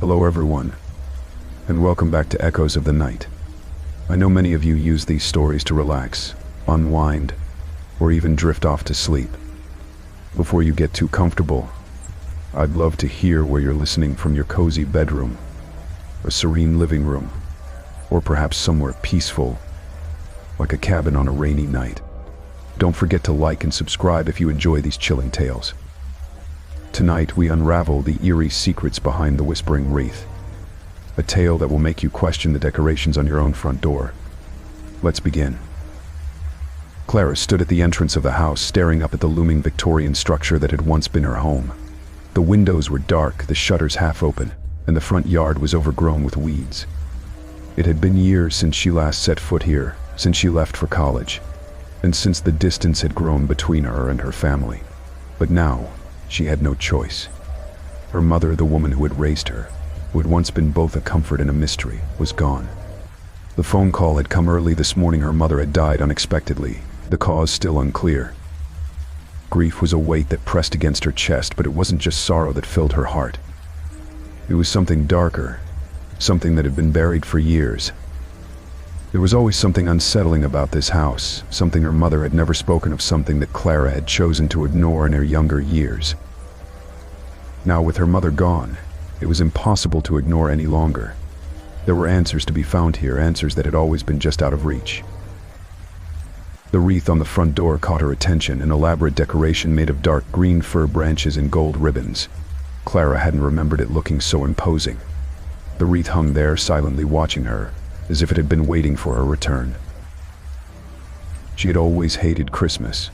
Hello everyone, and welcome back to Echoes of the Night. I know many of you use these stories to relax, unwind, or even drift off to sleep. Before you get too comfortable, I'd love to hear where you're listening from, your cozy bedroom, a serene living room, or perhaps somewhere peaceful, like a cabin on a rainy night. Don't forget to like and subscribe if you enjoy these chilling tales. Tonight we unravel the eerie secrets behind the whispering wreath, a tale that will make you question the decorations on your own front door. Let's begin. Clara stood at the entrance of the house, staring up at the looming Victorian structure that had once been her home. The windows were dark, the shutters half open, and the front yard was overgrown with weeds. It had been years since she last set foot here, since she left for college, and since the distance had grown between her and her family. But now, she had no choice. Her mother, the woman who had raised her, who had once been both a comfort and a mystery, was gone. The phone call had come early this morning. Her mother had died unexpectedly, the cause still unclear. Grief was a weight that pressed against her chest, but it wasn't just sorrow that filled her heart. It was something darker, something that had been buried for years. There was always something unsettling about this house, something her mother had never spoken of, something that Clara had chosen to ignore in her younger years. Now, with her mother gone, it was impossible to ignore any longer. There were answers to be found here, answers that had always been just out of reach. The wreath on the front door caught her attention, an elaborate decoration made of dark green fir branches and gold ribbons. Clara hadn't remembered it looking so imposing. The wreath hung there, silently watching her, as if it had been waiting for her return. She had always hated Christmas.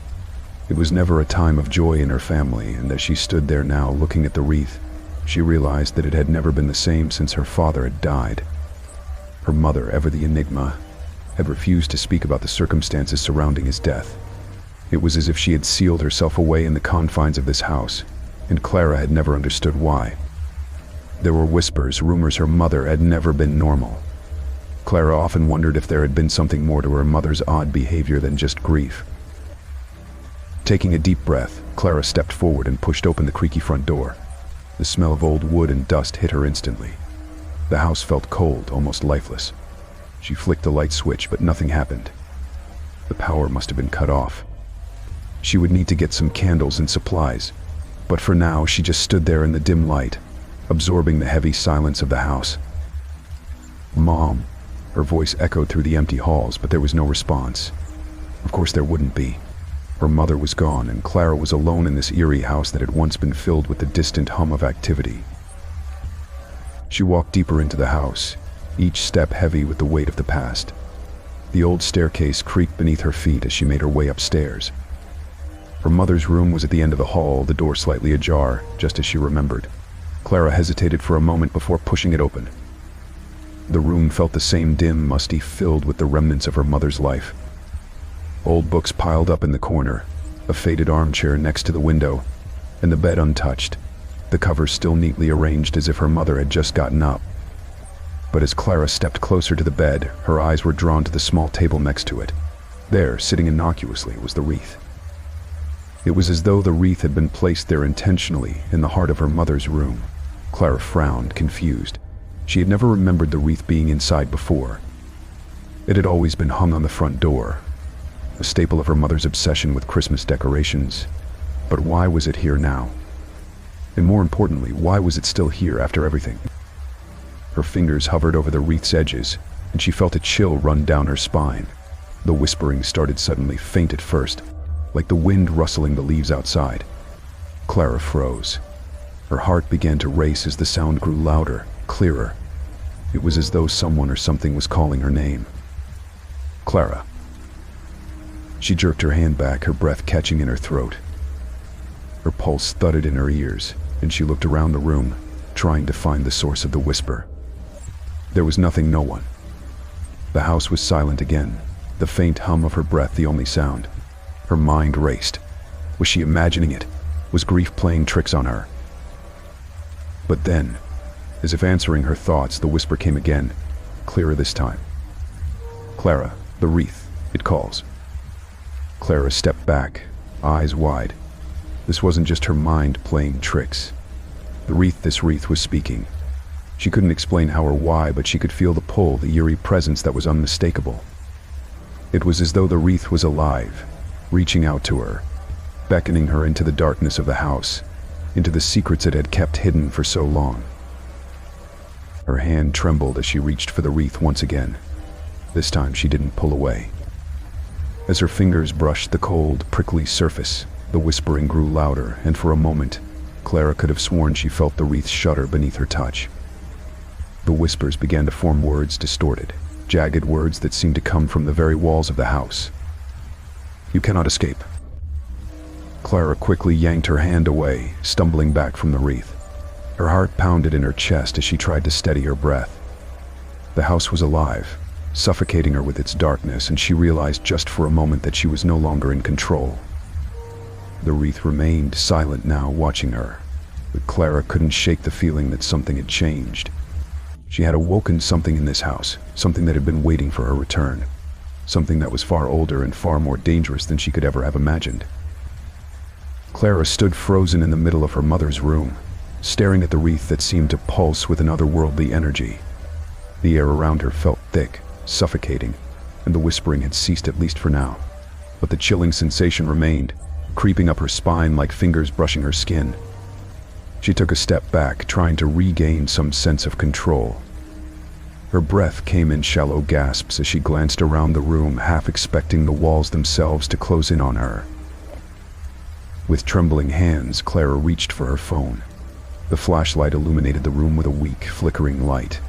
It was never a time of joy in her family, and as she stood there now looking at the wreath, she realized that it had never been the same since her father had died. Her mother, ever the enigma, had refused to speak about the circumstances surrounding his death. It was as if she had sealed herself away in the confines of this house, and Clara had never understood why. There were whispers, rumors her mother had never been normal. Clara often wondered if there had been something more to her mother's odd behavior than just grief. Taking a deep breath, Clara stepped forward and pushed open the creaky front door. The smell of old wood and dust hit her instantly. The house felt cold, almost lifeless. She flicked the light switch, but nothing happened. The power must have been cut off. She would need to get some candles and supplies, but for now she just stood there in the dim light, absorbing the heavy silence of the house. "Mom." Her voice echoed through the empty halls, but there was no response. Of course there wouldn't be. Her mother was gone, and Clara was alone in this eerie house that had once been filled with the distant hum of activity. She walked deeper into the house, each step heavy with the weight of the past. The old staircase creaked beneath her feet as she made her way upstairs. Her mother's room was at the end of the hall, the door slightly ajar, just as she remembered. Clara hesitated for a moment before pushing it open. The room felt the same, dim, musty, filled with the remnants of her mother's life. Old books piled up in the corner, a faded armchair next to the window, and the bed untouched, the covers still neatly arranged as if her mother had just gotten up. But as Clara stepped closer to the bed, her eyes were drawn to the small table next to it. There, sitting innocuously, was the wreath. It was as though the wreath had been placed there intentionally, in the heart of her mother's room. Clara frowned, confused. She had never remembered the wreath being inside before. It had always been hung on the front door, a staple of her mother's obsession with Christmas decorations. But why was it here now? And more importantly, why was it still here after everything? Her fingers hovered over the wreath's edges, and she felt a chill run down her spine. The whispering started suddenly, faint at first, like the wind rustling the leaves outside. Clara froze. Her heart began to race as the sound grew louder, clearer. It was as though someone or something was calling her name. "Clara." She jerked her hand back, her breath catching in her throat. Her pulse thudded in her ears, and she looked around the room, trying to find the source of the whisper. There was nothing, no one. The house was silent again, the faint hum of her breath the only sound. Her mind raced. Was she imagining it? Was grief playing tricks on her? But then, as if answering her thoughts, the whisper came again, clearer this time. "Clara, the wreath, it calls." Clara stepped back, eyes wide. This wasn't just her mind playing tricks. This wreath was speaking. She couldn't explain how or why, but she could feel the pull, the eerie presence that was unmistakable. It was as though the wreath was alive, reaching out to her, beckoning her into the darkness of the house, into the secrets it had kept hidden for so long. Her hand trembled as she reached for the wreath once again. This time she didn't pull away. As her fingers brushed the cold, prickly surface, the whispering grew louder, and for a moment, Clara could have sworn she felt the wreath shudder beneath her touch. The whispers began to form words distorted, jagged words that seemed to come from the very walls of the house. "You cannot escape." Clara quickly yanked her hand away, stumbling back from the wreath. Her heart pounded in her chest as she tried to steady her breath. The house was alive, suffocating her with its darkness, and she realized just for a moment that she was no longer in control. The wreath remained silent now, watching her, but Clara couldn't shake the feeling that something had changed. She had awoken something in this house, something that had been waiting for her return, something that was far older and far more dangerous than she could ever have imagined. Clara stood frozen in the middle of her mother's room, staring at the wreath that seemed to pulse with an otherworldly energy. The air around her felt thick, suffocating, and the whispering had ceased, at least for now. But the chilling sensation remained, creeping up her spine like fingers brushing her skin. She took a step back, trying to regain some sense of control. Her breath came in shallow gasps as she glanced around the room, half expecting the walls themselves to close in on her. With trembling hands, Clara reached for her phone. The flashlight illuminated the room with a weak, flickering light.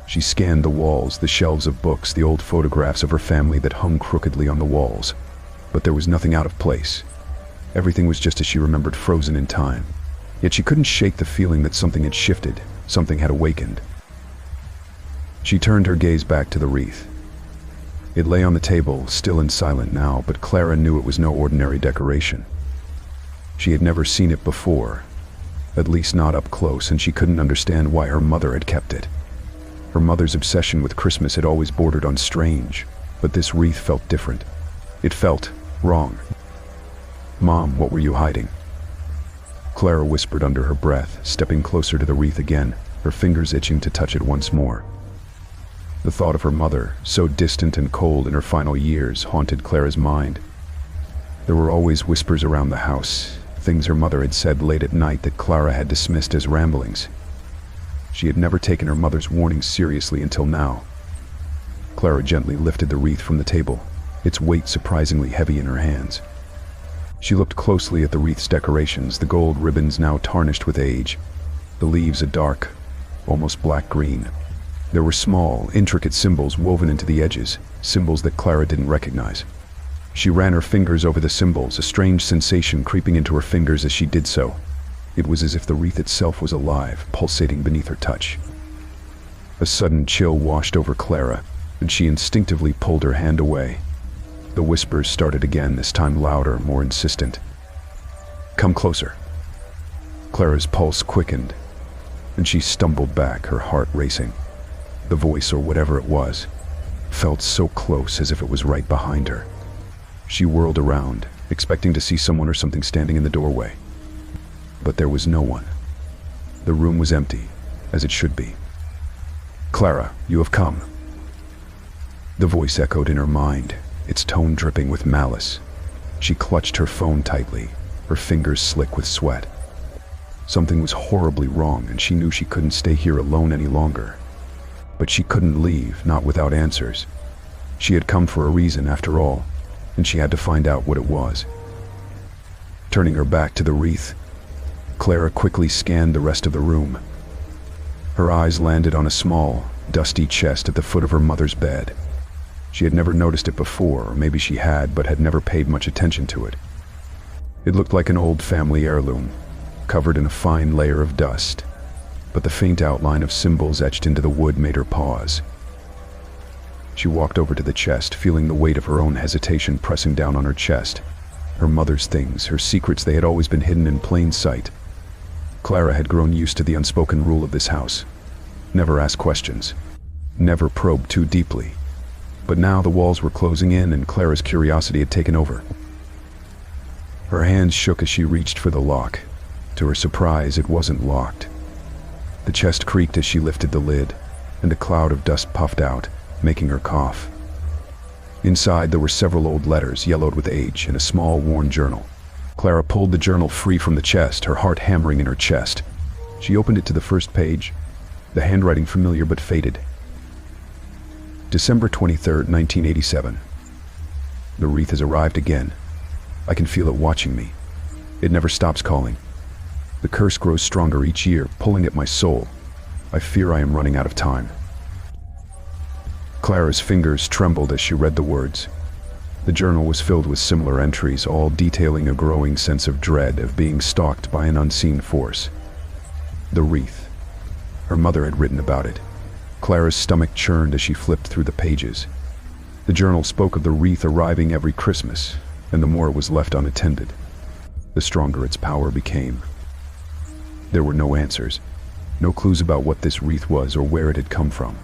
She scanned the walls, the shelves of books, the old photographs of her family that hung crookedly on the walls. But there was nothing out of place. Everything was just as she remembered, frozen in time. Yet she couldn't shake the feeling that something had shifted, something had awakened. She turned her gaze back to the wreath. It lay on the table, still and silent now, but Clara knew it was no ordinary decoration. She had never seen it before, at least not up close, and she couldn't understand why her mother had kept it. Her mother's obsession with Christmas had always bordered on strange, but this wreath felt different. It felt wrong. "Mom, what were you hiding?" Clara whispered under her breath, stepping closer to the wreath again, her fingers itching to touch it once more. The thought of her mother, so distant and cold in her final years, haunted Clara's mind. There were always whispers around the house, things her mother had said late at night that Clara had dismissed as ramblings. She had never taken her mother's warnings seriously until now. Clara gently lifted the wreath from the table, its weight surprisingly heavy in her hands. She looked closely at the wreath's decorations, the gold ribbons now tarnished with age, the leaves a dark, almost black-green. There were small, intricate symbols woven into the edges, symbols that Clara didn't recognize. She ran her fingers over the symbols, a strange sensation creeping into her fingers as she did so. It was as if the wreath itself was alive, pulsating beneath her touch. A sudden chill washed over Clara, and she instinctively pulled her hand away. The whispers started again, this time louder, more insistent. "Come closer." Clara's pulse quickened, and she stumbled back, her heart racing. The voice, or whatever it was, felt so close, as if it was right behind her. She whirled around, expecting to see someone or something standing in the doorway. But there was no one. The room was empty, as it should be. "Clara, you have come." The voice echoed in her mind, its tone dripping with malice. She clutched her phone tightly, her fingers slick with sweat. Something was horribly wrong, and she knew she couldn't stay here alone any longer. But she couldn't leave, not without answers. She had come for a reason, after all, and she had to find out what it was. Turning her back to the wreath, Clara quickly scanned the rest of the room. Her eyes landed on a small, dusty chest at the foot of her mother's bed. She had never noticed it before, or maybe she had, but had never paid much attention to it. It looked like an old family heirloom, covered in a fine layer of dust, but the faint outline of symbols etched into the wood made her pause. She walked over to the chest, feeling the weight of her own hesitation pressing down on her chest. Her mother's things, her secrets, they had always been hidden in plain sight. Clara had grown used to the unspoken rule of this house. Never ask questions. Never probe too deeply. But now the walls were closing in, and Clara's curiosity had taken over. Her hands shook as she reached for the lock. To her surprise, it wasn't locked. The chest creaked as she lifted the lid, and a cloud of dust puffed out, making her cough. Inside there were several old letters, yellowed with age, and a small, worn journal. Clara pulled the journal free from the chest, her heart hammering in her chest. She opened it to the first page, the handwriting familiar but faded. December 23rd, 1987. The wreath has arrived again. I can feel it watching me. It never stops calling. The curse grows stronger each year, pulling at my soul. I fear I am running out of time. Clara's fingers trembled as she read the words. The journal was filled with similar entries, all detailing a growing sense of dread of being stalked by an unseen force. The wreath. Her mother had written about it. Clara's stomach churned as she flipped through the pages. The journal spoke of the wreath arriving every Christmas, and the more it was left unattended, the stronger its power became. There were no answers, no clues about what this wreath was or where it had come from.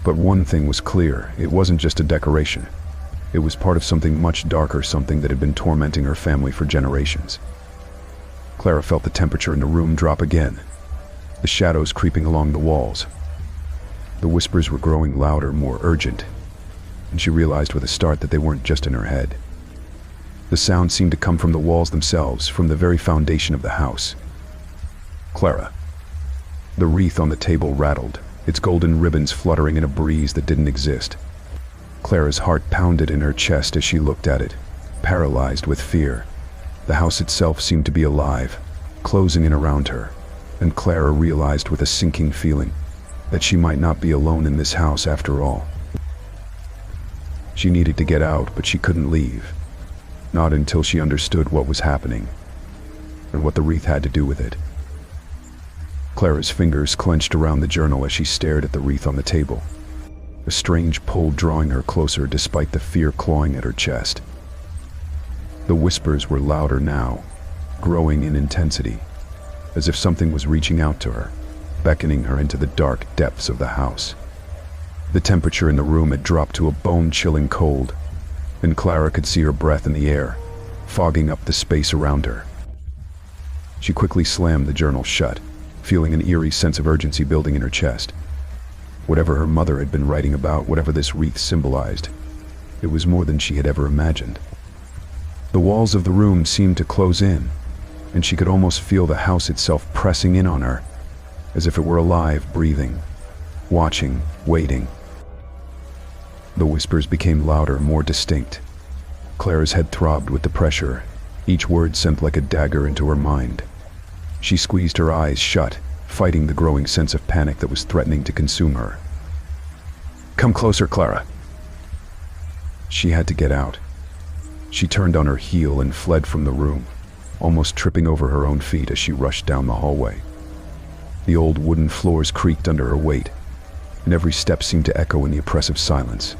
But one thing was clear, it wasn't just a decoration. It was part of something much darker, something that had been tormenting her family for generations. Clara felt the temperature in the room drop again, the shadows creeping along the walls. The whispers were growing louder, more urgent, and she realized with a start that they weren't just in her head. The sound seemed to come from the walls themselves, from the very foundation of the house. Clara. The wreath on the table rattled, its golden ribbons fluttering in a breeze that didn't exist. Clara's heart pounded in her chest as she looked at it, paralyzed with fear. The house itself seemed to be alive, closing in around her, and Clara realized with a sinking feeling that she might not be alone in this house after all. She needed to get out, but she couldn't leave. Not until she understood what was happening, and what the wreath had to do with it. Clara's fingers clenched around the journal as she stared at the wreath on the table, a strange pull drawing her closer despite the fear clawing at her chest. The whispers were louder now, growing in intensity, as if something was reaching out to her, beckoning her into the dark depths of the house. The temperature in the room had dropped to a bone-chilling cold, and Clara could see her breath in the air, fogging up the space around her. She quickly slammed the journal shut, feeling an eerie sense of urgency building in her chest. Whatever her mother had been writing about, whatever this wreath symbolized, it was more than she had ever imagined. The walls of the room seemed to close in, and she could almost feel the house itself pressing in on her, as if it were alive, breathing, watching, waiting. The whispers became louder, more distinct. Clara's head throbbed with the pressure, each word sent like a dagger into her mind. She squeezed her eyes shut, fighting the growing sense of panic that was threatening to consume her. "Come closer, Clara." She had to get out. She turned on her heel and fled from the room, almost tripping over her own feet as she rushed down the hallway. The old wooden floors creaked under her weight, and every step seemed to echo in the oppressive silence.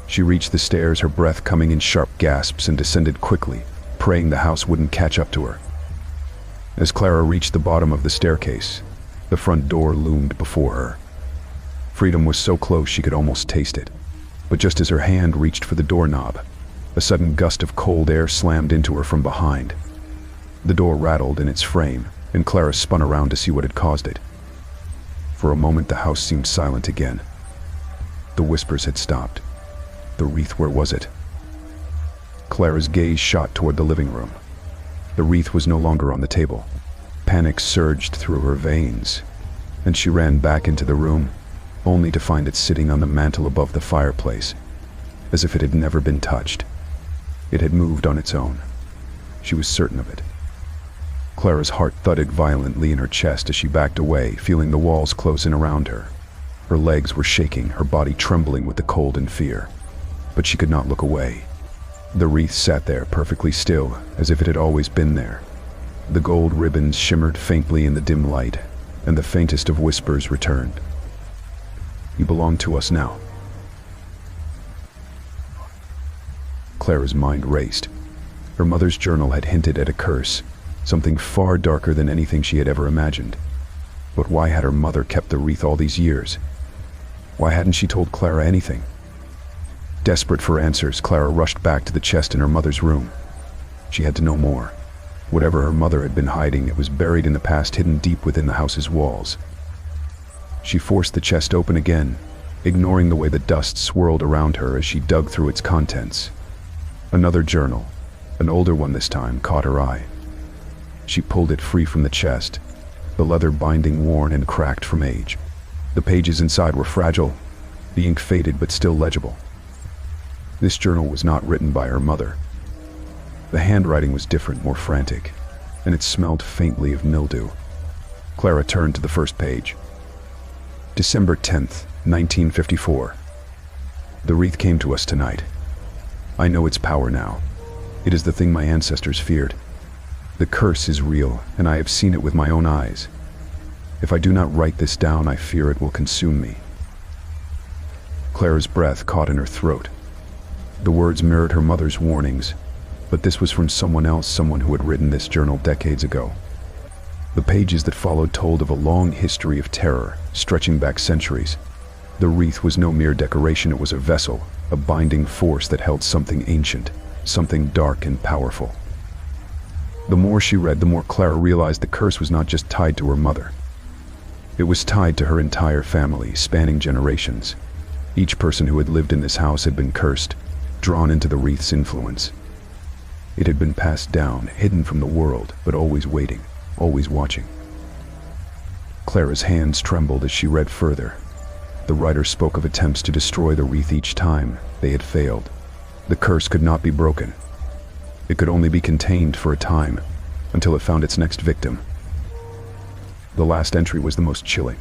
She reached the stairs, her breath coming in sharp gasps, and descended quickly, praying the house wouldn't catch up to her. As Clara reached the bottom of the staircase, the front door loomed before her. Freedom was so close she could almost taste it. But just as her hand reached for the doorknob, a sudden gust of cold air slammed into her from behind. The door rattled in its frame, and Clara spun around to see what had caused it. For a moment the house seemed silent again. The whispers had stopped. The wreath, where was it? Clara's gaze shot toward the living room. The wreath was no longer on the table. Panic surged through her veins, and she ran back into the room, only to find it sitting on the mantel above the fireplace, as if it had never been touched. It had moved on its own. She was certain of it. Clara's heart thudded violently in her chest as she backed away, feeling the walls close in around her. Her legs were shaking, her body trembling with the cold and fear. But she could not look away. The wreath sat there perfectly still, as if it had always been there. The gold ribbons shimmered faintly in the dim light, and the faintest of whispers returned. "You belong to us now." Clara's mind raced. Her mother's journal had hinted at a curse, something far darker than anything she had ever imagined. But why had her mother kept the wreath all these years? Why hadn't she told Clara anything? Desperate for answers, Clara rushed back to the chest in her mother's room. She had to know more. Whatever her mother had been hiding, it was buried in the past, hidden deep within the house's walls. She forced the chest open again, ignoring the way the dust swirled around her as she dug through its contents. Another journal, an older one this time, caught her eye. She pulled it free from the chest, the leather binding worn and cracked from age. The pages inside were fragile, the ink faded but still legible. This journal was not written by her mother. The handwriting was different, more frantic, and it smelled faintly of mildew. Clara turned to the first page. December 10th, 1954. The wreath came to us tonight. I know its power now. It is the thing my ancestors feared. The curse is real, and I have seen it with my own eyes. If I do not write this down, I fear it will consume me. Clara's breath caught in her throat. The words mirrored her mother's warnings, but this was from someone else, someone who had written this journal decades ago. The pages that followed told of a long history of terror, stretching back centuries. The wreath was no mere decoration, it was a vessel, a binding force that held something ancient, something dark and powerful. The more she read, the more Clara realized the curse was not just tied to her mother. It was tied to her entire family, spanning generations. Each person who had lived in this house had been cursed, drawn into the wreath's influence. It had been passed down, hidden from the world, but always waiting, always watching. Clara's hands trembled as she read further. The writer spoke of attempts to destroy the wreath each time. They had failed. The curse could not be broken. It could only be contained for a time, until it found its next victim. The last entry was the most chilling.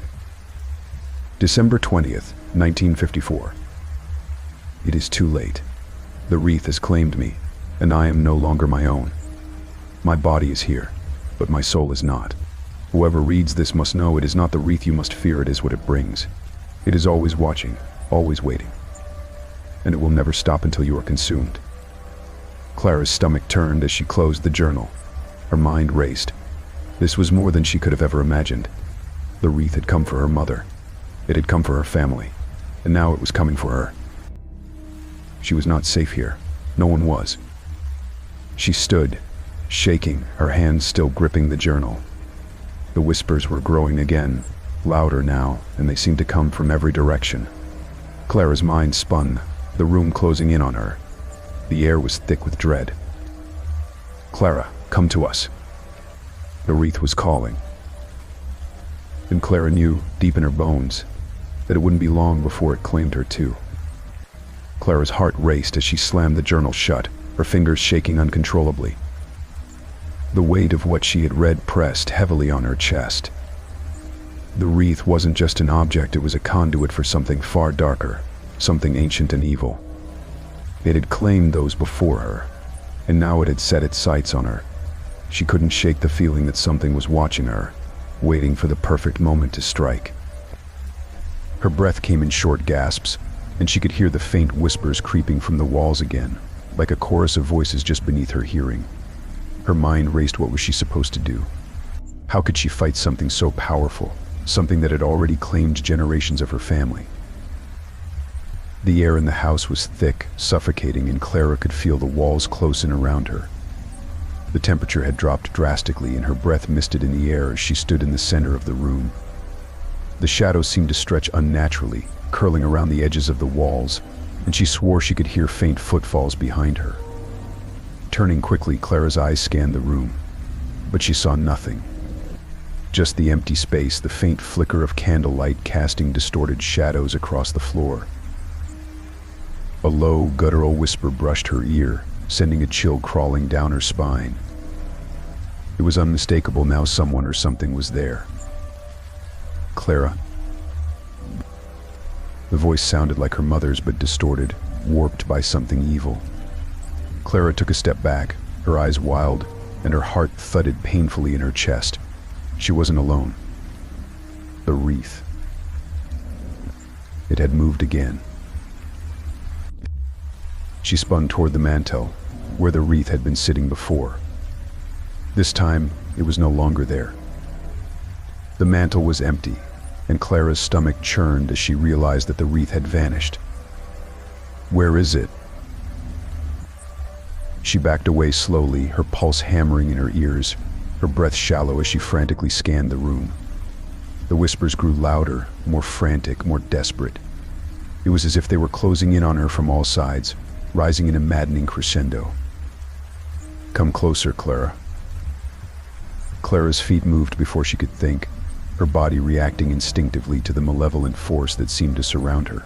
December 20th, 1954. It is too late. The wreath has claimed me, and I am no longer my own. My body is here, but my soul is not. Whoever reads this must know it is not the wreath you must fear, it is what it brings. It is always watching, always waiting. And it will never stop until you are consumed. Clara's stomach turned as she closed the journal. Her mind raced. This was more than she could have ever imagined. The wreath had come for her mother. It had come for her family. And now it was coming for her. She was not safe here. No one was. She stood, shaking, her hands still gripping the journal. The whispers were growing again, louder now, and they seemed to come from every direction. Clara's mind spun, the room closing in on her. The air was thick with dread. Clara, come to us. The wreath was calling. And Clara knew, deep in her bones, that it wouldn't be long before it claimed her too. Clara's heart raced as she slammed the journal shut, her fingers shaking uncontrollably. The weight of what she had read pressed heavily on her chest. The wreath wasn't just an object, it was a conduit for something far darker, something ancient and evil. It had claimed those before her, and now it had set its sights on her. She couldn't shake the feeling that something was watching her, waiting for the perfect moment to strike. Her breath came in short gasps, and she could hear the faint whispers creeping from the walls again, like a chorus of voices just beneath her hearing. Her mind raced. What was she supposed to do? How could she fight something so powerful, something that had already claimed generations of her family? The air in the house was thick, suffocating, and Clara could feel the walls close in around her. The temperature had dropped drastically, and her breath misted in the air as she stood in the center of the room. The shadows seemed to stretch unnaturally, curling around the edges of the walls, and she swore she could hear faint footfalls behind her. Turning quickly, Clara's eyes scanned the room, but she saw nothing. Just the empty space, the faint flicker of candlelight casting distorted shadows across the floor. A low, guttural whisper brushed her ear, sending a chill crawling down her spine. It was unmistakable now. Someone or something was there. Clara? The voice sounded like her mother's, but distorted, warped by something evil. Clara took a step back, her eyes wild, and her heart thudded painfully in her chest. She wasn't alone. The wreath. It had moved again. She spun toward the mantel, where the wreath had been sitting before. This time, it was no longer there. The mantel was empty, and Clara's stomach churned as she realized that the wreath had vanished. Where is it? She backed away slowly, her pulse hammering in her ears, her breath shallow as she frantically scanned the room. The whispers grew louder, more frantic, more desperate. It was as if they were closing in on her from all sides, rising in a maddening crescendo. "Come closer, Clara." Clara's feet moved before she could think, her body reacting instinctively to the malevolent force that seemed to surround her.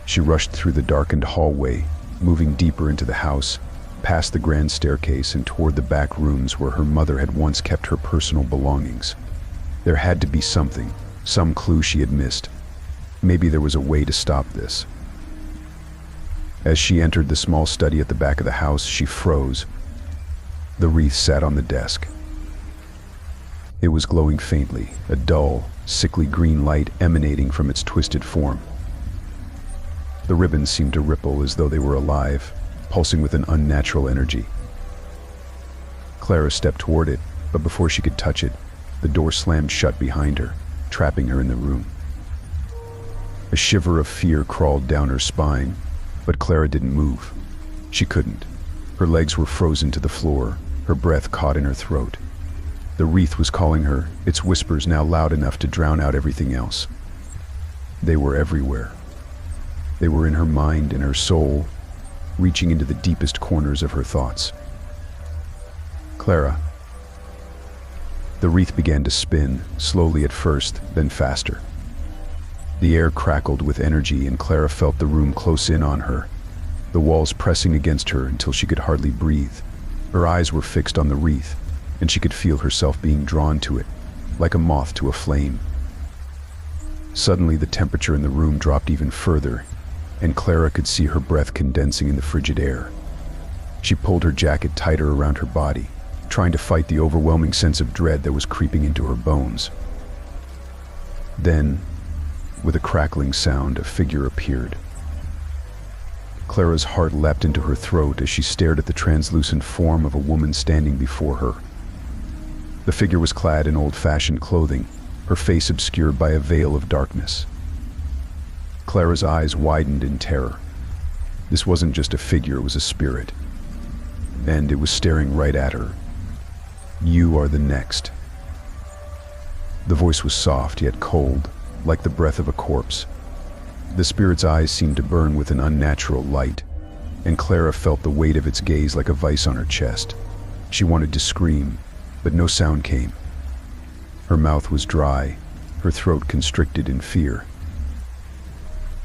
She rushed through the darkened hallway, moving deeper into the house, past the grand staircase and toward the back rooms where her mother had once kept her personal belongings. There had to be something, some clue she had missed. Maybe there was a way to stop this. As she entered the small study at the back of the house, she froze. The wreath sat on the desk. It was glowing faintly, a dull, sickly green light emanating from its twisted form. The ribbons seemed to ripple as though they were alive, pulsing with an unnatural energy. Clara stepped toward it, but before she could touch it, the door slammed shut behind her, trapping her in the room. A shiver of fear crawled down her spine, but Clara didn't move. She couldn't. Her legs were frozen to the floor, her breath caught in her throat. The wreath was calling her, its whispers now loud enough to drown out everything else. They were everywhere. They were in her mind and her soul, reaching into the deepest corners of her thoughts. "Clara." The wreath began to spin, slowly at first, then faster. The air crackled with energy and Clara felt the room close in on her, the walls pressing against her until she could hardly breathe. Her eyes were fixed on the wreath, and she could feel herself being drawn to it, like a moth to a flame. Suddenly, the temperature in the room dropped even further, and Clara could see her breath condensing in the frigid air. She pulled her jacket tighter around her body, trying to fight the overwhelming sense of dread that was creeping into her bones. Then, with a crackling sound, a figure appeared. Clara's heart leapt into her throat as she stared at the translucent form of a woman standing before her. The figure was clad in old-fashioned clothing, her face obscured by a veil of darkness. Clara's eyes widened in terror. This wasn't just a figure, it was a spirit. And it was staring right at her. "You are the next." The voice was soft yet cold, like the breath of a corpse. The spirit's eyes seemed to burn with an unnatural light, and Clara felt the weight of its gaze like a vice on her chest. She wanted to scream, but no sound came. Her mouth was dry, her throat constricted in fear.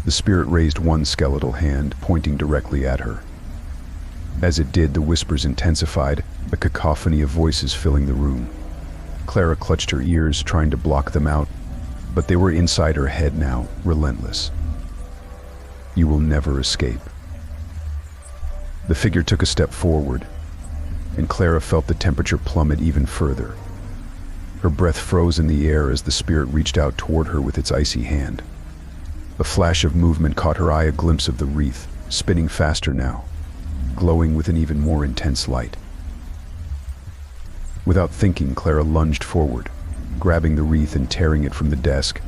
The spirit raised one skeletal hand, pointing directly at her. As it did, the whispers intensified, a cacophony of voices filling the room. Clara clutched her ears, trying to block them out, but they were inside her head now, relentless. "You will never escape." The figure took a step forward, and Clara felt the temperature plummet even further. Her breath froze in the air as the spirit reached out toward her with its icy hand. A flash of movement caught her eye, a glimpse of the wreath, spinning faster now, glowing with an even more intense light. Without thinking, Clara lunged forward, grabbing the wreath and tearing it from the desk.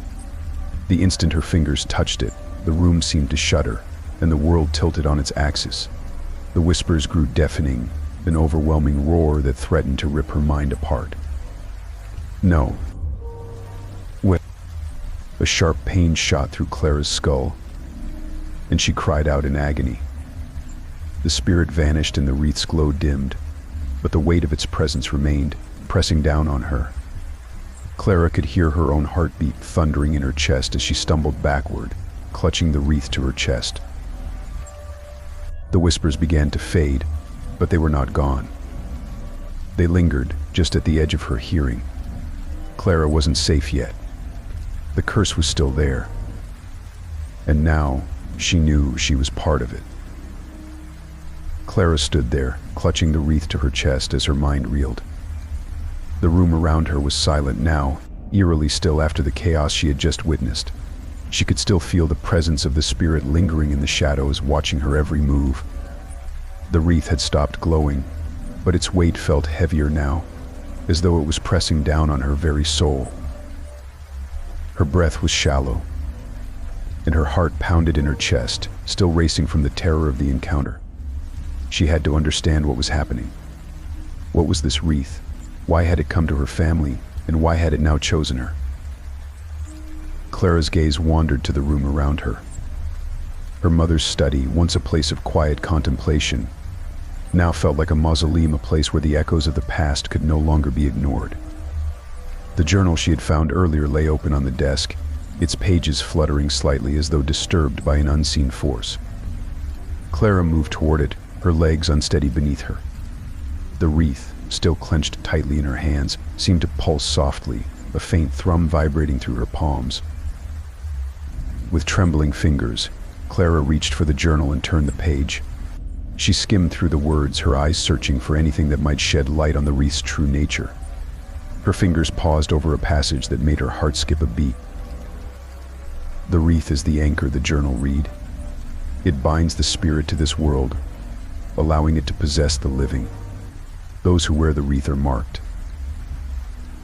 The instant her fingers touched it, the room seemed to shudder, and the world tilted on its axis. The whispers grew deafening, an overwhelming roar that threatened to rip her mind apart. "No." Wait. A sharp pain shot through Clara's skull, and she cried out in agony. The spirit vanished and the wreath's glow dimmed, but the weight of its presence remained, pressing down on her. Clara could hear her own heartbeat thundering in her chest as she stumbled backward, clutching the wreath to her chest. The whispers began to fade, but they were not gone. They lingered, just at the edge of her hearing. Clara wasn't safe yet. The curse was still there. And now, she knew she was part of it. Clara stood there, clutching the wreath to her chest as her mind reeled. The room around her was silent now, eerily still after the chaos she had just witnessed. She could still feel the presence of the spirit lingering in the shadows, watching her every move. The wreath had stopped glowing, but its weight felt heavier now, as though it was pressing down on her very soul. Her breath was shallow, and her heart pounded in her chest, still racing from the terror of the encounter. She had to understand what was happening. What was this wreath? Why had it come to her family, and why had it now chosen her? Clara's gaze wandered to the room around her. Her mother's study, once a place of quiet contemplation, now felt like a mausoleum, a place where the echoes of the past could no longer be ignored. The journal she had found earlier lay open on the desk, its pages fluttering slightly as though disturbed by an unseen force. Clara moved toward it, her legs unsteady beneath her. The wreath, still clenched tightly in her hands, seemed to pulse softly, a faint thrum vibrating through her palms. With trembling fingers, Clara reached for the journal and turned the page. She skimmed through the words, her eyes searching for anything that might shed light on the wreath's true nature. Her fingers paused over a passage that made her heart skip a beat. "The wreath is the anchor," the journal read. "It binds the spirit to this world, allowing it to possess the living. Those who wear the wreath are marked.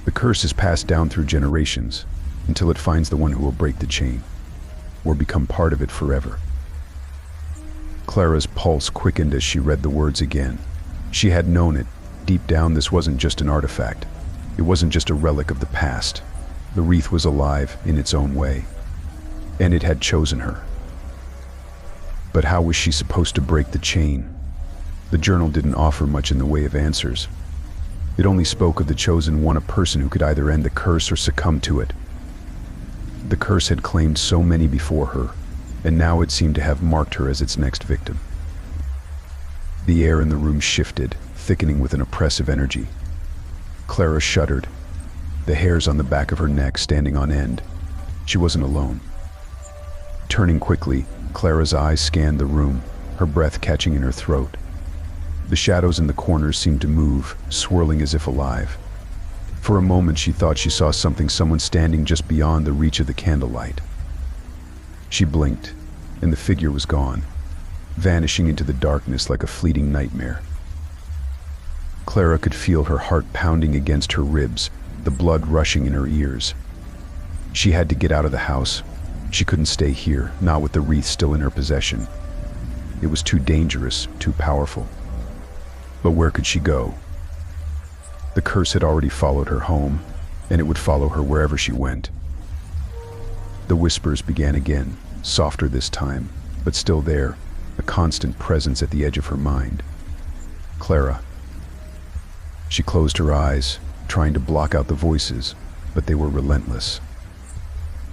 The curse is passed down through generations until it finds the one who will break the chain, or become part of it forever." Clara's pulse quickened as she read the words again. She had known it. Deep down, this wasn't just an artifact. It wasn't just a relic of the past. The wreath was alive in its own way, and it had chosen her. But how was she supposed to break the chain? The journal didn't offer much in the way of answers. It only spoke of the chosen one, a person who could either end the curse or succumb to it. The curse had claimed so many before her, and now it seemed to have marked her as its next victim. The air in the room shifted, thickening with an oppressive energy. Clara shuddered, the hairs on the back of her neck standing on end. She wasn't alone. Turning quickly, Clara's eyes scanned the room, her breath catching in her throat. The shadows in the corners seemed to move, swirling as if alive. For a moment she thought she saw someone standing just beyond the reach of the candlelight. She blinked, and the figure was gone, vanishing into the darkness like a fleeting nightmare. Clara could feel her heart pounding against her ribs, the blood rushing in her ears. She had to get out of the house. She couldn't stay here, not with the wreath still in her possession. It was too dangerous, too powerful. But where could she go? The curse had already followed her home, and it would follow her wherever she went. The whispers began again, softer this time, but still there, a constant presence at the edge of her mind. Clara. She closed her eyes, trying to block out the voices, but they were relentless.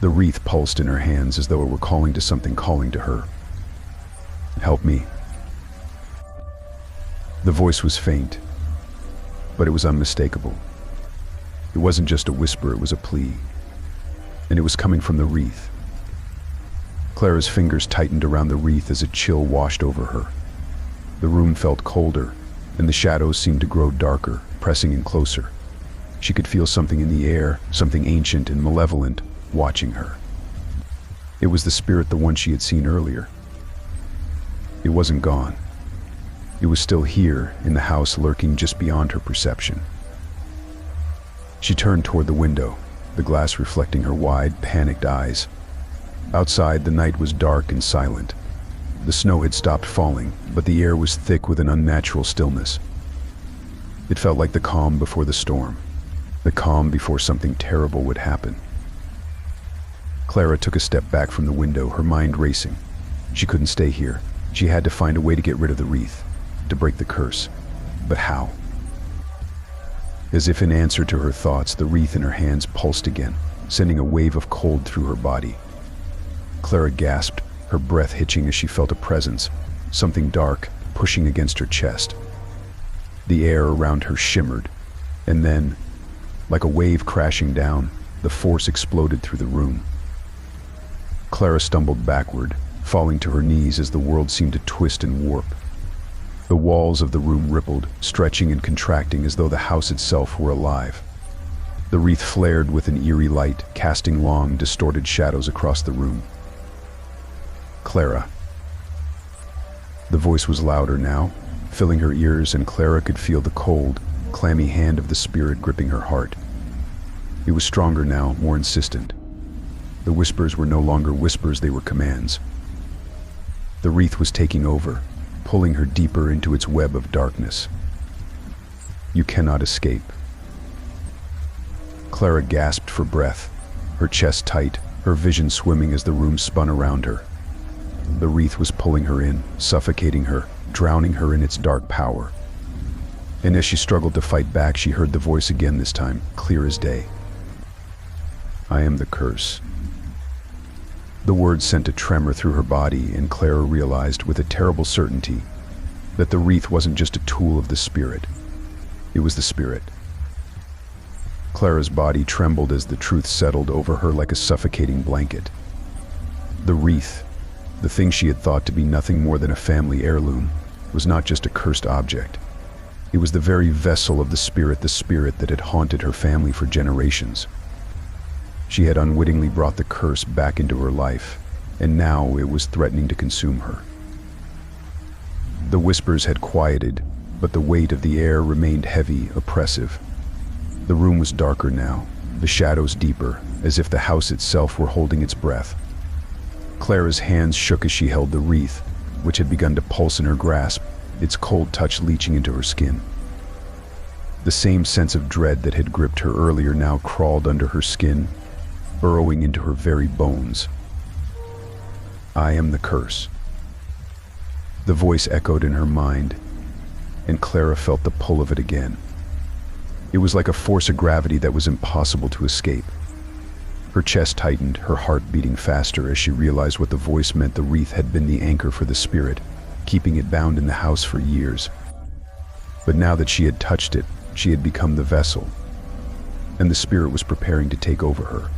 The wreath pulsed in her hands as though it were calling to something, calling to her. "Help me." The voice was faint, but it was unmistakable. It wasn't just a whisper, it was a plea. And it was coming from the wreath. Clara's fingers tightened around the wreath as a chill washed over her. The room felt colder, and the shadows seemed to grow darker, pressing in closer. She could feel something in the air, something ancient and malevolent, watching her. It was the spirit, the one she had seen earlier. It wasn't gone. It was still here, in the house, lurking just beyond her perception. She turned toward the window, the glass reflecting her wide, panicked eyes. Outside, the night was dark and silent. The snow had stopped falling, but the air was thick with an unnatural stillness. It felt like the calm before the storm, the calm before something terrible would happen. Clara took a step back from the window, her mind racing. She couldn't stay here. She had to find a way to get rid of the wreath, to break the curse. But how? As if in answer to her thoughts, the wreath in her hands pulsed again, sending a wave of cold through her body. Clara gasped, her breath hitching as she felt a presence, something dark, pushing against her chest. The air around her shimmered, and then, like a wave crashing down, the force exploded through the room. Clara stumbled backward, falling to her knees as the world seemed to twist and warp. The walls of the room rippled, stretching and contracting as though the house itself were alive. The wreath flared with an eerie light, casting long, distorted shadows across the room. "Clara." The voice was louder now, filling her ears, and Clara could feel the cold, clammy hand of the spirit gripping her heart. It was stronger now, more insistent. The whispers were no longer whispers, they were commands. The wreath was taking over, pulling her deeper into its web of darkness. "You cannot escape." Clara gasped for breath, her chest tight, her vision swimming as the room spun around her. The wreath was pulling her in, suffocating her, drowning her in its dark power. And as she struggled to fight back, she heard the voice again, this time clear as day. I am the curse. The words sent a tremor through her body, and Clara realized with a terrible certainty that the wreath wasn't just a tool of the spirit. It was the spirit. Clara's body trembled as the truth settled over her like a suffocating blanket. The wreath, the thing she had thought to be nothing more than a family heirloom, was not just a cursed object. It was the very vessel of the spirit that had haunted her family for generations. She had unwittingly brought the curse back into her life, and now it was threatening to consume her. The whispers had quieted, but the weight of the air remained heavy, oppressive. The room was darker now, the shadows deeper, as if the house itself were holding its breath. Clara's hands shook as she held the wreath, which had begun to pulse in her grasp, its cold touch leaching into her skin. The same sense of dread that had gripped her earlier now crawled under her skin, burrowing into her very bones. I am the curse. The voice echoed in her mind, and Clara felt the pull of it again. It was like a force of gravity that was impossible to escape. Her chest tightened, her heart beating faster as she realized what the voice meant. The wreath had been the anchor for the spirit, keeping it bound in the house for years. But now that she had touched it, she had become the vessel, and the spirit was preparing to take over her.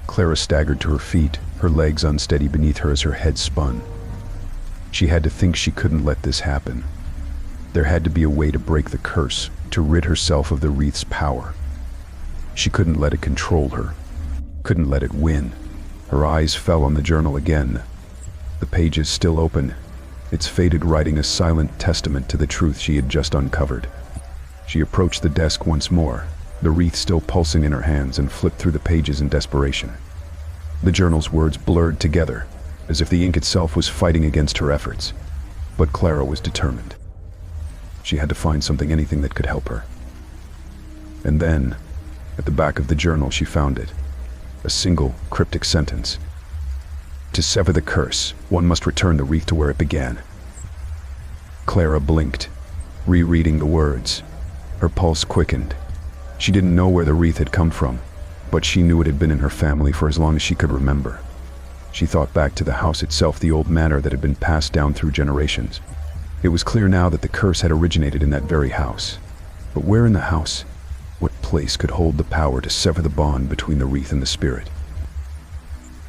Clara staggered to her feet, her legs unsteady beneath her as her head spun. She had to think she couldn't let this happen. There had to be a way to break the curse, to rid herself of the wreath's power. She couldn't let it control her, couldn't let it win. Her eyes fell on the journal again. The pages still open, its faded writing a silent testament to the truth she had just uncovered. She approached the desk once more, the wreath still pulsing in her hands, and flipped through the pages in desperation. The journal's words blurred together, as if the ink itself was fighting against her efforts. But Clara was determined. She had to find something, anything that could help her. And then, at the back of the journal, she found it. A single, cryptic sentence. To sever the curse, one must return the wreath to where it began. Clara blinked, rereading the words. Her pulse quickened. She didn't know where the wreath had come from, but she knew it had been in her family for as long as she could remember. She thought back to the house itself, the old manor that had been passed down through generations. It was clear now that the curse had originated in that very house. But where in the house? What place could hold the power to sever the bond between the wreath and the spirit?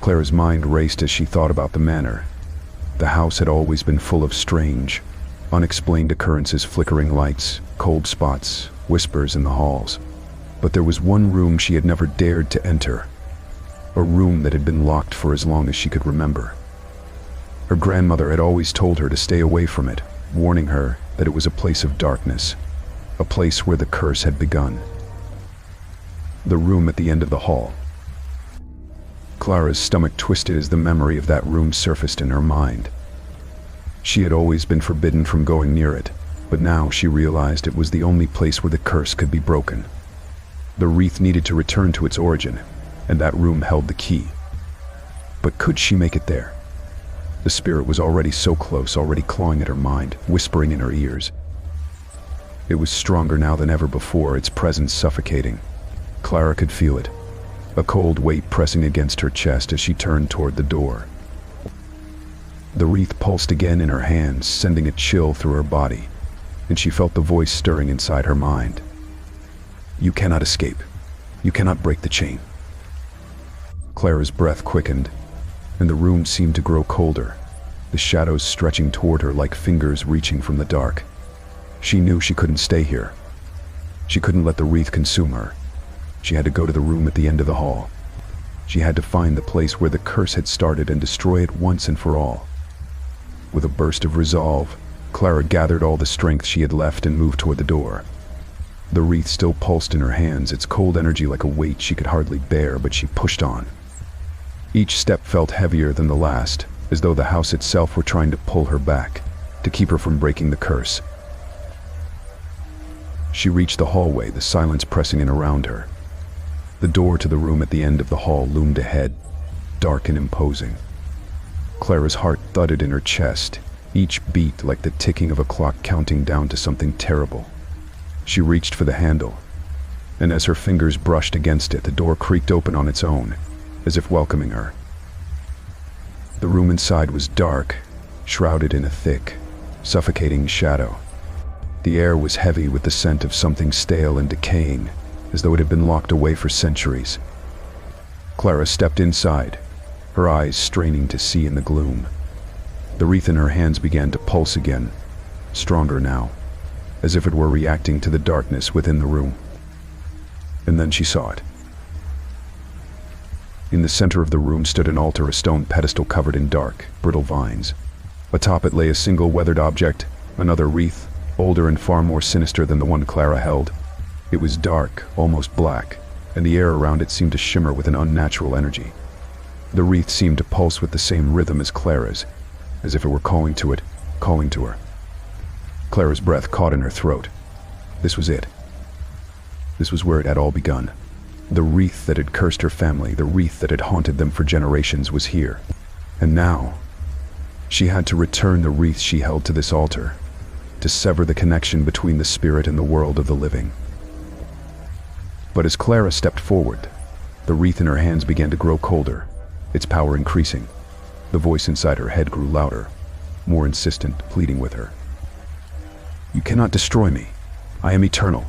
Clara's mind raced as she thought about the manor. The house had always been full of strange, unexplained occurrences, flickering lights, cold spots, whispers in the halls. But there was one room she had never dared to enter. A room that had been locked for as long as she could remember. Her grandmother had always told her to stay away from it, warning her that it was a place of darkness, a place where the curse had begun. The room at the end of the hall. Clara's stomach twisted as the memory of that room surfaced in her mind. She had always been forbidden from going near it, but now she realized it was the only place where the curse could be broken. The wreath needed to return to its origin, and that room held the key. But could she make it there? The spirit was already so close, already clawing at her mind, whispering in her ears. It was stronger now than ever before, its presence suffocating. Clara could feel it, a cold weight pressing against her chest as she turned toward the door. The wreath pulsed again in her hands, sending a chill through her body, and she felt the voice stirring inside her mind. You cannot escape. You cannot break the chain. Clara's breath quickened, and the room seemed to grow colder, the shadows stretching toward her like fingers reaching from the dark. She knew she couldn't stay here. She couldn't let the wreath consume her. She had to go to the room at the end of the hall. She had to find the place where the curse had started and destroy it once and for all. With a burst of resolve, Clara gathered all the strength she had left and moved toward the door. The wreath still pulsed in her hands, its cold energy like a weight she could hardly bear, but she pushed on. Each step felt heavier than the last, as though the house itself were trying to pull her back, to keep her from breaking the curse. She reached the hallway, the silence pressing in around her. The door to the room at the end of the hall loomed ahead, dark and imposing. Clara's heart thudded in her chest, each beat like the ticking of a clock counting down to something terrible. She reached for the handle, and as her fingers brushed against it, the door creaked open on its own, as if welcoming her. The room inside was dark, shrouded in a thick, suffocating shadow. The air was heavy with the scent of something stale and decaying, as though it had been locked away for centuries. Clara stepped inside, her eyes straining to see in the gloom. The wreath in her hands began to pulse again, stronger now, as if it were reacting to the darkness within the room. And then she saw it. In the center of the room stood an altar, a stone pedestal covered in dark, brittle vines. Atop it lay a single weathered object, another wreath, older and far more sinister than the one Clara held. It was dark, almost black, and the air around it seemed to shimmer with an unnatural energy. The wreath seemed to pulse with the same rhythm as Clara's, as if it were calling to it, calling to her. Clara's breath caught in her throat. This was it. This was where it had all begun. The wreath that had cursed her family, the wreath that had haunted them for generations, was here. And now, she had to return the wreath she held to this altar, to sever the connection between the spirit and the world of the living. But as Clara stepped forward, the wreath in her hands began to grow colder, its power increasing. The voice inside her head grew louder, more insistent, pleading with her. "You cannot destroy me. I am eternal."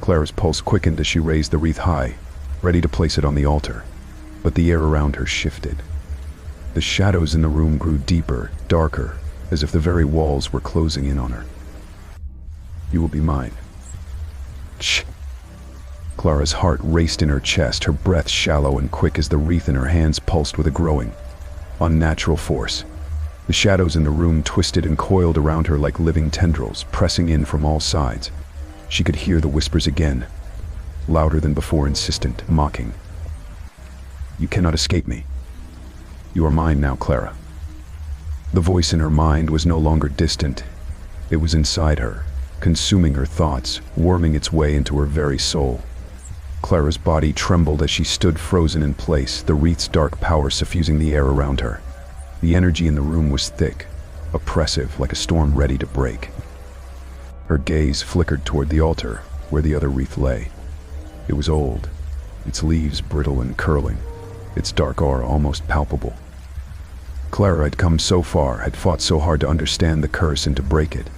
Clara's pulse quickened as she raised the wreath high, ready to place it on the altar. But the air around her shifted. The shadows in the room grew deeper, darker, as if the very walls were closing in on her. "You will be mine." Shh. Clara's heart raced in her chest, her breath shallow and quick as the wreath in her hands pulsed with a growing, unnatural force. The shadows in the room twisted and coiled around her like living tendrils, pressing in from all sides. She could hear the whispers again, louder than before, insistent, mocking. "You cannot escape me. You are mine now, Clara." The voice in her mind was no longer distant. It was inside her, consuming her thoughts, worming its way into her very soul. Clara's body trembled as she stood frozen in place, the wreath's dark power suffusing the air around her. The energy in the room was thick, oppressive, like a storm ready to break. Her gaze flickered toward the altar, where the other wreath lay. It was old, its leaves brittle and curling, its dark aura almost palpable. Clara had come so far, had fought so hard to understand the curse and to break it.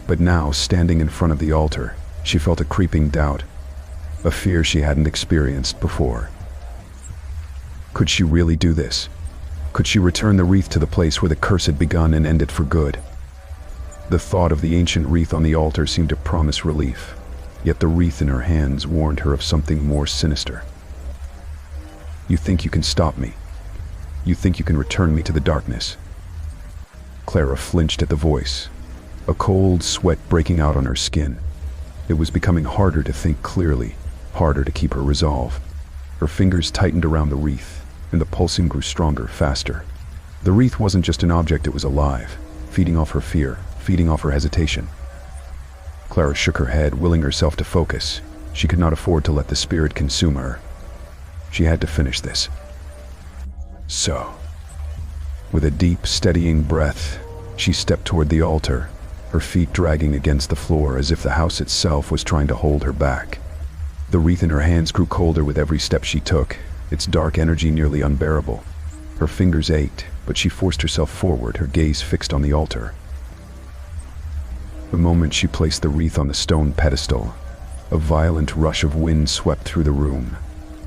But now, standing in front of the altar, she felt a creeping doubt, a fear she hadn't experienced before. Could she really do this? Could she return the wreath to the place where the curse had begun and end it for good? The thought of the ancient wreath on the altar seemed to promise relief, yet the wreath in her hands warned her of something more sinister. "You think you can stop me? You think you can return me to the darkness?" Clara flinched at the voice, a cold sweat breaking out on her skin. It was becoming harder to think clearly, harder to keep her resolve. Her fingers tightened around the wreath, and the pulsing grew stronger, faster. The wreath wasn't just an object, it was alive, feeding off her fear, feeding off her hesitation. Clara shook her head, willing herself to focus. She could not afford to let the spirit consume her. She had to finish this. So, with a deep, steadying breath, she stepped toward the altar, her feet dragging against the floor as if the house itself was trying to hold her back. The wreath in her hands grew colder with every step she took, its dark energy nearly unbearable. Her fingers ached, but she forced herself forward, her gaze fixed on the altar. The moment she placed the wreath on the stone pedestal, a violent rush of wind swept through the room,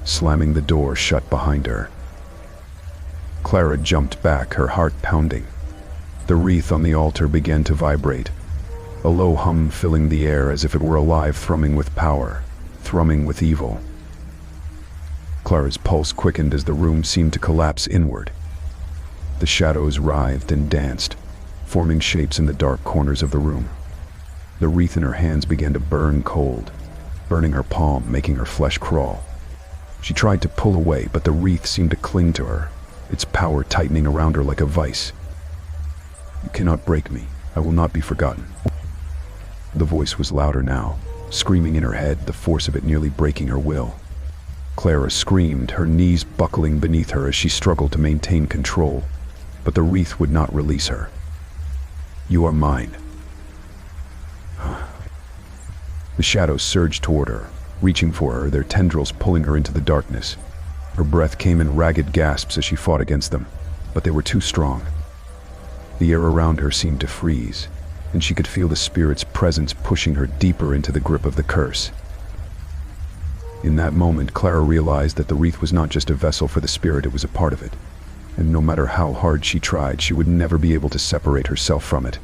slamming the door shut behind her. Clara jumped back, her heart pounding. The wreath on the altar began to vibrate, a low hum filling the air as if it were alive, thrumming with power, thrumming with evil. Clara's pulse quickened as the room seemed to collapse inward. The shadows writhed and danced, forming shapes in the dark corners of the room. The wreath in her hands began to burn cold, burning her palm, making her flesh crawl. She tried to pull away, but the wreath seemed to cling to her, its power tightening around her like a vice. "You cannot break me. I will not be forgotten." The voice was louder now, screaming in her head, the force of it nearly breaking her will. Clara screamed, her knees buckling beneath her as she struggled to maintain control, but the wreath would not release her. "You are mine." The shadows surged toward her, reaching for her, their tendrils pulling her into the darkness. Her breath came in ragged gasps as she fought against them, but they were too strong. The air around her seemed to freeze, and she could feel the spirit's presence pushing her deeper into the grip of the curse. In that moment, Clara realized that the wreath was not just a vessel for the spirit, it was a part of it. And no matter how hard she tried, she would never be able to separate herself from it.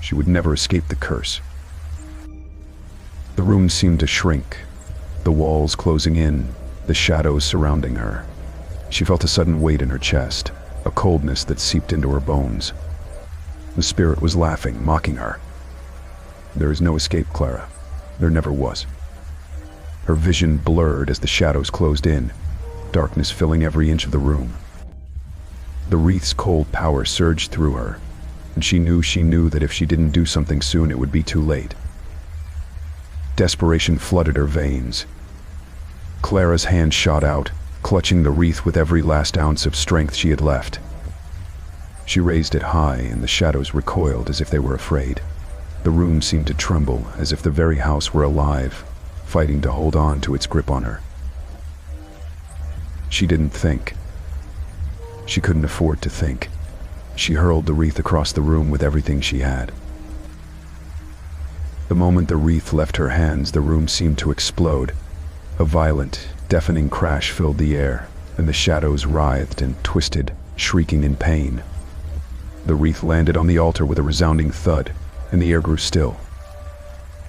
She would never escape the curse. The room seemed to shrink, the walls closing in, the shadows surrounding her. She felt a sudden weight in her chest, a coldness that seeped into her bones. The spirit was laughing, mocking her. "There is no escape, Clara. There never was." Her vision blurred as the shadows closed in, darkness filling every inch of the room. The wreath's cold power surged through her, and she knew that if she didn't do something soon, it would be too late. Desperation flooded her veins. Clara's hand shot out, clutching the wreath with every last ounce of strength she had left. She raised it high, and the shadows recoiled as if they were afraid. The room seemed to tremble, as if the very house were alive, fighting to hold on to its grip on her. She didn't think. She couldn't afford to think. She hurled the wreath across the room with everything she had. The moment the wreath left her hands, the room seemed to explode. A violent, deafening crash filled the air, and the shadows writhed and twisted, shrieking in pain. The wreath landed on the altar with a resounding thud, and the air grew still.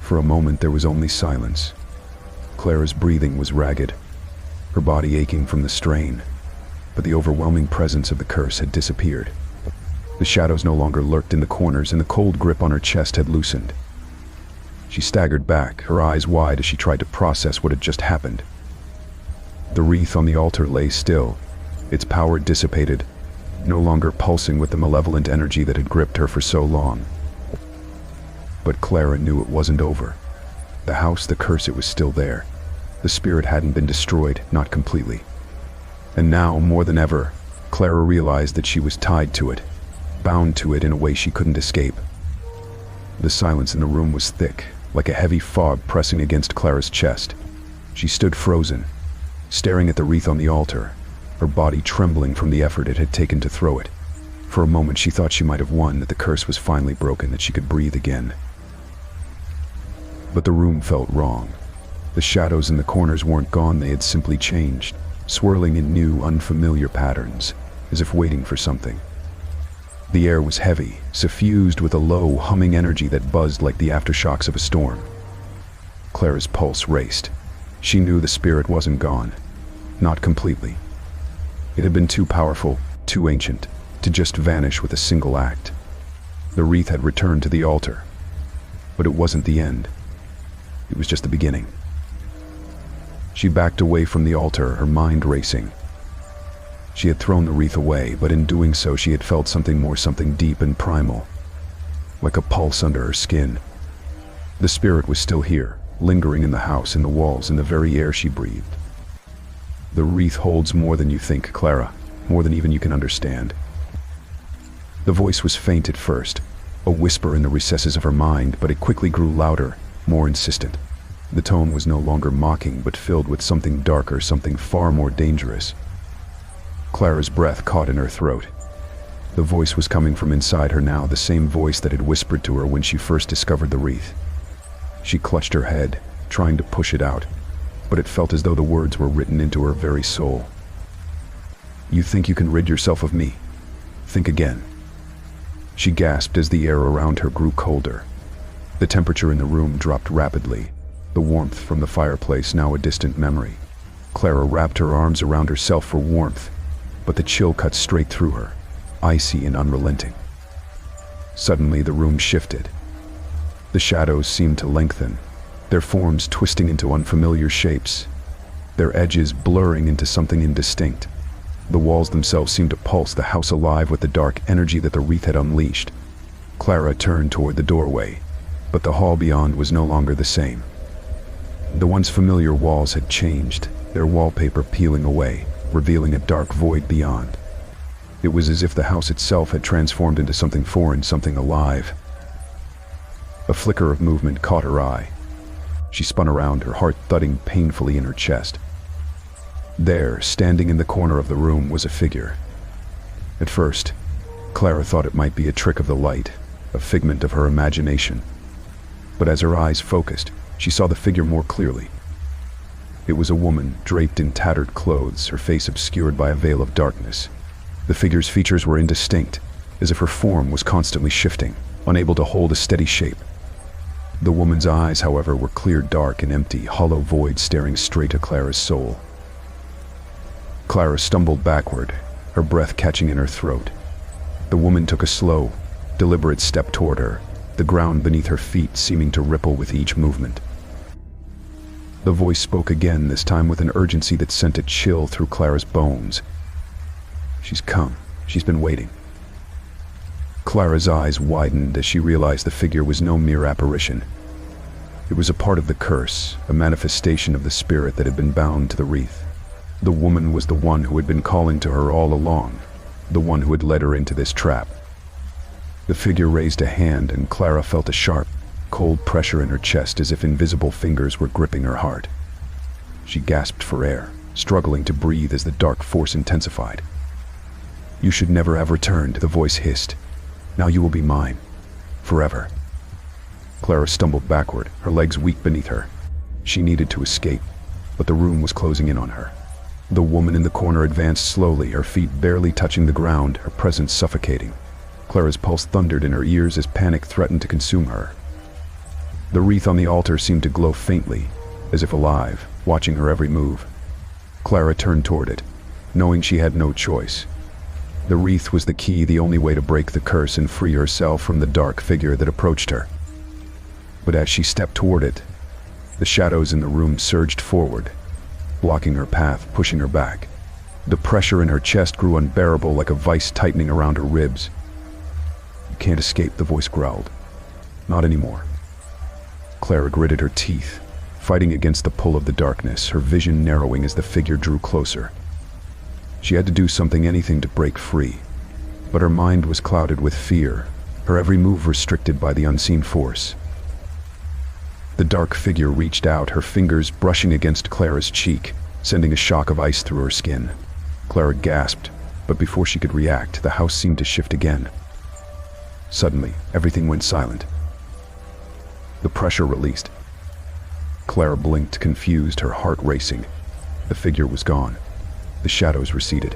For a moment there was only silence. Clara's breathing was ragged, her body aching from the strain, but the overwhelming presence of the curse had disappeared. The shadows no longer lurked in the corners, and the cold grip on her chest had loosened. She staggered back, her eyes wide as she tried to process what had just happened. The wreath on the altar lay still, its power dissipated, no longer pulsing with the malevolent energy that had gripped her for so long. But Clara knew it wasn't over. The house, the curse, it was still there. The spirit hadn't been destroyed, not completely. And now, more than ever, Clara realized that she was tied to it, bound to it in a way she couldn't escape. The silence in the room was thick, like a heavy fog pressing against Clara's chest. She stood frozen, staring at the wreath on the altar, her body trembling from the effort it had taken to throw it. For a moment she thought she might have won, that the curse was finally broken, that she could breathe again. But the room felt wrong. The shadows in the corners weren't gone, they had simply changed, swirling in new, unfamiliar patterns, as if waiting for something. The air was heavy, suffused with a low, humming energy that buzzed like the aftershocks of a storm. Clara's pulse raced. She knew the spirit wasn't gone. Not completely. It had been too powerful, too ancient, to just vanish with a single act. The wreath had returned to the altar. But it wasn't the end. It was just the beginning. She backed away from the altar, her mind racing. She had thrown the wreath away, but in doing so she had felt something more, something deep and primal, like a pulse under her skin. The spirit was still here, lingering in the house, in the walls, in the very air she breathed. The wreath holds more than you think, Clara, more than even you can understand. The voice was faint at first, a whisper in the recesses of her mind, but it quickly grew louder, more insistent. The tone was no longer mocking, but filled with something darker, something far more dangerous. Clara's breath caught in her throat. The voice was coming from inside her now, the same voice that had whispered to her when she first discovered the wreath. She clutched her head, trying to push it out, but it felt as though the words were written into her very soul. "You think you can rid yourself of me? Think again." She gasped as the air around her grew colder. The temperature in the room dropped rapidly, the warmth from the fireplace now a distant memory. Clara wrapped her arms around herself for warmth, but the chill cut straight through her, icy and unrelenting. Suddenly the room shifted. The shadows seemed to lengthen, their forms twisting into unfamiliar shapes, their edges blurring into something indistinct. The walls themselves seemed to pulse, the house alive with the dark energy that the wreath had unleashed. Clara turned toward the doorway, but the hall beyond was no longer the same. The once familiar walls had changed, their wallpaper peeling away, revealing a dark void beyond. It was as if the house itself had transformed into something foreign, something alive. A flicker of movement caught her eye. She spun around, her heart thudding painfully in her chest. There, standing in the corner of the room, was a figure. At first, Clara thought it might be a trick of the light, a figment of her imagination. But as her eyes focused, she saw the figure more clearly. It was a woman, draped in tattered clothes, her face obscured by a veil of darkness. The figure's features were indistinct, as if her form was constantly shifting, unable to hold a steady shape. The woman's eyes, however, were clear, dark, and empty, hollow voids staring straight at Clara's soul. Clara stumbled backward, her breath catching in her throat. The woman took a slow, deliberate step toward her, the ground beneath her feet seeming to ripple with each movement. The voice spoke again, this time with an urgency that sent a chill through Clara's bones. "She's come. She's been waiting." Clara's eyes widened as she realized the figure was no mere apparition. It was a part of the curse, a manifestation of the spirit that had been bound to the wreath. The woman was the one who had been calling to her all along, the one who had led her into this trap. The figure raised a hand, and Clara felt a sharp, cold pressure in her chest, as if invisible fingers were gripping her heart. She gasped for air, struggling to breathe as the dark force intensified. "You should never have returned," the voice hissed. "Now you will be mine. Forever." Clara stumbled backward, her legs weak beneath her. She needed to escape, but the room was closing in on her. The woman in the corner advanced slowly, her feet barely touching the ground, her presence suffocating. Clara's pulse thundered in her ears as panic threatened to consume her. The wreath on the altar seemed to glow faintly, as if alive, watching her every move. Clara turned toward it, knowing she had no choice. The wreath was the key, the only way to break the curse and free herself from the dark figure that approached her. But as she stepped toward it, the shadows in the room surged forward, blocking her path, pushing her back. The pressure in her chest grew unbearable, like a vice tightening around her ribs. "You can't escape," the voice growled. "Not anymore." Clara gritted her teeth, fighting against the pull of the darkness, her vision narrowing as the figure drew closer. She had to do something, anything, to break free. But her mind was clouded with fear, her every move restricted by the unseen force. The dark figure reached out, her fingers brushing against Clara's cheek, sending a shock of ice through her skin. Clara gasped, but before she could react, the house seemed to shift again. Suddenly, everything went silent. The pressure released. Clara blinked, confused, her heart racing. The figure was gone. The shadows receded.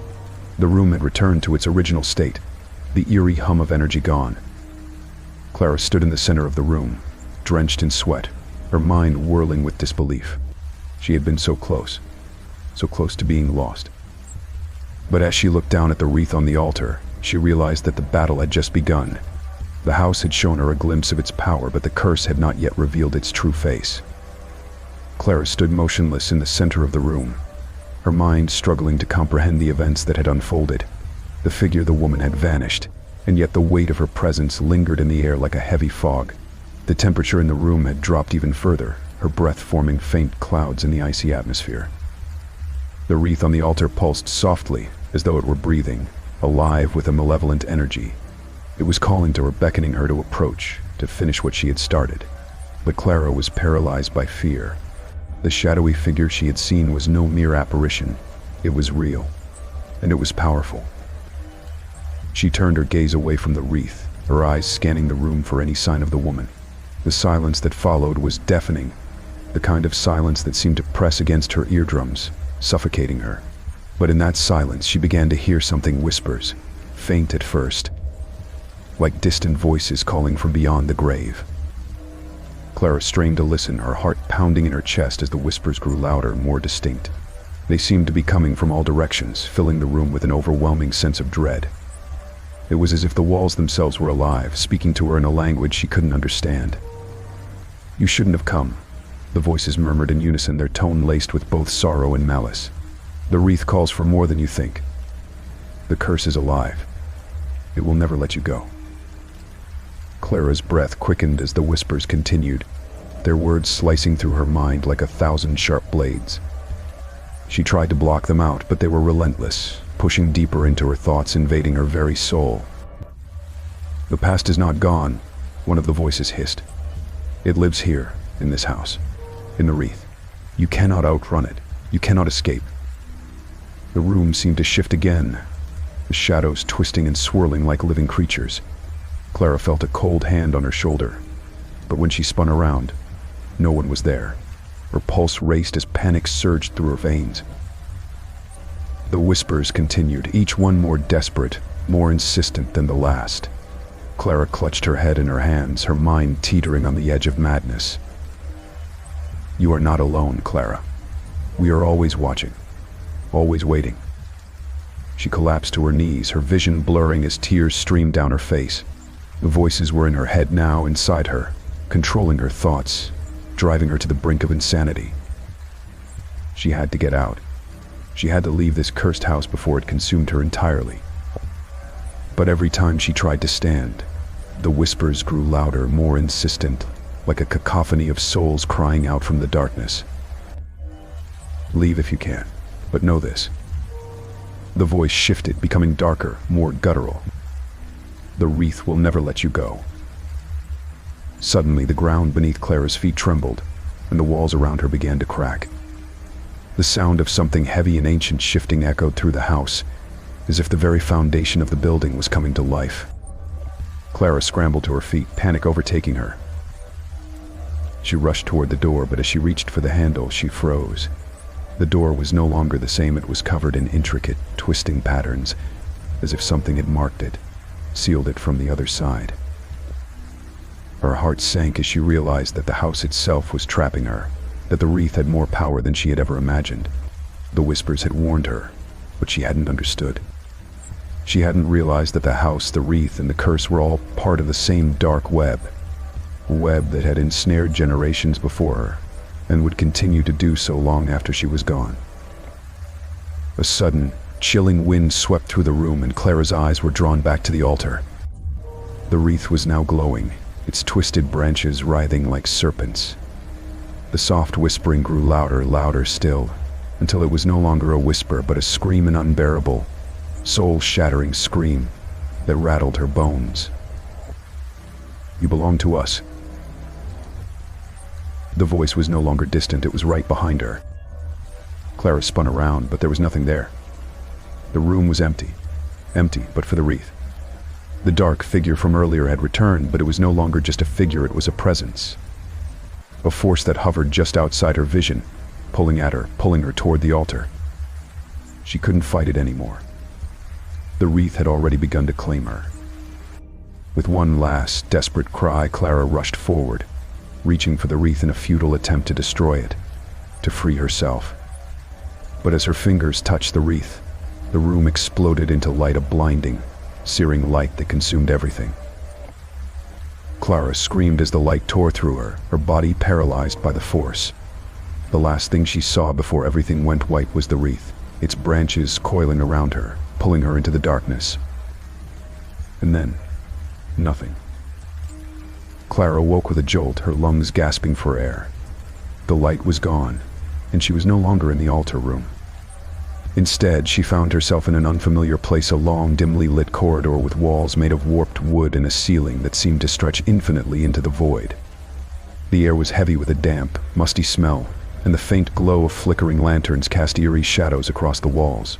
The room had returned to its original state, the eerie hum of energy gone. Clara stood in the center of the room, drenched in sweat, her mind whirling with disbelief. She had been so close to being lost. But as she looked down at the wreath on the altar, she realized that the battle had just begun. The house had shown her a glimpse of its power, but the curse had not yet revealed its true face. Clara stood motionless in the center of the room, her mind struggling to comprehend the events that had unfolded. The figure, the woman, had vanished, and yet the weight of her presence lingered in the air like a heavy fog. The temperature in the room had dropped even further, her breath forming faint clouds in the icy atmosphere. The wreath on the altar pulsed softly, as though it were breathing, alive with a malevolent energy. It was calling to her, beckoning her to approach, to finish what she had started. But Clara was paralyzed by fear. The shadowy figure she had seen was no mere apparition. It was real, and it was powerful. She turned her gaze away from the wreath, her eyes scanning the room for any sign of the woman. The silence that followed was deafening, the kind of silence that seemed to press against her eardrums, suffocating her. But in that silence she began to hear something, whispers, faint at first, like distant voices calling from beyond the grave. Clara strained to listen, her heart pounding in her chest as the whispers grew louder, more distinct. They seemed to be coming from all directions, filling the room with an overwhelming sense of dread. It was as if the walls themselves were alive, speaking to her in a language she couldn't understand. "You shouldn't have come," the voices murmured in unison, their tone laced with both sorrow and malice. "The wreath calls for more than you think. The curse is alive. It will never let you go." Clara's breath quickened as the whispers continued, their words slicing through her mind like 1,000 sharp blades. She tried to block them out, but they were relentless, pushing deeper into her thoughts, invading her very soul. "The past is not gone," one of the voices hissed. "It lives here, in this house, in the wreath. You cannot outrun it. You cannot escape." The room seemed to shift again, the shadows twisting and swirling like living creatures. Clara felt a cold hand on her shoulder, but when she spun around, no one was there. Her pulse raced as panic surged through her veins. The whispers continued, each one more desperate, more insistent than the last. Clara clutched her head in her hands, her mind teetering on the edge of madness. "You are not alone, Clara. We are always watching, always waiting." She collapsed to her knees, her vision blurring as tears streamed down her face. The voices were in her head now, inside her, controlling her thoughts, driving her to the brink of insanity. She had to get out. She had to leave this cursed house before it consumed her entirely. But every time she tried to stand, the whispers grew louder, more insistent, like a cacophony of souls crying out from the darkness. "Leave if you can, but know this." The voice shifted, becoming darker, more guttural. "The wreath will never let you go." Suddenly, the ground beneath Clara's feet trembled, and the walls around her began to crack. The sound of something heavy and ancient shifting echoed through the house, as if the very foundation of the building was coming to life. Clara scrambled to her feet, panic overtaking her. She rushed toward the door, but as she reached for the handle, she froze. The door was no longer the same. It was covered in intricate, twisting patterns, as if something had marked it, sealed it from the other side. Her heart sank as she realized that the house itself was trapping her, that the wreath had more power than she had ever imagined. The whispers had warned her, but she hadn't understood. She hadn't realized that the house, the wreath, and the curse were all part of the same dark web, a web that had ensnared generations before her, and would continue to do so long after she was gone. A sudden, chilling wind swept through the room, and Clara's eyes were drawn back to the altar. The wreath was now glowing, its twisted branches writhing like serpents. The soft whispering grew louder, louder still, until it was no longer a whisper, but a scream, an unbearable, soul-shattering scream that rattled her bones. "You belong to us." The voice was no longer distant, it was right behind her. Clara spun around, but there was nothing there. The room was empty, empty but for the wreath. The dark figure from earlier had returned, but it was no longer just a figure, it was a presence. A force that hovered just outside her vision, pulling at her, pulling her toward the altar. She couldn't fight it anymore. The wreath had already begun to claim her. With one last, desperate cry, Clara rushed forward, reaching for the wreath in a futile attempt to destroy it, to free herself. But as her fingers touched the wreath, the room exploded into light, a blinding, searing light that consumed everything. Clara screamed as the light tore through her, her body paralyzed by the force. The last thing she saw before everything went white was the wreath, its branches coiling around her, pulling her into the darkness. And then, nothing. Clara woke with a jolt, her lungs gasping for air. The light was gone, and she was no longer in the altar room. Instead, she found herself in an unfamiliar place, a long, dimly lit corridor with walls made of warped wood and a ceiling that seemed to stretch infinitely into the void. The air was heavy with a damp, musty smell, and the faint glow of flickering lanterns cast eerie shadows across the walls.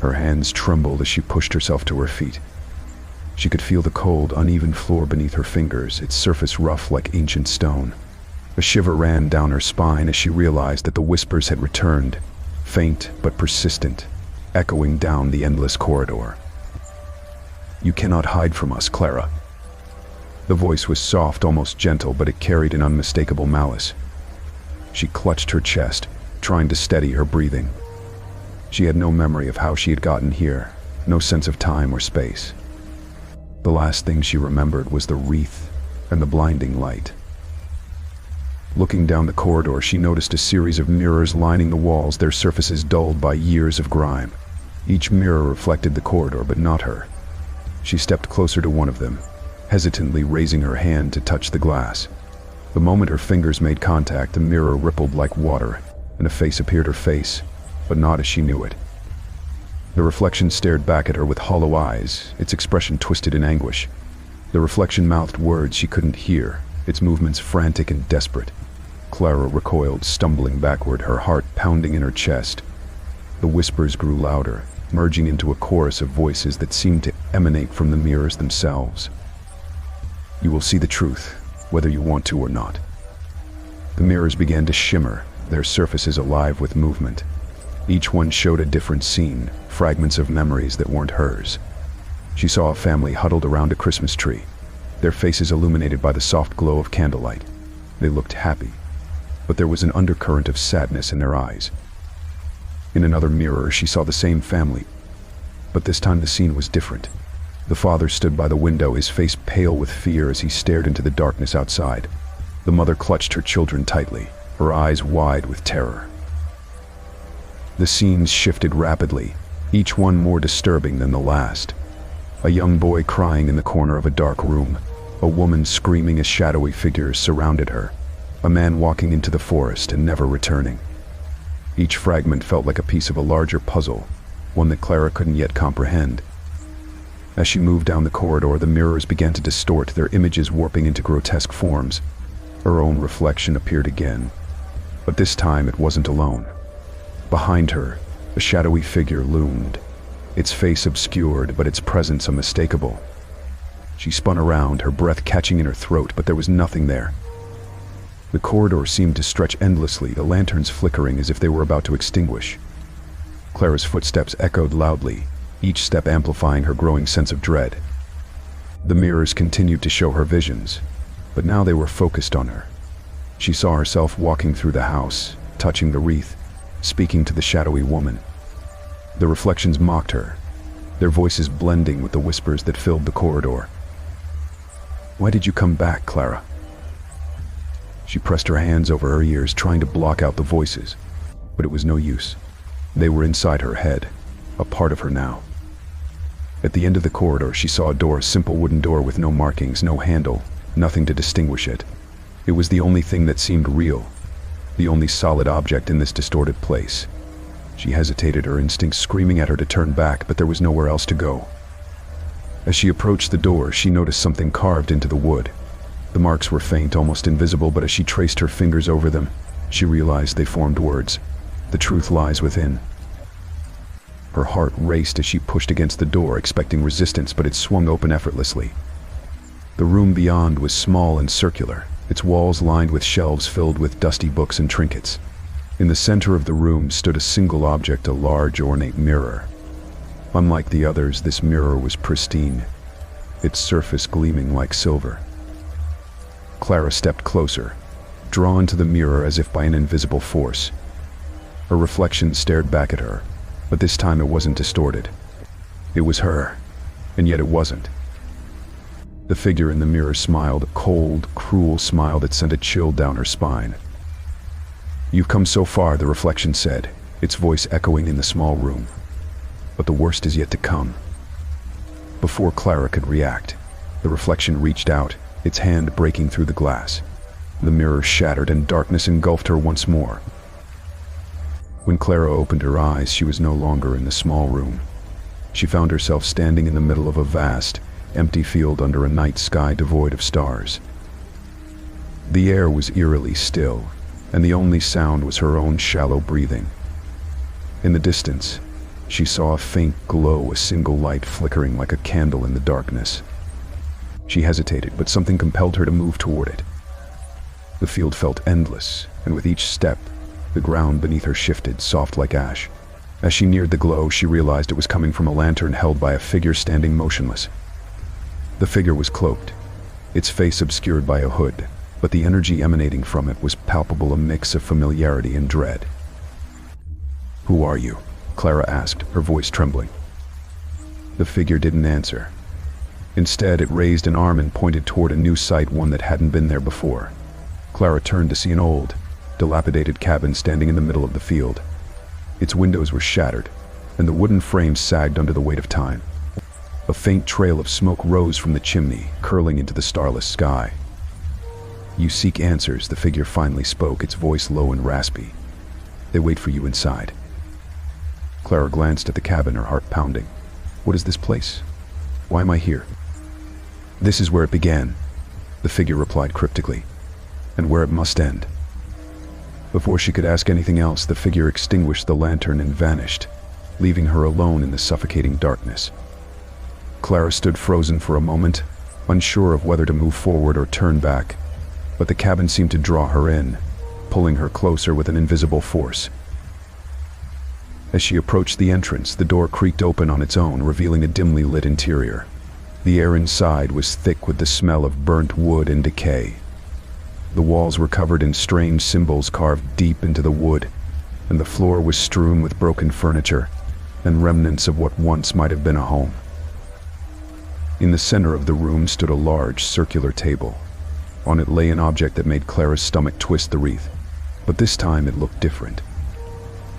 Her hands trembled as she pushed herself to her feet. She could feel the cold, uneven floor beneath her fingers, its surface rough like ancient stone. A shiver ran down her spine as she realized that the whispers had returned, faint but persistent, echoing down the endless corridor. "You cannot hide from us, Clara." The voice was soft, almost gentle, but it carried an unmistakable malice. She clutched her chest, trying to steady her breathing. She had no memory of how she had gotten here, no sense of time or space. The last thing she remembered was the wreath and the blinding light. Looking down the corridor, she noticed a series of mirrors lining the walls, their surfaces dulled by years of grime. Each mirror reflected the corridor, but not her. She stepped closer to one of them, hesitantly raising her hand to touch the glass. The moment her fingers made contact, the mirror rippled like water, and a face appeared her face, but not as she knew it. The reflection stared back at her with hollow eyes, its expression twisted in anguish. The reflection mouthed words she couldn't hear, its movements frantic and desperate. Clara recoiled, stumbling backward, her heart pounding in her chest. The whispers grew louder, merging into a chorus of voices that seemed to emanate from the mirrors themselves. "You will see the truth, whether you want to or not." The mirrors began to shimmer, their surfaces alive with movement. Each one showed a different scene, fragments of memories that weren't hers. She saw a family huddled around a Christmas tree, their faces illuminated by the soft glow of candlelight. They looked happy, but there was an undercurrent of sadness in their eyes. In another mirror, she saw the same family, but this time the scene was different. The father stood by the window, his face pale with fear as he stared into the darkness outside. The mother clutched her children tightly, her eyes wide with terror. The scenes shifted rapidly, each one more disturbing than the last. A young boy crying in the corner of a dark room, a woman screaming as shadowy figures surrounded her, a man walking into the forest and never returning. Each fragment felt like a piece of a larger puzzle, one that Clara couldn't yet comprehend. As she moved down the corridor, the mirrors began to distort, their images warping into grotesque forms. Her own reflection appeared again, but this time it wasn't alone. Behind her, a shadowy figure loomed, its face obscured but its presence unmistakable. She spun around, her breath catching in her throat, but there was nothing there. The corridor seemed to stretch endlessly, the lanterns flickering as if they were about to extinguish. Clara's footsteps echoed loudly, each step amplifying her growing sense of dread. The mirrors continued to show her visions, but now they were focused on her. She saw herself walking through the house, touching the wreath, speaking to the shadowy woman. The reflections mocked her, their voices blending with the whispers that filled the corridor. "Why did you come back, Clara?" She pressed her hands over her ears, trying to block out the voices, but it was no use. They were inside her head, a part of her now. At the end of the corridor, she saw a door, a simple wooden door with no markings, no handle, nothing to distinguish it. It was the only thing that seemed real, the only solid object in this distorted place. She hesitated, her instincts screaming at her to turn back, but there was nowhere else to go. As she approached the door, she noticed something carved into the wood. The marks were faint, almost invisible, but as she traced her fingers over them, she realized they formed words. "The truth lies within." Her heart raced as she pushed against the door, expecting resistance, but it swung open effortlessly. The room beyond was small and circular, its walls lined with shelves filled with dusty books and trinkets. In the center of the room stood a single object, a large, ornate mirror. Unlike the others, this mirror was pristine, its surface gleaming like silver. Clara stepped closer, drawn to the mirror as if by an invisible force. Her reflection stared back at her, but this time it wasn't distorted. It was her, and yet it wasn't. The figure in the mirror smiled, a cold, cruel smile that sent a chill down her spine. "You've come so far," the reflection said, its voice echoing in the small room. "But the worst is yet to come." Before Clara could react, the reflection reached out, its hand breaking through the glass. The mirror shattered and darkness engulfed her once more. When Clara opened her eyes, she was no longer in the small room. She found herself standing in the middle of a vast, empty field under a night sky devoid of stars. The air was eerily still, and the only sound was her own shallow breathing. In the distance, she saw a faint glow, a single light flickering like a candle in the darkness. She hesitated, but something compelled her to move toward it. The field felt endless, and with each step, the ground beneath her shifted, soft like ash. As she neared the glow, she realized it was coming from a lantern held by a figure standing motionless. The figure was cloaked, its face obscured by a hood, but the energy emanating from it was palpable, a mix of familiarity and dread. "Who are you?" Clara asked, her voice trembling. The figure didn't answer. Instead, it raised an arm and pointed toward a new sight, one that hadn't been there before. Clara turned to see an old, dilapidated cabin standing in the middle of the field. Its windows were shattered, and the wooden frame sagged under the weight of time. A faint trail of smoke rose from the chimney, curling into the starless sky. "You seek answers," the figure finally spoke, its voice low and raspy. They wait for you inside." Clara glanced at the cabin, her heart pounding. What is this place? Why am I here? "This is where it began," the figure replied cryptically, "and where it must end." Before she could ask anything else, the figure extinguished the lantern and vanished, leaving her alone in the suffocating darkness. Clara stood frozen for a moment, unsure of whether to move forward or turn back, but the cabin seemed to draw her in, pulling her closer with an invisible force. As she approached the entrance, the door creaked open on its own, revealing a dimly lit interior. The air inside was thick with the smell of burnt wood and decay. The walls were covered in strange symbols carved deep into the wood, and the floor was strewn with broken furniture and remnants of what once might have been a home. In the center of the room stood a large circular table. On it lay an object that made Clara's stomach twist the wreath, but this time it looked different.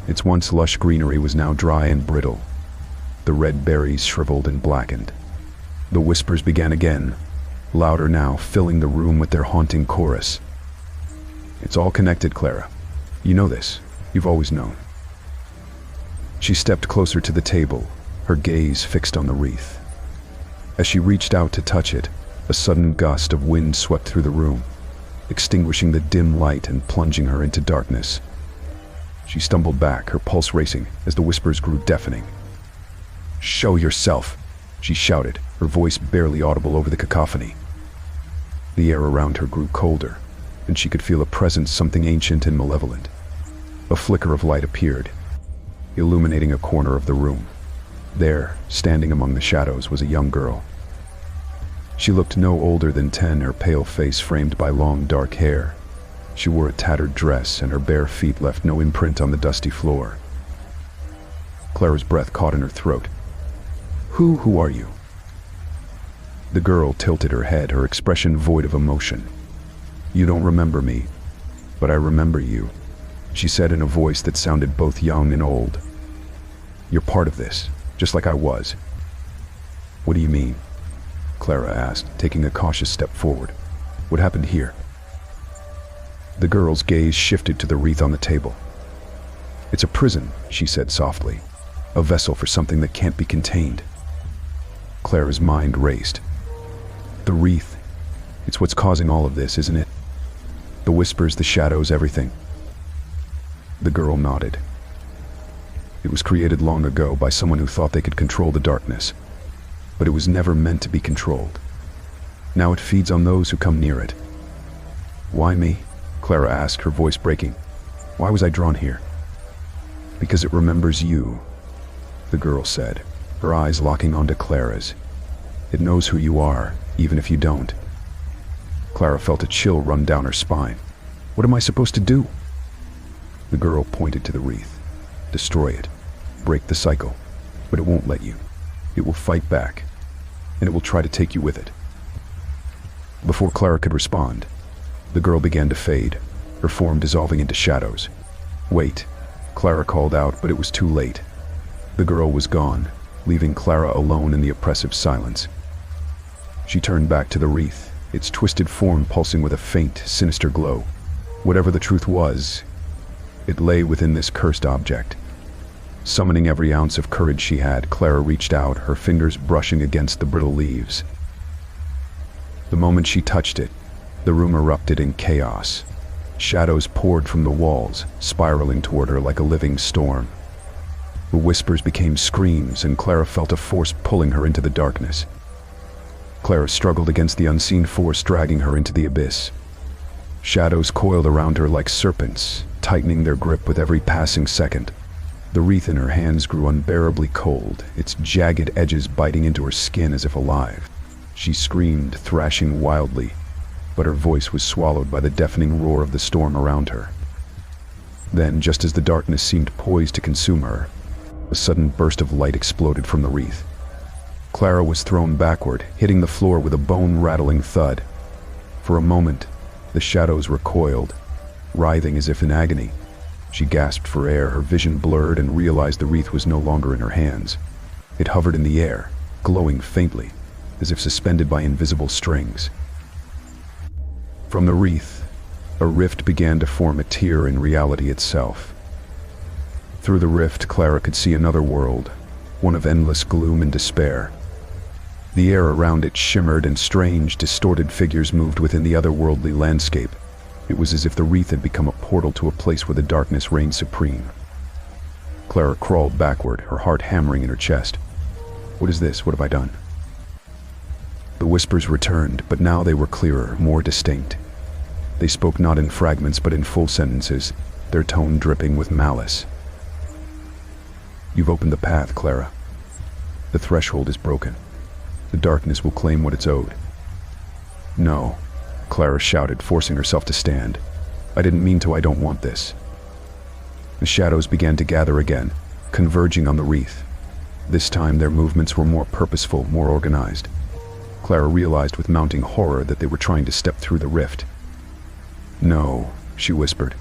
Its once lush greenery was now dry and brittle, the red berries shriveled and blackened. The whispers began again, louder now, filling the room with their haunting chorus. "It's all connected, Clara. You know this. You've always known." She stepped closer to the table, her gaze fixed on the wreath. As she reached out to touch it, a sudden gust of wind swept through the room, extinguishing the dim light and plunging her into darkness. She stumbled back, her pulse racing as the whispers grew deafening. "Show yourself!" she shouted, her voice barely audible over the cacophony. The air around her grew colder, and she could feel a presence, something ancient and malevolent. A flicker of light appeared, illuminating a corner of the room. There, standing among the shadows, was a young girl. She looked no older than 10, her pale face framed by long dark hair. She wore a tattered dress, and her bare feet left no imprint on the dusty floor. Clara's breath caught in her throat. Who are you?" The girl tilted her head, her expression void of emotion. "You don't remember me, but I remember you," she said in a voice that sounded both young and old. "You're part of this, just like I was." "What do you mean?" Clara asked, taking a cautious step forward. "What happened here?" The girl's gaze shifted to the wreath on the table. "It's a prison," she said softly, "a vessel for something that can't be contained." Clara's mind raced. "The wreath, it's what's causing all of this, isn't it? The whispers, the shadows, everything." The girl nodded. "It was created long ago by someone who thought they could control the darkness, but it was never meant to be controlled. Now it feeds on those who come near it." "Why me?" Clara asked, her voice breaking. "Why was I drawn here?" "Because it remembers you," the girl said, her eyes locking onto Clara's. "It knows who you are, even if you don't." Clara felt a chill run down her spine. "What am I supposed to do?" The girl pointed to the wreath. "Destroy it. Break the cycle. But it won't let you. It will fight back, and it will try to take you with it." Before Clara could respond, the girl began to fade, her form dissolving into shadows. "Wait," Clara called out, but it was too late. The girl was gone, leaving Clara alone in the oppressive silence. She turned back to the wreath, its twisted form pulsing with a faint, sinister glow. Whatever the truth was, it lay within this cursed object. Summoning every ounce of courage she had, Clara reached out, her fingers brushing against the brittle leaves. The moment she touched it, the room erupted in chaos. Shadows poured from the walls, spiraling toward her like a living storm. The whispers became screams, and Clara felt a force pulling her into the darkness. Clara struggled against the unseen force dragging her into the abyss. Shadows coiled around her like serpents, tightening their grip with every passing second. The wreath in her hands grew unbearably cold, its jagged edges biting into her skin as if alive. She screamed, thrashing wildly, but her voice was swallowed by the deafening roar of the storm around her. Then, just as the darkness seemed poised to consume her, a sudden burst of light exploded from the wreath. Clara was thrown backward, hitting the floor with a bone-rattling thud. For a moment, the shadows recoiled, writhing as if in agony. She gasped for air, her vision blurred, and realized the wreath was no longer in her hands. It hovered in the air, glowing faintly, as if suspended by invisible strings. From the wreath, a rift began to form, a tear in reality itself. Through the rift, Clara could see another world, one of endless gloom and despair. The air around it shimmered and strange, distorted figures moved within the otherworldly landscape. It was as if the wreath had become a portal to a place where the darkness reigned supreme. Clara crawled backward, her heart hammering in her chest. What is this? What have I done? The whispers returned, but now they were clearer, more distinct. They spoke not in fragments but in full sentences, their tone dripping with malice. You've opened the path, Clara. The threshold is broken. The darkness will claim what it's owed. No, Clara shouted, forcing herself to stand. I didn't mean to, I don't want this. The shadows began to gather again, converging on the wreath. This time their movements were more purposeful, more organized. Clara realized with mounting horror that they were trying to step through the rift. No, she whispered.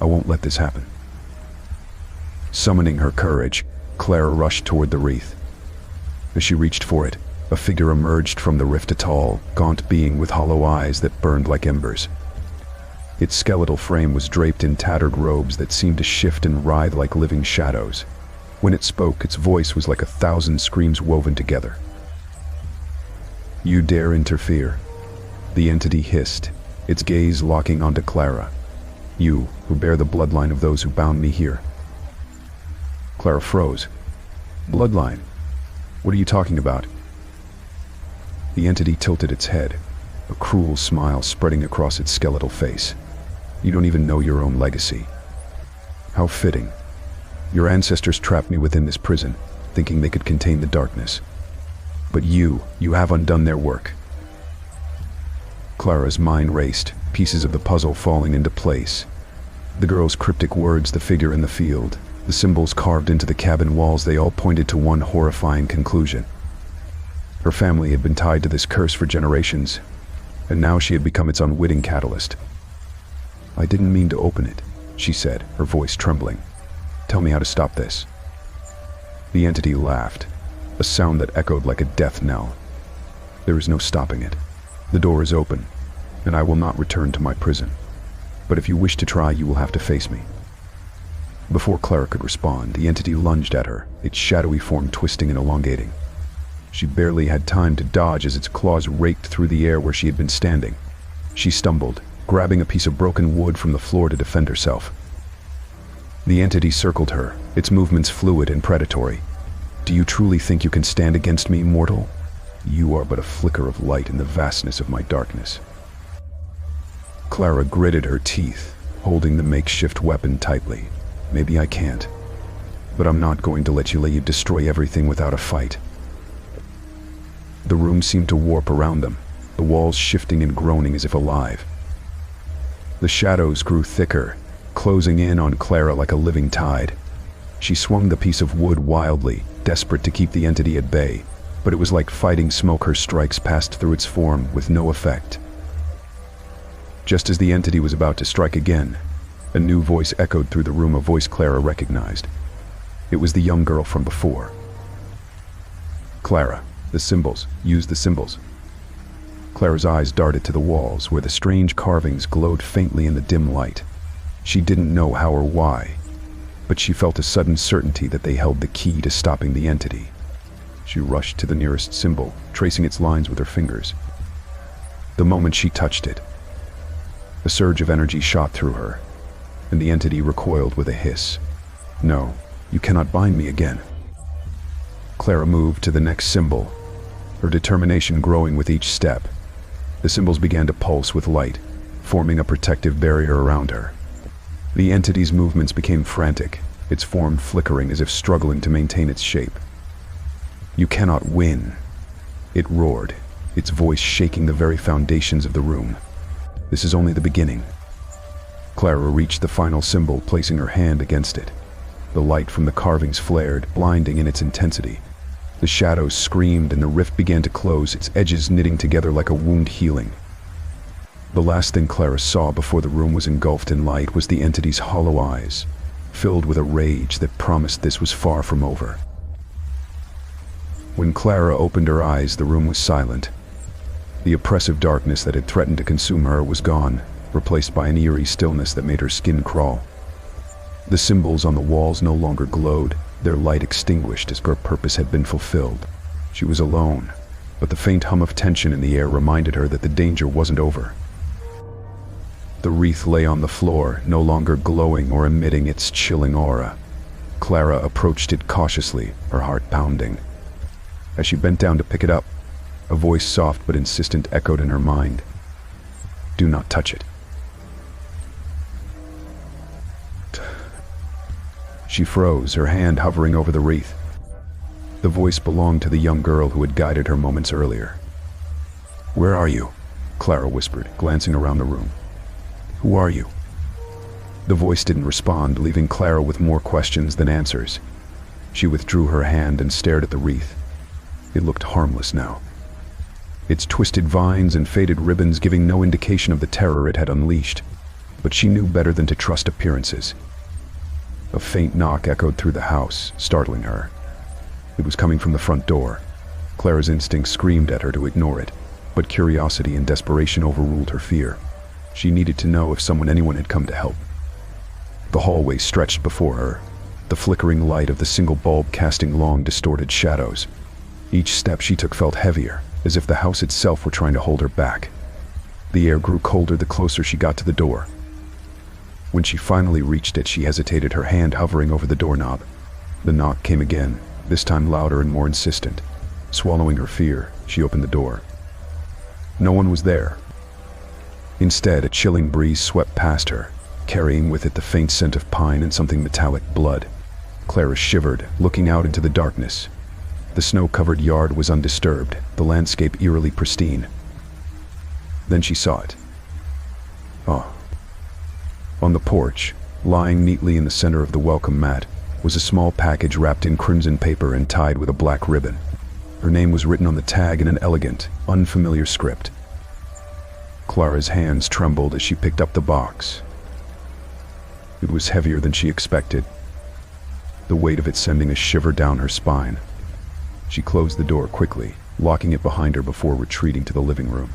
I won't let this happen. Summoning her courage, Clara rushed toward the wreath. As she reached for it, a figure emerged from the rift, a tall, gaunt being with hollow eyes that burned like embers. Its skeletal frame was draped in tattered robes that seemed to shift and writhe like living shadows. When it spoke, its voice was like 1,000 screams woven together. You dare interfere? The entity hissed, its gaze locking onto Clara. You, who bear the bloodline of those who bound me here. Clara froze. Bloodline? What are you talking about? The entity tilted its head, a cruel smile spreading across its skeletal face. You don't even know your own legacy. How fitting. Your ancestors trapped me within this prison, thinking they could contain the darkness. But you have undone their work. Clara's mind raced, pieces of the puzzle falling into place. The girl's cryptic words, the figure in the field, the symbols carved into the cabin walls, they all pointed to one horrifying conclusion. Her family had been tied to this curse for generations, and now she had become its unwitting catalyst. I didn't mean to open it, she said, her voice trembling. Tell me how to stop this. The entity laughed, a sound that echoed like a death knell. There is no stopping it. The door is open, and I will not return to my prison. But if you wish to try, you will have to face me. Before Clara could respond, the entity lunged at her, its shadowy form twisting and elongating. She barely had time to dodge as its claws raked through the air where she had been standing. She stumbled, grabbing a piece of broken wood from the floor to defend herself. The entity circled her, its movements fluid and predatory. Do you truly think you can stand against me, mortal? You are but a flicker of light in the vastness of my darkness. Clara gritted her teeth, holding the makeshift weapon tightly. Maybe I can't, but I'm not going to let you destroy everything without a fight. The room seemed to warp around them, the walls shifting and groaning as if alive. The shadows grew thicker, closing in on Clara like a living tide. She swung the piece of wood wildly, desperate to keep the entity at bay, but it was like fighting smoke. Her strikes passed through its form with no effect. Just as the entity was about to strike again, a new voice echoed through the room, a voice Clara recognized. It was the young girl from before. Clara, the symbols, use the symbols. Clara's eyes darted to the walls, where the strange carvings glowed faintly in the dim light. She didn't know how or why, but she felt a sudden certainty that they held the key to stopping the entity. She rushed to the nearest symbol, tracing its lines with her fingers. The moment she touched it, a surge of energy shot through her, and the entity recoiled with a hiss. No, you cannot bind me again. Clara moved to the next symbol, her determination growing with each step. The symbols began to pulse with light, forming a protective barrier around her. The entity's movements became frantic, its form flickering as if struggling to maintain its shape. You cannot win, it roared, its voice shaking the very foundations of the room. This is only the beginning. Clara reached the final symbol, placing her hand against it. The light from the carvings flared, blinding in its intensity. The shadows screamed and the rift began to close, its edges knitting together like a wound healing. The last thing Clara saw before the room was engulfed in light was the entity's hollow eyes, filled with a rage that promised this was far from over. When Clara opened her eyes, the room was silent. The oppressive darkness that had threatened to consume her was gone, replaced by an eerie stillness that made her skin crawl. The symbols on the walls no longer glowed, their light extinguished as her purpose had been fulfilled. She was alone, but the faint hum of tension in the air reminded her that the danger wasn't over. The wreath lay on the floor, no longer glowing or emitting its chilling aura. Clara approached it cautiously, her heart pounding. As she bent down to pick it up, a voice soft but insistent echoed in her mind. "Do not touch it." She froze, her hand hovering over the wreath. The voice belonged to the young girl who had guided her moments earlier. "Where are you?" Clara whispered, glancing around the room. "Who are you?" The voice didn't respond, leaving Clara with more questions than answers. She withdrew her hand and stared at the wreath. It looked harmless now, its twisted vines and faded ribbons giving no indication of the terror it had unleashed. But she knew better than to trust appearances. A faint knock echoed through the house, startling her. It was coming from the front door. Clara's instinct screamed at her to ignore it, but curiosity and desperation overruled her fear. She needed to know if anyone had come to help. The hallway stretched before her, the flickering light of the single bulb casting long, distorted shadows. Each step she took felt heavier, as if the house itself were trying to hold her back. The air grew colder the closer she got to the door. When she finally reached it, she hesitated, her hand hovering over the doorknob. The knock came again, this time louder and more insistent. Swallowing her fear, she opened the door. No one was there. Instead, a chilling breeze swept past her, carrying with it the faint scent of pine and something metallic blood. Clara shivered, looking out into the darkness. The snow-covered yard was undisturbed, the landscape eerily pristine. Then she saw it. On the porch, lying neatly in the center of the welcome mat, was a small package wrapped in crimson paper and tied with a black ribbon. Her name was written on the tag in an elegant, unfamiliar script. Clara's hands trembled as she picked up the box. It was heavier than she expected, the weight of it sending a shiver down her spine. She closed the door quickly, locking it behind her before retreating to the living room.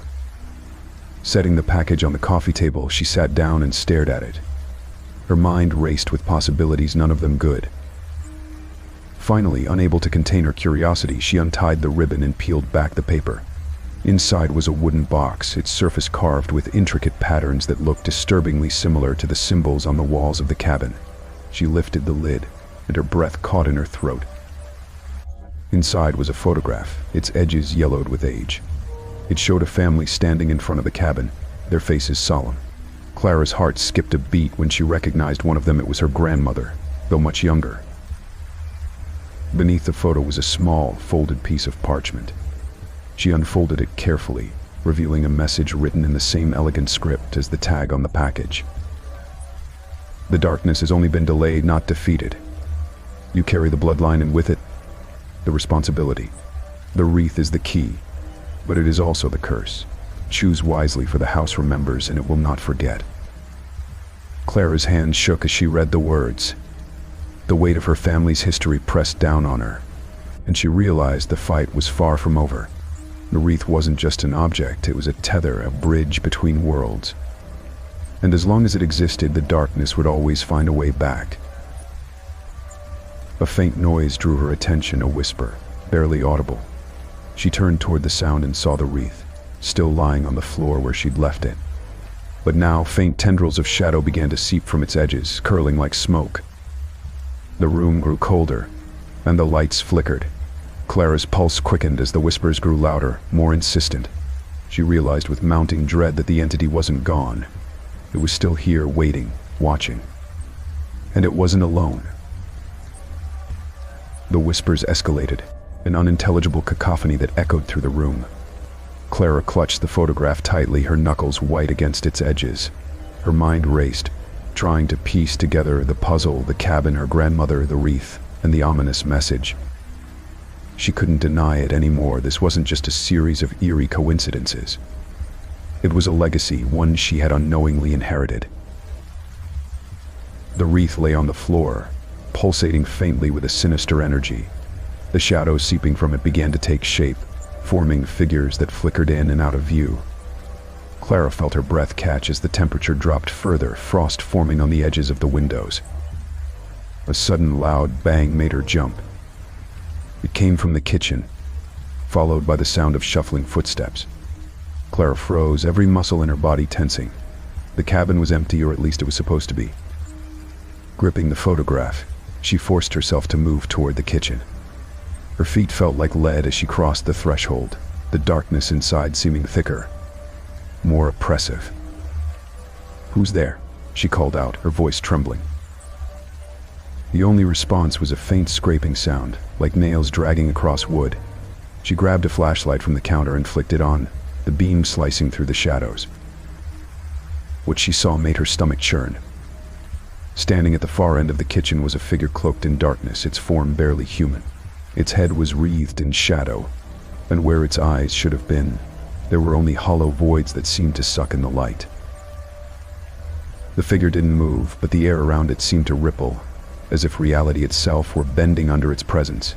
Setting the package on the coffee table, she sat down and stared at it. Her mind raced with possibilities, none of them good. Finally, unable to contain her curiosity, she untied the ribbon and peeled back the paper. Inside was a wooden box, its surface carved with intricate patterns that looked disturbingly similar to the symbols on the walls of the cabin. She lifted the lid, and her breath caught in her throat. Inside was a photograph, its edges yellowed with age. It showed a family standing in front of the cabin, their faces solemn. Clara's heart skipped a beat when she recognized one of them. It was her grandmother, though much younger. Beneath the photo was a small, folded piece of parchment. She unfolded it carefully, revealing a message written in the same elegant script as the tag on the package. "The darkness has only been delayed, not defeated. You carry the bloodline, and with it, the responsibility. The wreath is the key, but it is also the curse. Choose wisely, for the house remembers, and it will not forget." Clara's hand shook as she read the words. The weight of her family's history pressed down on her, and she realized the fight was far from over. The wreath wasn't just an object, it was a tether, a bridge between worlds. And as long as it existed, the darkness would always find a way back. A faint noise drew her attention, a whisper, barely audible. She turned toward the sound and saw the wreath, still lying on the floor where she'd left it. But now faint tendrils of shadow began to seep from its edges, curling like smoke. The room grew colder, and the lights flickered. Clara's pulse quickened as the whispers grew louder, more insistent. She realized with mounting dread that the entity wasn't gone. It was still here, waiting, watching. And it wasn't alone. The whispers escalated, an unintelligible cacophony that echoed through the room. Clara clutched the photograph tightly, her knuckles white against its edges. Her mind raced, trying to piece together the puzzle, the cabin, her grandmother, the wreath, and the ominous message. She couldn't deny it anymore. This wasn't just a series of eerie coincidences. It was a legacy, one she had unknowingly inherited. The wreath lay on the floor, pulsating faintly with a sinister energy. The shadows seeping from it began to take shape, forming figures that flickered in and out of view. Clara felt her breath catch as the temperature dropped further, frost forming on the edges of the windows. A sudden loud bang made her jump. It came from the kitchen, followed by the sound of shuffling footsteps. Clara froze, every muscle in her body tensing. The cabin was empty, or at least it was supposed to be. Gripping the photograph, she forced herself to move toward the kitchen. Her feet felt like lead as she crossed the threshold, the darkness inside seeming thicker, more oppressive. "Who's there?" she called out, her voice trembling. The only response was a faint scraping sound, like nails dragging across wood. She grabbed a flashlight from the counter and flicked it on, the beam slicing through the shadows. What she saw made her stomach churn. Standing at the far end of the kitchen was a figure cloaked in darkness, its form barely human. Its head was wreathed in shadow, and where its eyes should have been, there were only hollow voids that seemed to suck in the light. The figure didn't move, but the air around it seemed to ripple, as if reality itself were bending under its presence.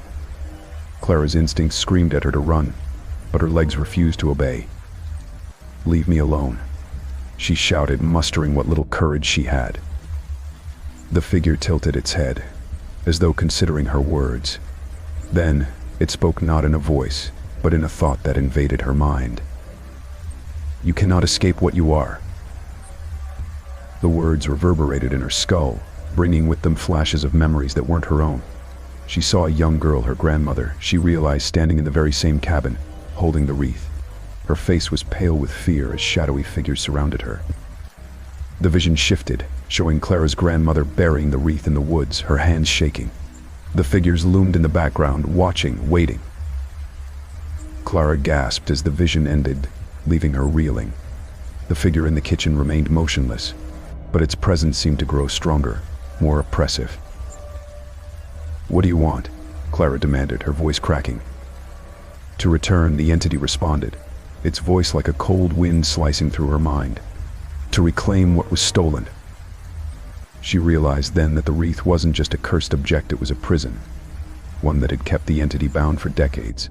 Clara's instincts screamed at her to run, but her legs refused to obey. "Leave me alone," she shouted, mustering what little courage she had. The figure tilted its head, as though considering her words. Then, it spoke not in a voice, but in a thought that invaded her mind. "You cannot escape what you are." The words reverberated in her skull, bringing with them flashes of memories that weren't her own. She saw a young girl, her grandmother, she realized, standing in the very same cabin, holding the wreath. Her face was pale with fear as shadowy figures surrounded her. The vision shifted, showing Clara's grandmother burying the wreath in the woods, her hands shaking. The figures loomed in the background, watching, waiting. Clara gasped as the vision ended, leaving her reeling. The figure in the kitchen remained motionless, but its presence seemed to grow stronger, more oppressive. "What do you want?" Clara demanded, her voice cracking. To return, the entity responded, its voice like a cold wind slicing through her mind. "To reclaim what was stolen." She realized then that the wreath wasn't just a cursed object, it was a prison, one that had kept the entity bound for decades.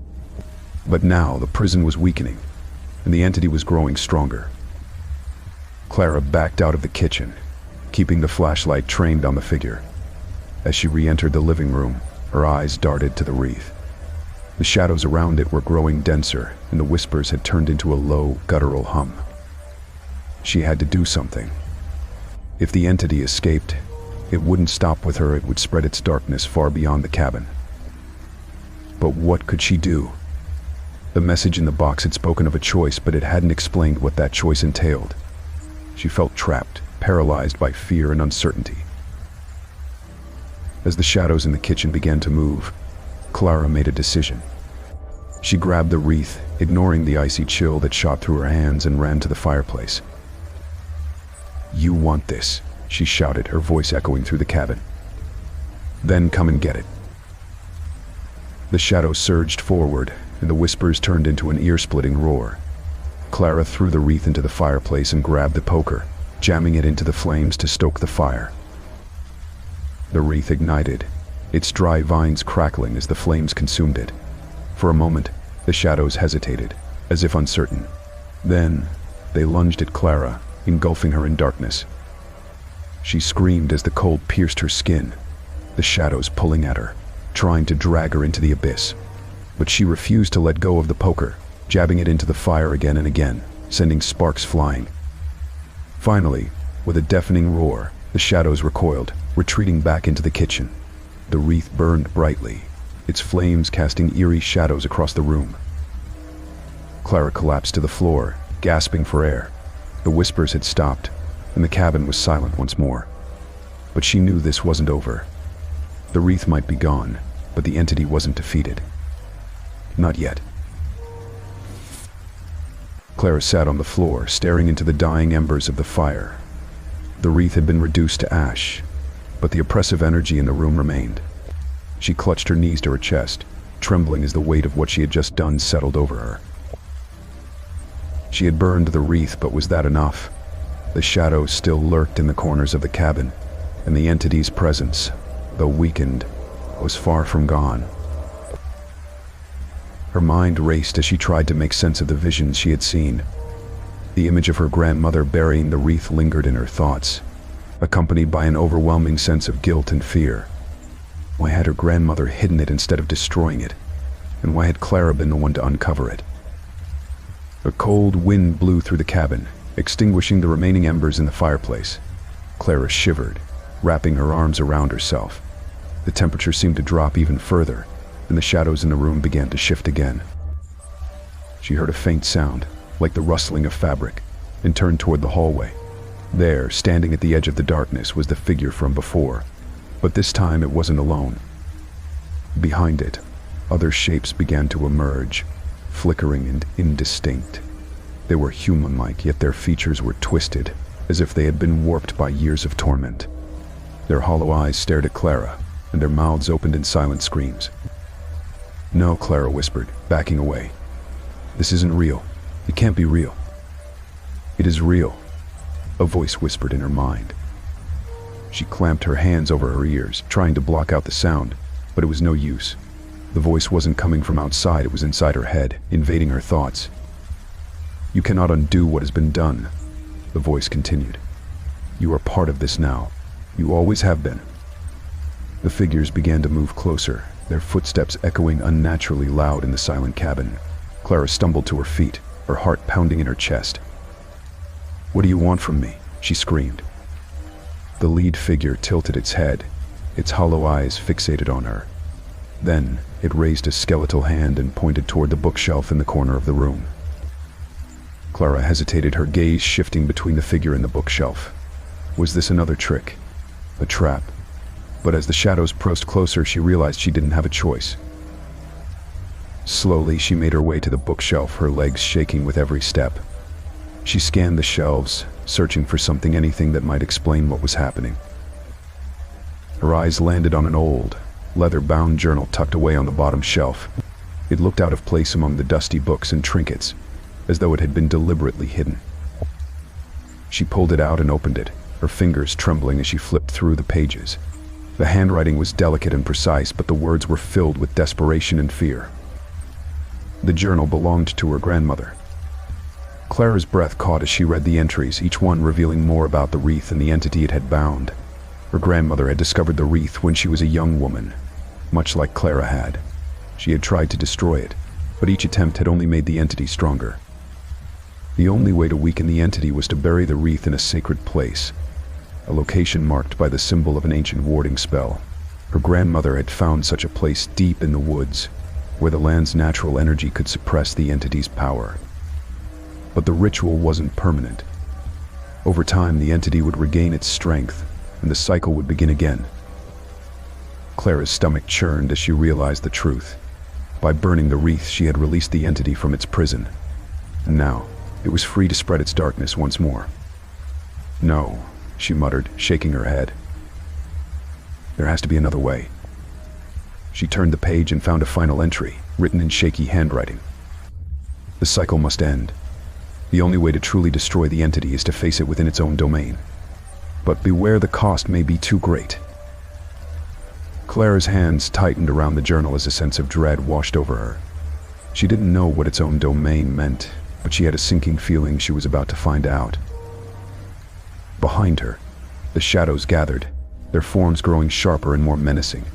But now the prison was weakening, and the entity was growing stronger. Clara backed out of the kitchen, keeping the flashlight trained on the figure. As she re-entered the living room, her eyes darted to the wreath. The shadows around it were growing denser, and the whispers had turned into a low, guttural hum. She had to do something. If the entity escaped, it wouldn't stop with her, it would spread its darkness far beyond the cabin. But what could she do? The message in the box had spoken of a choice, but it hadn't explained what that choice entailed. She felt trapped, paralyzed by fear and uncertainty. As the shadows in the kitchen began to move, Clara made a decision. She grabbed the wreath, ignoring the icy chill that shot through her hands, and ran to the fireplace. "You want this," she shouted, her voice echoing through the cabin. "Then come and get it." The shadows surged forward, and the whispers turned into an ear-splitting roar. Clara threw the wreath into the fireplace and grabbed the poker, jamming it into the flames to stoke the fire. The wreath ignited, its dry vines crackling as the flames consumed it. For a moment, the shadows hesitated, as if uncertain. Then, they lunged at Clara, engulfing her in darkness. She screamed as the cold pierced her skin, the shadows pulling at her, trying to drag her into the abyss. But she refused to let go of the poker, jabbing it into the fire again and again, sending sparks flying. Finally, with a deafening roar, the shadows recoiled, retreating back into the kitchen. The wreath burned brightly, its flames casting eerie shadows across the room. Clara collapsed to the floor, gasping for air. The whispers had stopped, and the cabin was silent once more. But she knew this wasn't over. The wreath might be gone, but the entity wasn't defeated. Not yet. Clara sat on the floor, staring into the dying embers of the fire. The wreath had been reduced to ash, but the oppressive energy in the room remained. She clutched her knees to her chest, trembling as the weight of what she had just done settled over her. She had burned the wreath, but was that enough? The shadows still lurked in the corners of the cabin, and the entity's presence, though weakened, was far from gone. Her mind raced as she tried to make sense of the visions she had seen. The image of her grandmother burying the wreath lingered in her thoughts, accompanied by an overwhelming sense of guilt and fear. Why had her grandmother hidden it instead of destroying it? And why had Clara been the one to uncover it? A cold wind blew through the cabin, extinguishing the remaining embers in the fireplace. Clara shivered, wrapping her arms around herself. The temperature seemed to drop even further, and the shadows in the room began to shift again. She heard a faint sound, like the rustling of fabric, and turned toward the hallway. There, standing at the edge of the darkness, was the figure from before, but this time it wasn't alone. Behind it, other shapes began to emerge, flickering and indistinct. They were human-like, yet their features were twisted, as if they had been warped by years of torment. Their hollow eyes stared at Clara, and their mouths opened in silent screams. "No," Clara whispered, backing away. "This isn't real. It can't be real." "It is real," a voice whispered in her mind. She clamped her hands over her ears, trying to block out the sound, but it was no use. The voice wasn't coming from outside, it was inside her head, invading her thoughts. "You cannot undo what has been done," the voice continued. "You are part of this now. You always have been." The figures began to move closer, their footsteps echoing unnaturally loud in the silent cabin. Clara stumbled to her feet, her heart pounding in her chest. "What do you want from me?" she screamed. The lead figure tilted its head, its hollow eyes fixated on her. Then, it raised a skeletal hand and pointed toward the bookshelf in the corner of the room. Clara hesitated, her gaze shifting between the figure and the bookshelf. Was this another trick? A trap? But as the shadows pressed closer, she realized she didn't have a choice. Slowly, she made her way to the bookshelf, her legs shaking with every step. She scanned the shelves, searching for something, anything that might explain what was happening. Her eyes landed on an old, leather-bound journal tucked away on the bottom shelf. It looked out of place among the dusty books and trinkets, as though it had been deliberately hidden. She pulled it out and opened it, her fingers trembling as she flipped through the pages. The handwriting was delicate and precise, but the words were filled with desperation and fear. The journal belonged to her grandmother. Clara's breath caught as she read the entries, each one revealing more about the wreath and the entity it had bound. Her grandmother had discovered the wreath when she was a young woman, much like Clara had. She had tried to destroy it, but each attempt had only made the entity stronger. The only way to weaken the entity was to bury the wreath in a sacred place, a location marked by the symbol of an ancient warding spell. Her grandmother had found such a place deep in the woods, where the land's natural energy could suppress the entity's power. But the ritual wasn't permanent. Over time, the entity would regain its strength, and the cycle would begin again. Clara's stomach churned as she realized the truth. By burning the wreath, she had released the entity from its prison. And now, it was free to spread its darkness once more. "No," she muttered, shaking her head. "There has to be another way." She turned the page and found a final entry, written in shaky handwriting. "The cycle must end. The only way to truly destroy the entity is to face it within its own domain. But beware, the cost may be too great." Clara's hands tightened around the journal as a sense of dread washed over her. She didn't know what its own domain meant, but she had a sinking feeling she was about to find out. Behind her, the shadows gathered, their forms growing sharper and more menacing.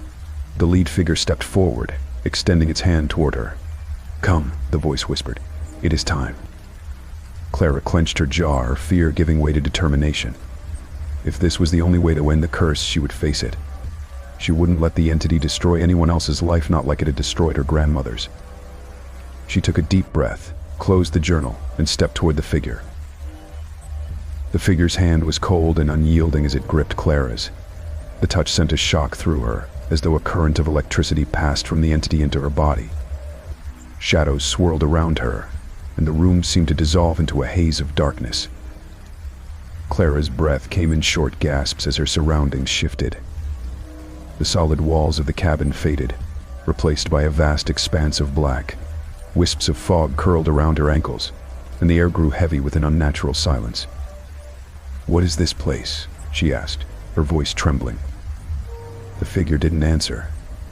The lead figure stepped forward, extending its hand toward her. "Come," the voice whispered. "It is time." Clara clenched her jaw, her fear giving way to determination. If this was the only way to end the curse, she would face it. She wouldn't let the entity destroy anyone else's life, not like it had destroyed her grandmother's. She took a deep breath, closed the journal, and stepped toward the figure. The figure's hand was cold and unyielding as it gripped Clara's. The touch sent a shock through her, as though a current of electricity passed from the entity into her body. Shadows swirled around her, and the room seemed to dissolve into a haze of darkness. Clara's breath came in short gasps as her surroundings shifted. The solid walls of the cabin faded, replaced by a vast expanse of black. Wisps of fog curled around her ankles, and the air grew heavy with an unnatural silence. "What is this place?" she asked, her voice trembling. The figure didn't answer,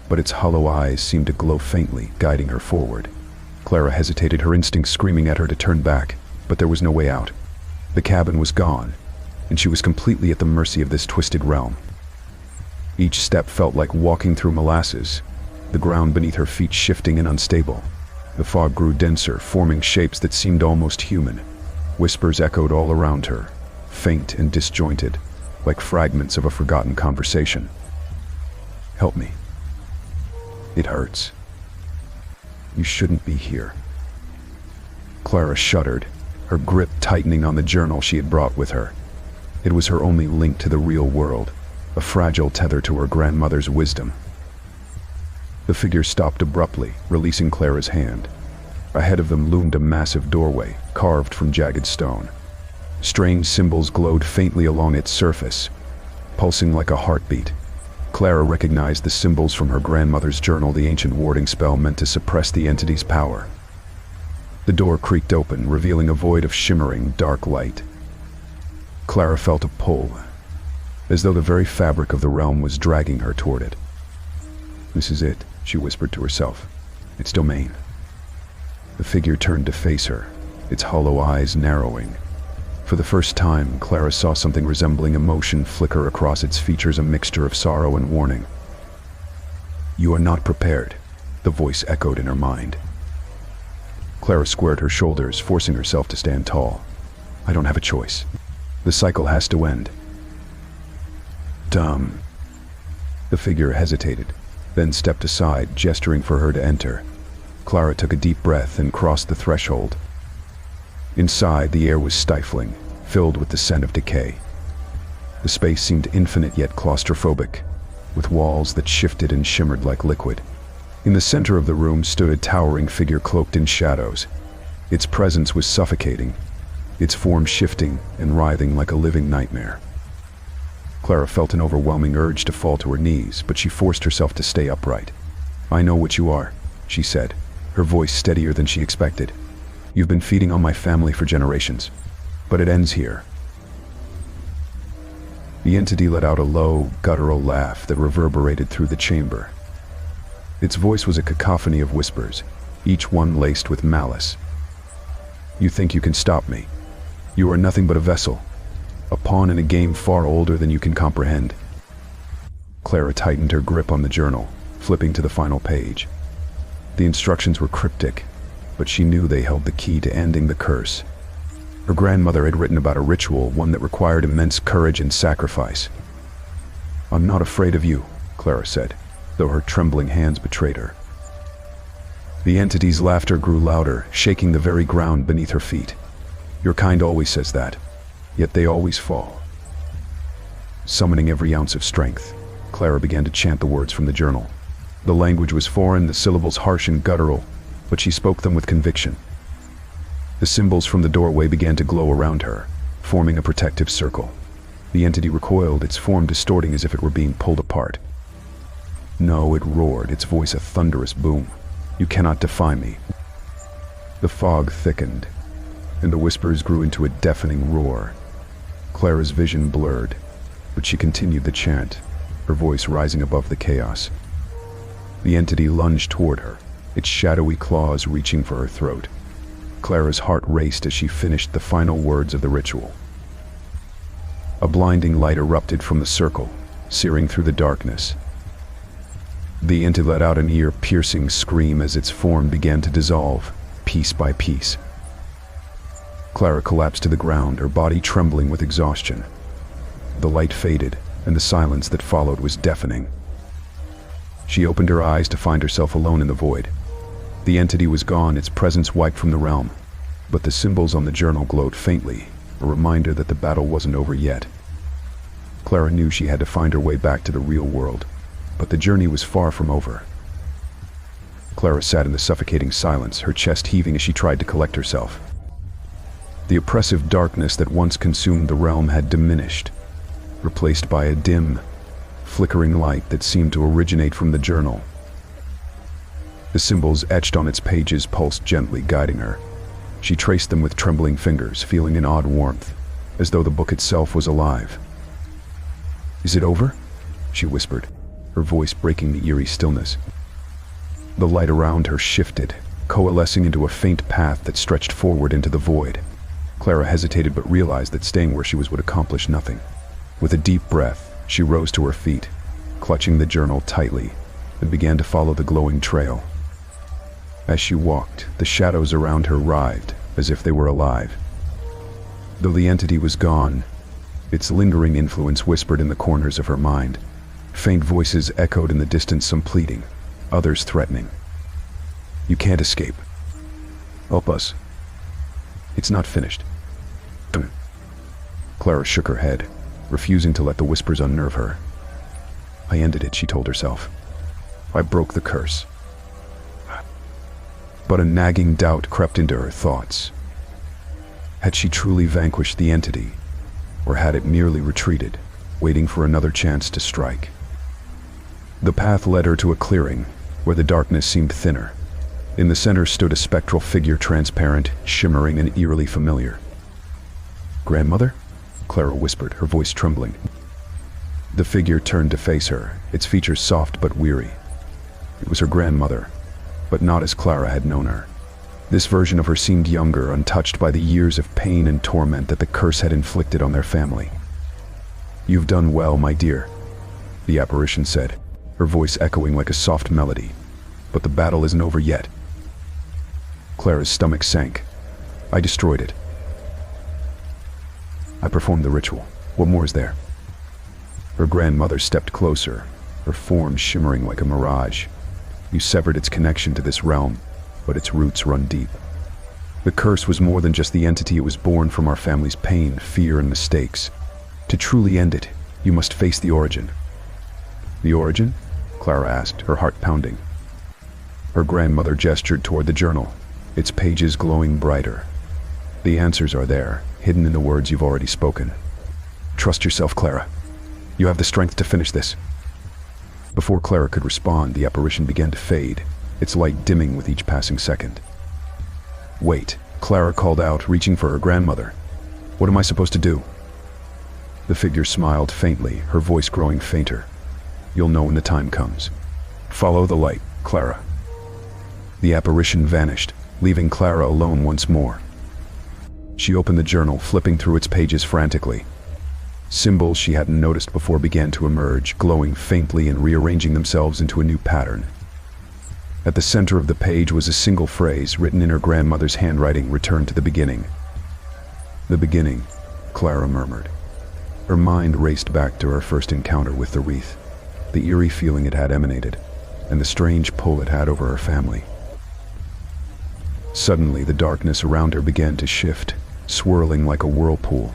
but its hollow eyes seemed to glow faintly, guiding her forward. Clara hesitated, her instincts screaming at her to turn back, but there was no way out. The cabin was gone, and she was completely at the mercy of this twisted realm. Each step felt like walking through molasses, the ground beneath her feet shifting and unstable. The fog grew denser, forming shapes that seemed almost human. Whispers echoed all around her, faint and disjointed, like fragments of a forgotten conversation. "Help me. It hurts. You shouldn't be here." Clara shuddered, her grip tightening on the journal she had brought with her. It was her only link to the real world, a fragile tether to her grandmother's wisdom. The figure stopped abruptly, releasing Clara's hand. Ahead of them loomed a massive doorway, carved from jagged stone. Strange symbols glowed faintly along its surface, pulsing like a heartbeat. Clara recognized the symbols from her grandmother's journal, the ancient warding spell meant to suppress the entity's power. The door creaked open, revealing a void of shimmering, dark light. Clara felt a pull, as though the very fabric of the realm was dragging her toward it. "This is it," she whispered to herself. "Its domain." The figure turned to face her, its hollow eyes narrowing. For the first time, Clara saw something resembling emotion flicker across its features, a mixture of sorrow and warning. "You are not prepared," the voice echoed in her mind. Clara squared her shoulders, forcing herself to stand tall. "I don't have a choice. The cycle has to end." "Dumb." The figure hesitated, then stepped aside, gesturing for her to enter. Clara took a deep breath and crossed the threshold. Inside, the air was stifling, filled with the scent of decay. The space seemed infinite yet claustrophobic, with walls that shifted and shimmered like liquid. In the center of the room stood a towering figure cloaked in shadows. Its presence was suffocating, its form shifting and writhing like a living nightmare. Clara felt an overwhelming urge to fall to her knees, but she forced herself to stay upright. "I know what you are," she said, her voice steadier than she expected. "You've been feeding on my family for generations, but it ends here." The entity let out a low, guttural laugh that reverberated through the chamber. Its voice was a cacophony of whispers, each one laced with malice. "You think you can stop me? You are nothing but a vessel, a pawn in a game far older than you can comprehend." Clara tightened her grip on the journal, flipping to the final page. The instructions were cryptic, but she knew they held the key to ending the curse. Her grandmother had written about a ritual, one that required immense courage and sacrifice. "I'm not afraid of you," Clara said, though her trembling hands betrayed her. The entity's laughter grew louder, shaking the very ground beneath her feet. "Your kind always says that, yet they always fall." Summoning every ounce of strength, Clara began to chant the words from the journal. The language was foreign, the syllables harsh and guttural, but she spoke them with conviction. The symbols from the doorway began to glow around her, forming a protective circle. The entity recoiled, its form distorting as if it were being pulled apart. "No," it roared, its voice a thunderous boom. "You cannot defy me." The fog thickened, and the whispers grew into a deafening roar. Clara's vision blurred, but she continued the chant, her voice rising above the chaos. The entity lunged toward her, its shadowy claws reaching for her throat. Clara's heart raced as she finished the final words of the ritual. A blinding light erupted from the circle, searing through the darkness. The entity let out an ear-piercing scream as its form began to dissolve, piece by piece. Clara collapsed to the ground, her body trembling with exhaustion. The light faded, and the silence that followed was deafening. She opened her eyes to find herself alone in the void. The entity was gone, its presence wiped from the realm, but the symbols on the journal glowed faintly, a reminder that the battle wasn't over yet. Clara knew she had to find her way back to the real world, but the journey was far from over. Clara sat in the suffocating silence, her chest heaving as she tried to collect herself. The oppressive darkness that once consumed the realm had diminished, replaced by a dim, flickering light that seemed to originate from the journal. The symbols etched on its pages pulsed gently, guiding her. She traced them with trembling fingers, feeling an odd warmth, as though the book itself was alive. "Is it over?" she whispered, her voice breaking the eerie stillness. The light around her shifted, coalescing into a faint path that stretched forward into the void. Clara hesitated but realized that staying where she was would accomplish nothing. With a deep breath, she rose to her feet, clutching the journal tightly, and began to follow the glowing trail. As she walked, the shadows around her writhed, as if they were alive. Though the entity was gone, its lingering influence whispered in the corners of her mind. Faint voices echoed in the distance, some pleading, others threatening. "You can't escape. Help us. It's not finished." Clara shook her head, refusing to let the whispers unnerve her. "I ended it," she told herself. "I broke the curse." But a nagging doubt crept into her thoughts. Had she truly vanquished the entity, or had it merely retreated, waiting for another chance to strike? The path led her to a clearing, where the darkness seemed thinner. In the center stood a spectral figure, transparent, shimmering, and eerily familiar. "Grandmother?" Clara whispered, her voice trembling. The figure turned to face her, its features soft but weary. It was her grandmother, but not as Clara had known her. This version of her seemed younger, untouched by the years of pain and torment that the curse had inflicted on their family. "You've done well, my dear," the apparition said, her voice echoing like a soft melody. "But the battle isn't over yet." Clara's stomach sank. "I destroyed it. I performed the ritual. What more is there?" Her grandmother stepped closer, her form shimmering like a mirage. "You severed its connection to this realm, but its roots run deep. The curse was more than just the entity. It was born from our family's pain, fear, and mistakes. To truly end it, you must face the origin." "The origin?" Clara asked, her heart pounding. Her grandmother gestured toward the journal, its pages glowing brighter. "The answers are there, hidden in the words you've already spoken. Trust yourself, Clara. You have the strength to finish this." Before Clara could respond, the apparition began to fade, its light dimming with each passing second. "Wait," Clara called out, reaching for her grandmother. "What am I supposed to do?" The figure smiled faintly, her voice growing fainter. "You'll know when the time comes. Follow the light, Clara." The apparition vanished, leaving Clara alone once more. She opened the journal, flipping through its pages frantically. Symbols she hadn't noticed before began to emerge, glowing faintly and rearranging themselves into a new pattern. At the center of the page was a single phrase, written in her grandmother's handwriting: "Return to the beginning." "The beginning," Clara murmured. Her mind raced back to her first encounter with the wreath, the eerie feeling it had emanated, and the strange pull it had over her family. Suddenly, the darkness around her began to shift, swirling like a whirlpool.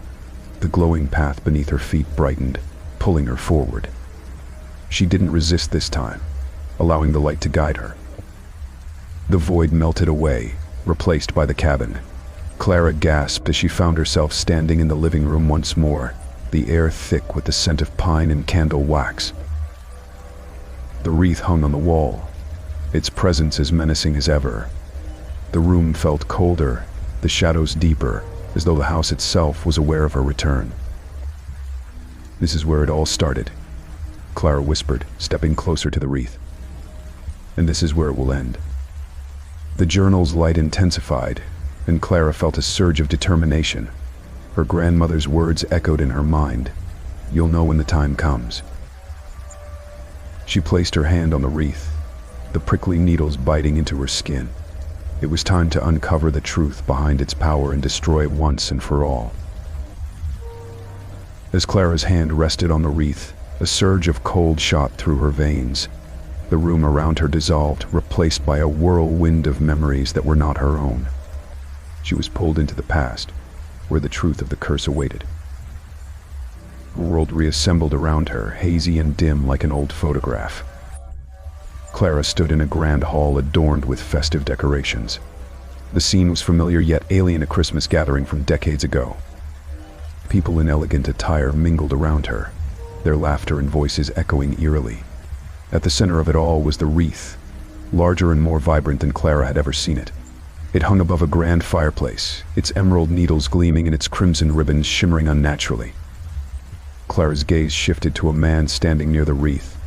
The glowing path beneath her feet brightened, pulling her forward. She didn't resist this time, allowing the light to guide her. The void melted away, replaced by the cabin. Clara gasped as she found herself standing in the living room once more, the air thick with the scent of pine and candle wax. The wreath hung on the wall, its presence as menacing as ever. The room felt colder, the shadows deeper, as though the house itself was aware of her return. "This is where it all started," Clara whispered, stepping closer to the wreath. "And this is where it will end." The journal's light intensified, and Clara felt a surge of determination. Her grandmother's words echoed in her mind. "You'll know when the time comes." She placed her hand on the wreath, the prickly needles biting into her skin. It was time to uncover the truth behind its power and destroy it once and for all. As Clara's hand rested on the wreath, a surge of cold shot through her veins. The room around her dissolved, replaced by a whirlwind of memories that were not her own. She was pulled into the past, where the truth of the curse awaited. The world reassembled around her, hazy and dim like an old photograph. Clara stood in a grand hall adorned with festive decorations. The scene was familiar yet alien, a Christmas gathering from decades ago. People in elegant attire mingled around her, their laughter and voices echoing eerily. At the center of it all was the wreath, larger and more vibrant than Clara had ever seen it. It hung above a grand fireplace, its emerald needles gleaming and its crimson ribbons shimmering unnaturally. Clara's gaze shifted to a man standing near the wreath.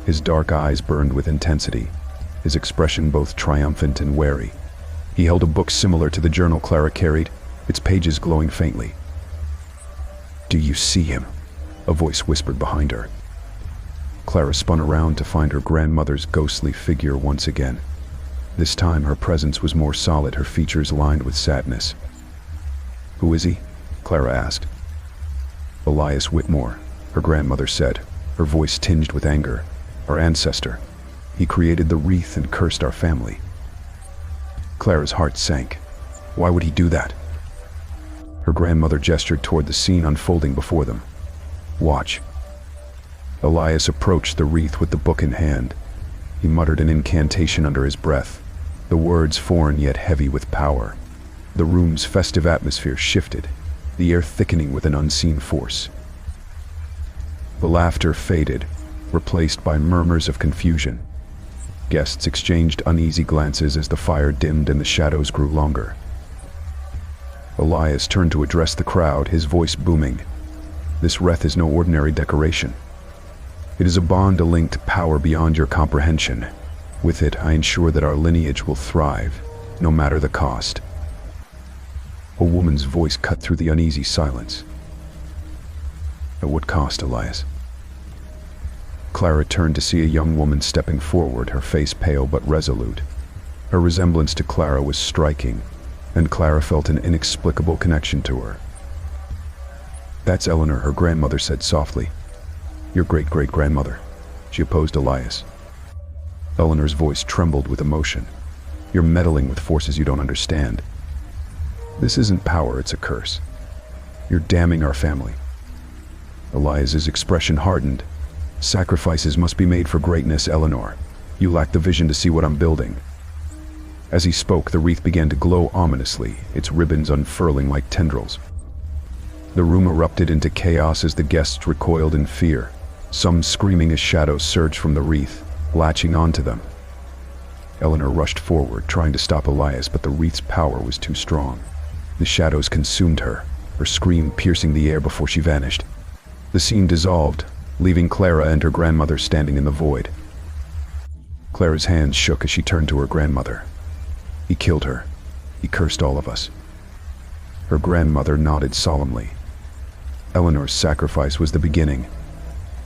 His dark eyes burned with intensity, his expression both triumphant and wary. He held a book similar to the journal Clara carried, its pages glowing faintly. "Do you see him?" a voice whispered behind her. Clara spun around to find her grandmother's ghostly figure once again. This time her presence was more solid, her features lined with sadness. "Who is he?" Clara asked. "Elias Whitmore," her grandmother said, her voice tinged with anger. "Our ancestor. He created the wreath and cursed our family." Clara's heart sank. Why would he do that? Her grandmother gestured toward the scene unfolding before them. "Watch." Elias approached the wreath with the book in hand. He muttered an incantation under his breath, the words foreign yet heavy with power. The room's festive atmosphere shifted, the air thickening with an unseen force. The laughter faded, replaced by murmurs of confusion. Guests exchanged uneasy glances as the fire dimmed and the shadows grew longer. Elias turned to address the crowd, his voice booming. "This wreath is no ordinary decoration. It is a bond linked power beyond your comprehension. With it, I ensure that our lineage will thrive, no matter the cost." A woman's voice cut through the uneasy silence. "At what cost, Elias?" Clara turned to see a young woman stepping forward, her face pale but resolute. Her resemblance to Clara was striking, and Clara felt an inexplicable connection to her. "That's Eleanor," her grandmother said softly. "Your great-great-grandmother." She opposed Elias. Eleanor's voice trembled with emotion. "You're meddling with forces you don't understand. This isn't power, it's a curse. You're damning our family." Elias's expression hardened. "Sacrifices must be made for greatness, Eleanor. You lack the vision to see what I'm building." As he spoke, the wreath began to glow ominously, its ribbons unfurling like tendrils. The room erupted into chaos as the guests recoiled in fear, some screaming as shadows surged from the wreath, latching onto them. Eleanor rushed forward, trying to stop Elias, but the wreath's power was too strong. The shadows consumed her, her scream piercing the air before she vanished. The scene dissolved, leaving Clara and her grandmother standing in the void. Clara's hands shook as she turned to her grandmother. "He killed her. He cursed all of us." Her grandmother nodded solemnly. Eleanor's sacrifice was the beginning.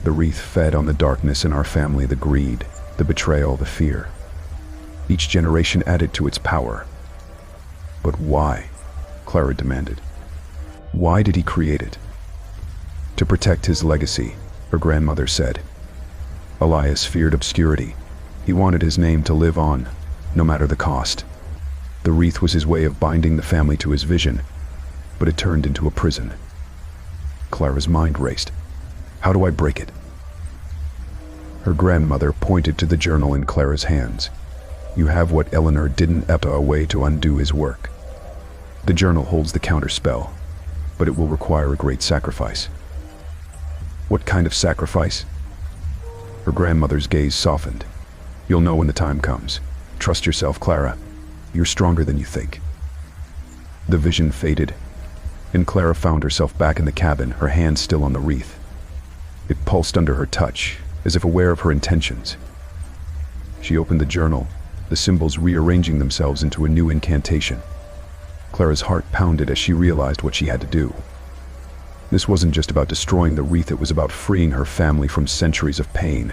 The wreath fed on the darkness in our family, the greed, the betrayal, the fear. Each generation added to its power. "But why?" Clara demanded. "Why did he create it?" "To protect his legacy," her grandmother said. Elias feared obscurity. He wanted his name to live on, no matter the cost. The wreath was his way of binding the family to his vision, but it turned into a prison. Clara's mind raced. "How do I break it?" Her grandmother pointed to the journal in Clara's hands. "You have what Eleanor didn't have a way to undo his work. The journal holds the counterspell, but it will require a great sacrifice." "What kind of sacrifice?" Her grandmother's gaze softened. "You'll know when the time comes. Trust yourself, Clara. You're stronger than you think." The vision faded, and Clara found herself back in the cabin, her hand still on the wreath. It pulsed under her touch, as if aware of her intentions. She opened the journal, the symbols rearranging themselves into a new incantation. Clara's heart pounded as she realized what she had to do. This wasn't just about destroying the wreath, it was about freeing her family from centuries of pain.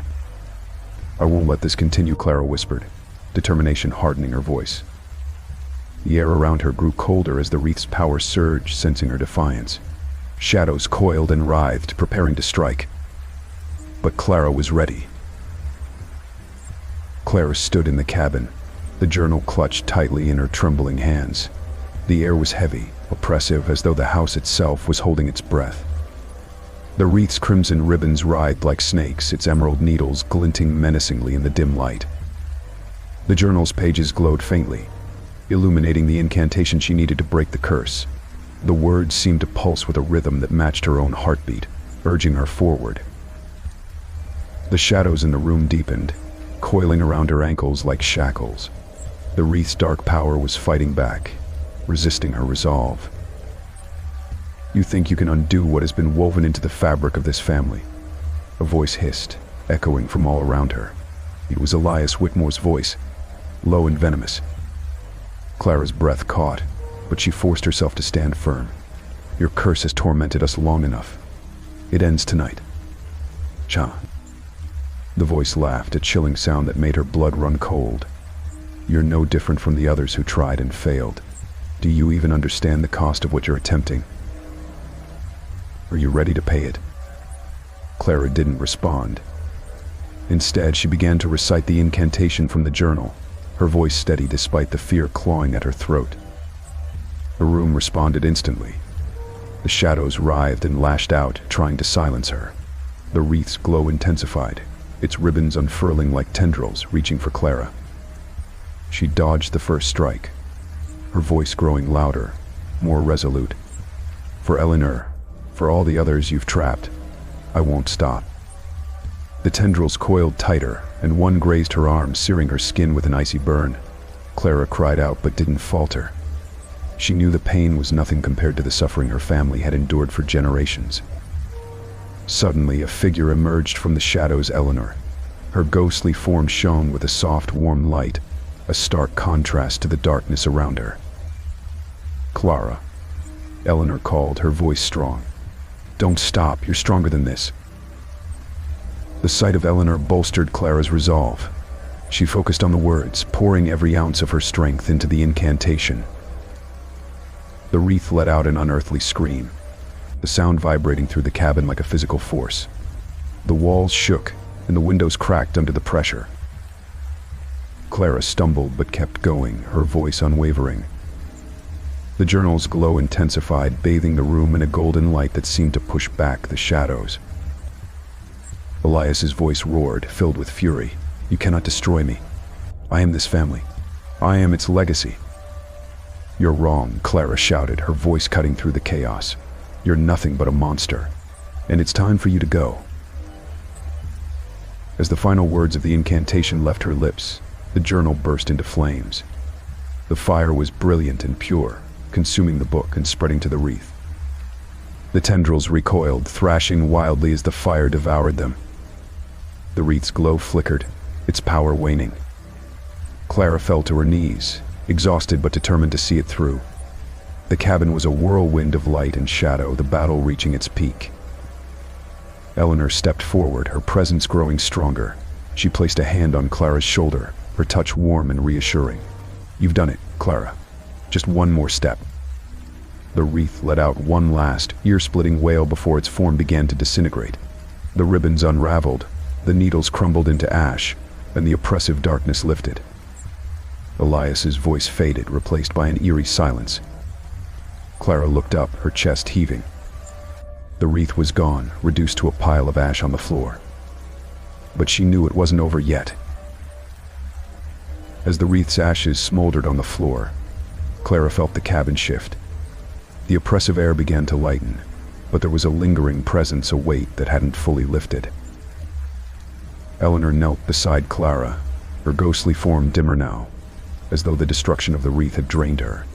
"I won't let this continue," Clara whispered, determination hardening her voice. The air around her grew colder as the wreath's power surged, sensing her defiance. Shadows coiled and writhed, preparing to strike. But Clara was ready. Clara stood in the cabin, the journal clutched tightly in her trembling hands. The air was heavy, oppressive, as though the house itself was holding its breath. The wreath's crimson ribbons writhed like snakes, its emerald needles glinting menacingly in the dim light. The journal's pages glowed faintly, illuminating the incantation she needed to break the curse. The words seemed to pulse with a rhythm that matched her own heartbeat, urging her forward. The shadows in the room deepened, coiling around her ankles like shackles. The wreath's dark power was fighting back, resisting her resolve. "You think you can undo what has been woven into the fabric of this family?" A voice hissed, echoing from all around her. It was Elias Whitmore's voice, low and venomous. Clara's breath caught, but she forced herself to stand firm. "Your curse has tormented us long enough. It ends tonight." "Cha." The voice laughed, a chilling sound that made her blood run cold. "You're no different from the others who tried and failed. Do you even understand the cost of what you're attempting? Are you ready to pay it?" Clara didn't respond. Instead, she began to recite the incantation from the journal, her voice steady despite the fear clawing at her throat. The room responded instantly. The shadows writhed and lashed out, trying to silence her. The wreath's glow intensified, its ribbons unfurling like tendrils, reaching for Clara. She dodged the first strike, her voice growing louder, more resolute. "For Eleanor, for all the others you've trapped, I won't stop." The tendrils coiled tighter, and one grazed her arm, searing her skin with an icy burn. Clara cried out but didn't falter. She knew the pain was nothing compared to the suffering her family had endured for generations. Suddenly, a figure emerged from the shadows. Eleanor. Her ghostly form shone with a soft, warm light, a stark contrast to the darkness around her. "Clara," Eleanor called, her voice strong. "Don't stop, you're stronger than this." The sight of Eleanor bolstered Clara's resolve. She focused on the words, pouring every ounce of her strength into the incantation. The wreath let out an unearthly scream, the sound vibrating through the cabin like a physical force. The walls shook, and the windows cracked under the pressure. Clara stumbled but kept going, her voice unwavering. The journal's glow intensified, bathing the room in a golden light that seemed to push back the shadows. Elias's voice roared, filled with fury. "You cannot destroy me. I am this family. I am its legacy." "You're wrong," Clara shouted, her voice cutting through the chaos. "You're nothing but a monster, and it's time for you to go." As the final words of the incantation left her lips, the journal burst into flames. The fire was brilliant and pure, consuming the book and spreading to the wreath. The tendrils recoiled, thrashing wildly as the fire devoured them. The wreath's glow flickered, its power waning. Clara fell to her knees, exhausted but determined to see it through. The cabin was a whirlwind of light and shadow, the battle reaching its peak. Eleanor stepped forward, her presence growing stronger. She placed a hand on Clara's shoulder, her touch warm and reassuring. "You've done it, Clara. Just one more step." The wreath let out one last, ear-splitting wail before its form began to disintegrate. The ribbons unraveled, the needles crumbled into ash, and the oppressive darkness lifted. Elias's voice faded, replaced by an eerie silence. Clara looked up, her chest heaving. The wreath was gone, reduced to a pile of ash on the floor. But she knew it wasn't over yet. As the wreath's ashes smoldered on the floor, Clara felt the cabin shift. The oppressive air began to lighten, but there was a lingering presence, a weight that hadn't fully lifted. Eleanor knelt beside Clara, her ghostly form dimmer now, as though the destruction of the wreath had drained her.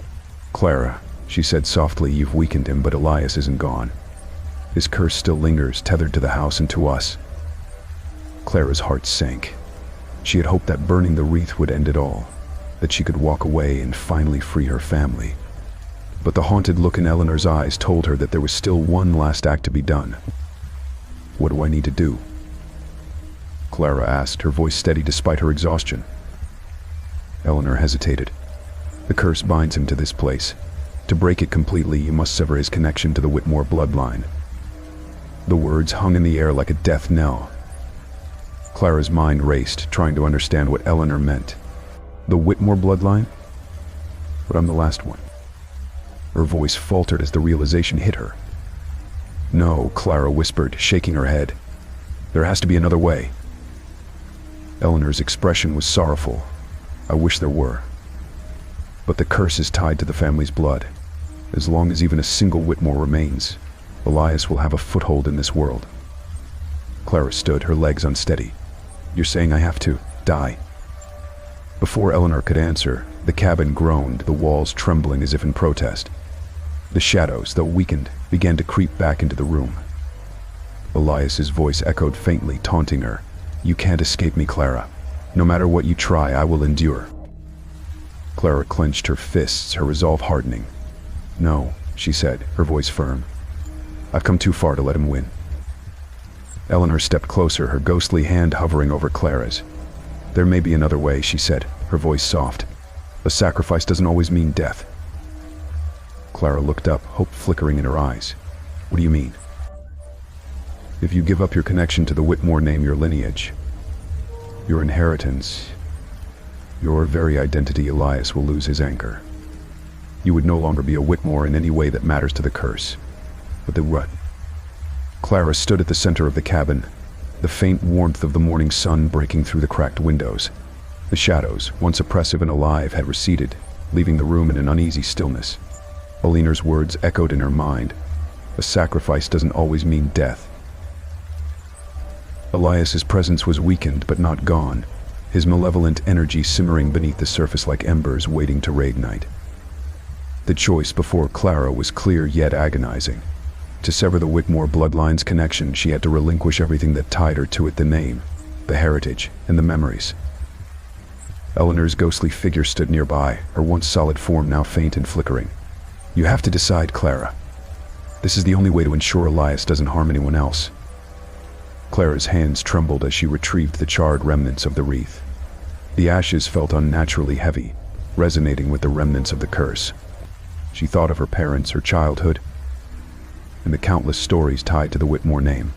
"Clara," she said softly, "you've weakened him, but Elias isn't gone. His curse still lingers, tethered to the house and to us." Clara's heart sank. She had hoped that burning the wreath would end it all, that she could walk away and finally free her family. But the haunted look in Eleanor's eyes told her that there was still one last act to be done. "What do I need to do?" Clara asked, her voice steady despite her exhaustion. Eleanor hesitated. "The curse binds him to this place. To break it completely, you must sever his connection to the Whitmore bloodline." The words hung in the air like a death knell. Clara's mind raced, trying to understand what Eleanor meant. "The Whitmore bloodline? But I'm the last one." Her voice faltered as the realization hit her. "No," Clara whispered, shaking her head. "There has to be another way." Eleanor's expression was sorrowful. "I wish there were. But the curse is tied to the family's blood. As long as even a single Whitmore remains, Elias will have a foothold in this world." Clara stood, her legs unsteady. "You're saying I have to die?" Before Eleanor could answer, the cabin groaned, the walls trembling as if in protest. The shadows, though weakened, began to creep back into the room. Elias's voice echoed faintly, taunting her. "You can't escape me, Clara. No matter what you try, I will endure." Clara clenched her fists, her resolve hardening. "No," she said, her voice firm. "I've come too far to let him win." Eleanor stepped closer, her ghostly hand hovering over Clara's. "There may be another way," she said, her voice soft. "A sacrifice doesn't always mean death." Clara looked up, hope flickering in her eyes. "What do you mean?" "If you give up your connection to the Whitmore name, your lineage, your inheritance, your very identity, Elias will lose his anchor. You would no longer be a Whitmore in any way that matters to the curse." "But the what?" Clara stood at the center of the cabin, the faint warmth of the morning sun breaking through the cracked windows. The shadows, once oppressive and alive, had receded, leaving the room in an uneasy stillness. Aliner's words echoed in her mind. A sacrifice doesn't always mean death. Elias's presence was weakened but not gone, his malevolent energy simmering beneath the surface like embers waiting to reignite. The choice before Clara was clear yet agonizing. To sever the Whitmore bloodline's connection, she had to relinquish everything that tied her to it: the name, the heritage, and the memories. Eleanor's ghostly figure stood nearby, her once solid form now faint and flickering. "You have to decide, Clara. This is the only way to ensure Elias doesn't harm anyone else." Clara's hands trembled as she retrieved the charred remnants of the wreath. The ashes felt unnaturally heavy, resonating with the remnants of the curse. She thought of her parents, her childhood, and the countless stories tied to the Whitmore name.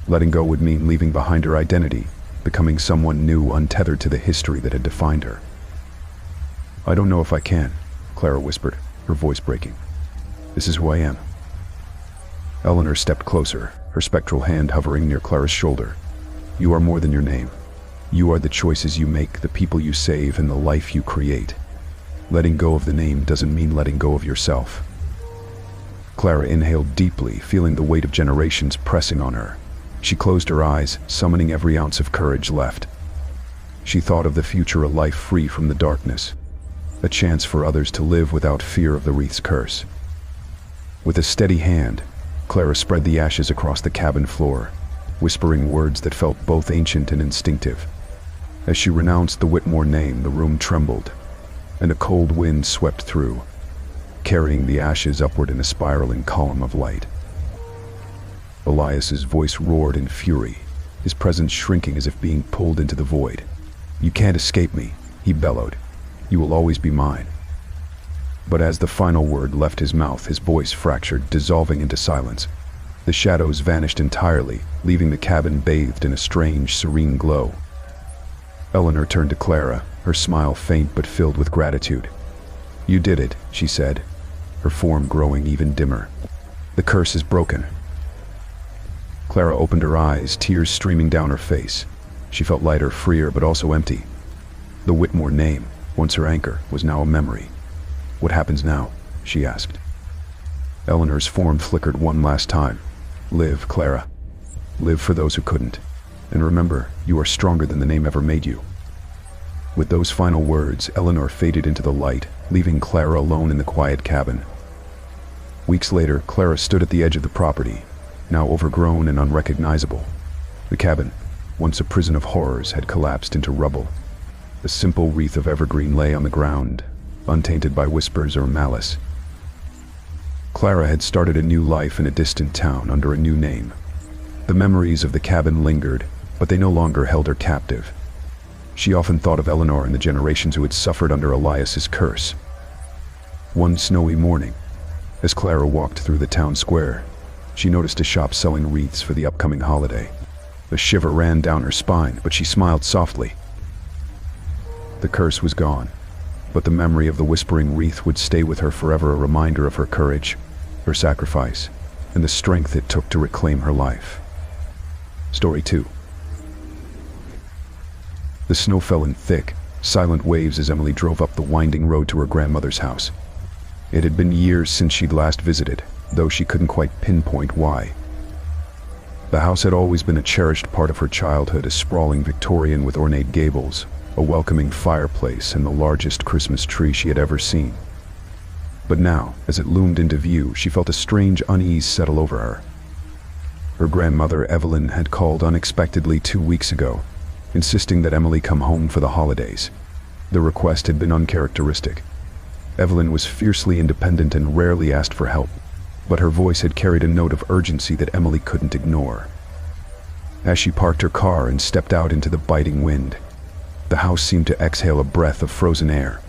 Letting go would mean leaving behind her identity, becoming someone new, untethered to the history that had defined her. "I don't know if I can," Clara whispered, her voice breaking. "This is who I am." Eleanor stepped closer, her spectral hand hovering near Clara's shoulder. "You are more than your name. You are the choices you make, the people you save, and the life you create. Letting go of the name doesn't mean letting go of yourself." Clara inhaled deeply, feeling the weight of generations pressing on her. She closed her eyes, summoning every ounce of courage left. She thought of the future, a life free from the darkness, a chance for others to live without fear of the wreath's curse. With a steady hand, Clara spread the ashes across the cabin floor, whispering words that felt both ancient and instinctive. As she renounced the Whitmore name, the room trembled, and a cold wind swept through, carrying the ashes upward in a spiraling column of light. Elias's voice roared in fury, his presence shrinking as if being pulled into the void. "You can't escape me," he bellowed. "You will always be mine." But as the final word left his mouth, his voice fractured, dissolving into silence. The shadows vanished entirely, leaving the cabin bathed in a strange, serene glow. Eleanor turned to Clara, her smile faint but filled with gratitude. "You did it," she said, her form growing even dimmer. "The curse is broken." Clara opened her eyes, tears streaming down her face. She felt lighter, freer, but also empty. The Whitmore name, once her anchor, was now a memory. "What happens now?" she asked. Eleanor's form flickered one last time. "Live, Clara. Live for those who couldn't. And remember, you are stronger than the name ever made you." With those final words, Eleanor faded into the light, leaving Clara alone in the quiet cabin. Weeks later, Clara stood at the edge of the property, now overgrown and unrecognizable. The cabin, once a prison of horrors, had collapsed into rubble. A simple wreath of evergreen lay on the ground, untainted by whispers or malice. Clara had started a new life in a distant town under a new name. The memories of the cabin lingered, but they no longer held her captive. She often thought of Eleanor and the generations who had suffered under Elias's curse. One snowy morning, as Clara walked through the town square, she noticed a shop selling wreaths for the upcoming holiday. A shiver ran down her spine, but she smiled softly. The curse was gone, but the memory of the whispering wreath would stay with her forever, a reminder of her courage, her sacrifice, and the strength it took to reclaim her life. Story 2. The snow fell in thick, silent waves as Emily drove up the winding road to her grandmother's house. It had been years since she'd last visited, though she couldn't quite pinpoint why. The house had always been a cherished part of her childhood, a sprawling Victorian with ornate gables, a welcoming fireplace, and the largest Christmas tree she had ever seen. But now, as it loomed into view, she felt a strange unease settle over her. Her grandmother, Evelyn, had called unexpectedly 2 weeks ago, insisting that Emily come home for the holidays. The request had been uncharacteristic. Evelyn was fiercely independent and rarely asked for help, but her voice had carried a note of urgency that Emily couldn't ignore. As she parked her car and stepped out into the biting wind, the house seemed to exhale a breath of frozen air.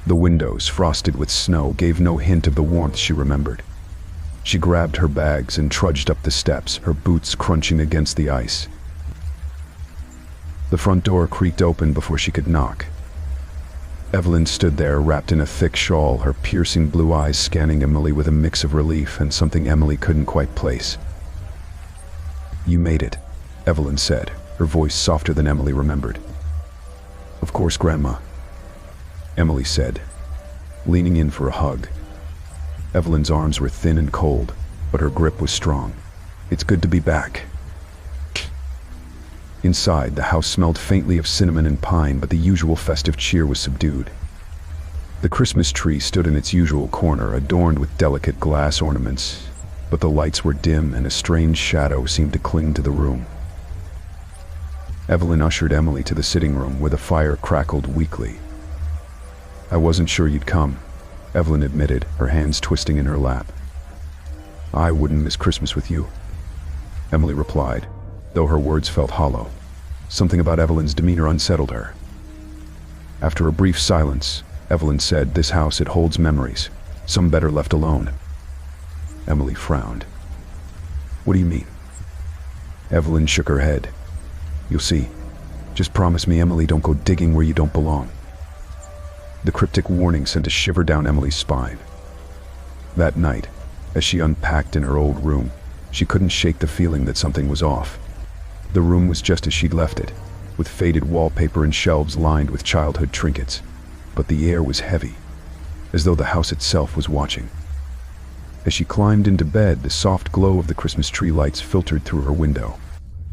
The windows, frosted with snow, gave no hint of the warmth she remembered. She grabbed her bags and trudged up the steps, her boots crunching against the ice. The front door creaked open before she could knock. Evelyn stood there, wrapped in a thick shawl, her piercing blue eyes scanning Emily with a mix of relief and something Emily couldn't quite place. "You made it," Evelyn said, her voice softer than Emily remembered. "Of course, Grandma," Emily said, leaning in for a hug. Evelyn's arms were thin and cold, but her grip was strong. "It's good to be back." Inside, the house smelled faintly of cinnamon and pine, but the usual festive cheer was subdued. The Christmas tree stood in its usual corner, adorned with delicate glass ornaments, but the lights were dim and a strange shadow seemed to cling to the room. Evelyn ushered Emily to the sitting room where the fire crackled weakly. "I wasn't sure you'd come," Evelyn admitted, her hands twisting in her lap. "I wouldn't miss Christmas with you," Emily replied, though her words felt hollow. Something about Evelyn's demeanor unsettled her. After a brief silence, Evelyn said, "This house, it holds memories, some better left alone." Emily frowned. "What do you mean?" Evelyn shook her head. "You'll see. Just promise me, Emily, don't go digging where you don't belong." The cryptic warning sent a shiver down Emily's spine. That night, as she unpacked in her old room, she couldn't shake the feeling that something was off. The room was just as she'd left it, with faded wallpaper and shelves lined with childhood trinkets, but the air was heavy, as though the house itself was watching. As she climbed into bed, the soft glow of the Christmas tree lights filtered through her window.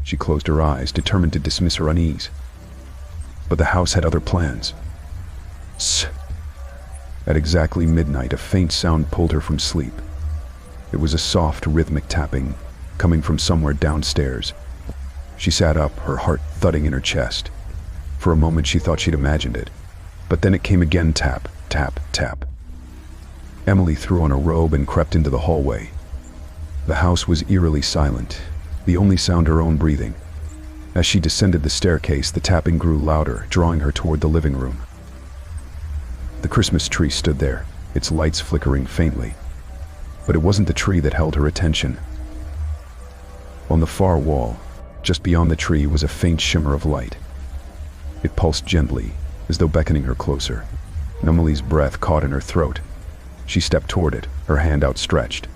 She closed her eyes, determined to dismiss her unease. But the house had other plans. Sss. At exactly midnight, a faint sound pulled her from sleep. It was a soft, rhythmic tapping, coming from somewhere downstairs. She sat up, her heart thudding in her chest. For a moment she thought she'd imagined it, but then it came again, tap, tap, tap. Emily threw on a robe and crept into the hallway. The house was eerily silent, the only sound her own breathing. As she descended the staircase, the tapping grew louder, drawing her toward the living room. The Christmas tree stood there, its lights flickering faintly. But it wasn't the tree that held her attention. On the far wall, just beyond the tree, was a faint shimmer of light. It pulsed gently, as though beckoning her closer. Emily's breath caught in her throat. She stepped toward it, her hand outstretched.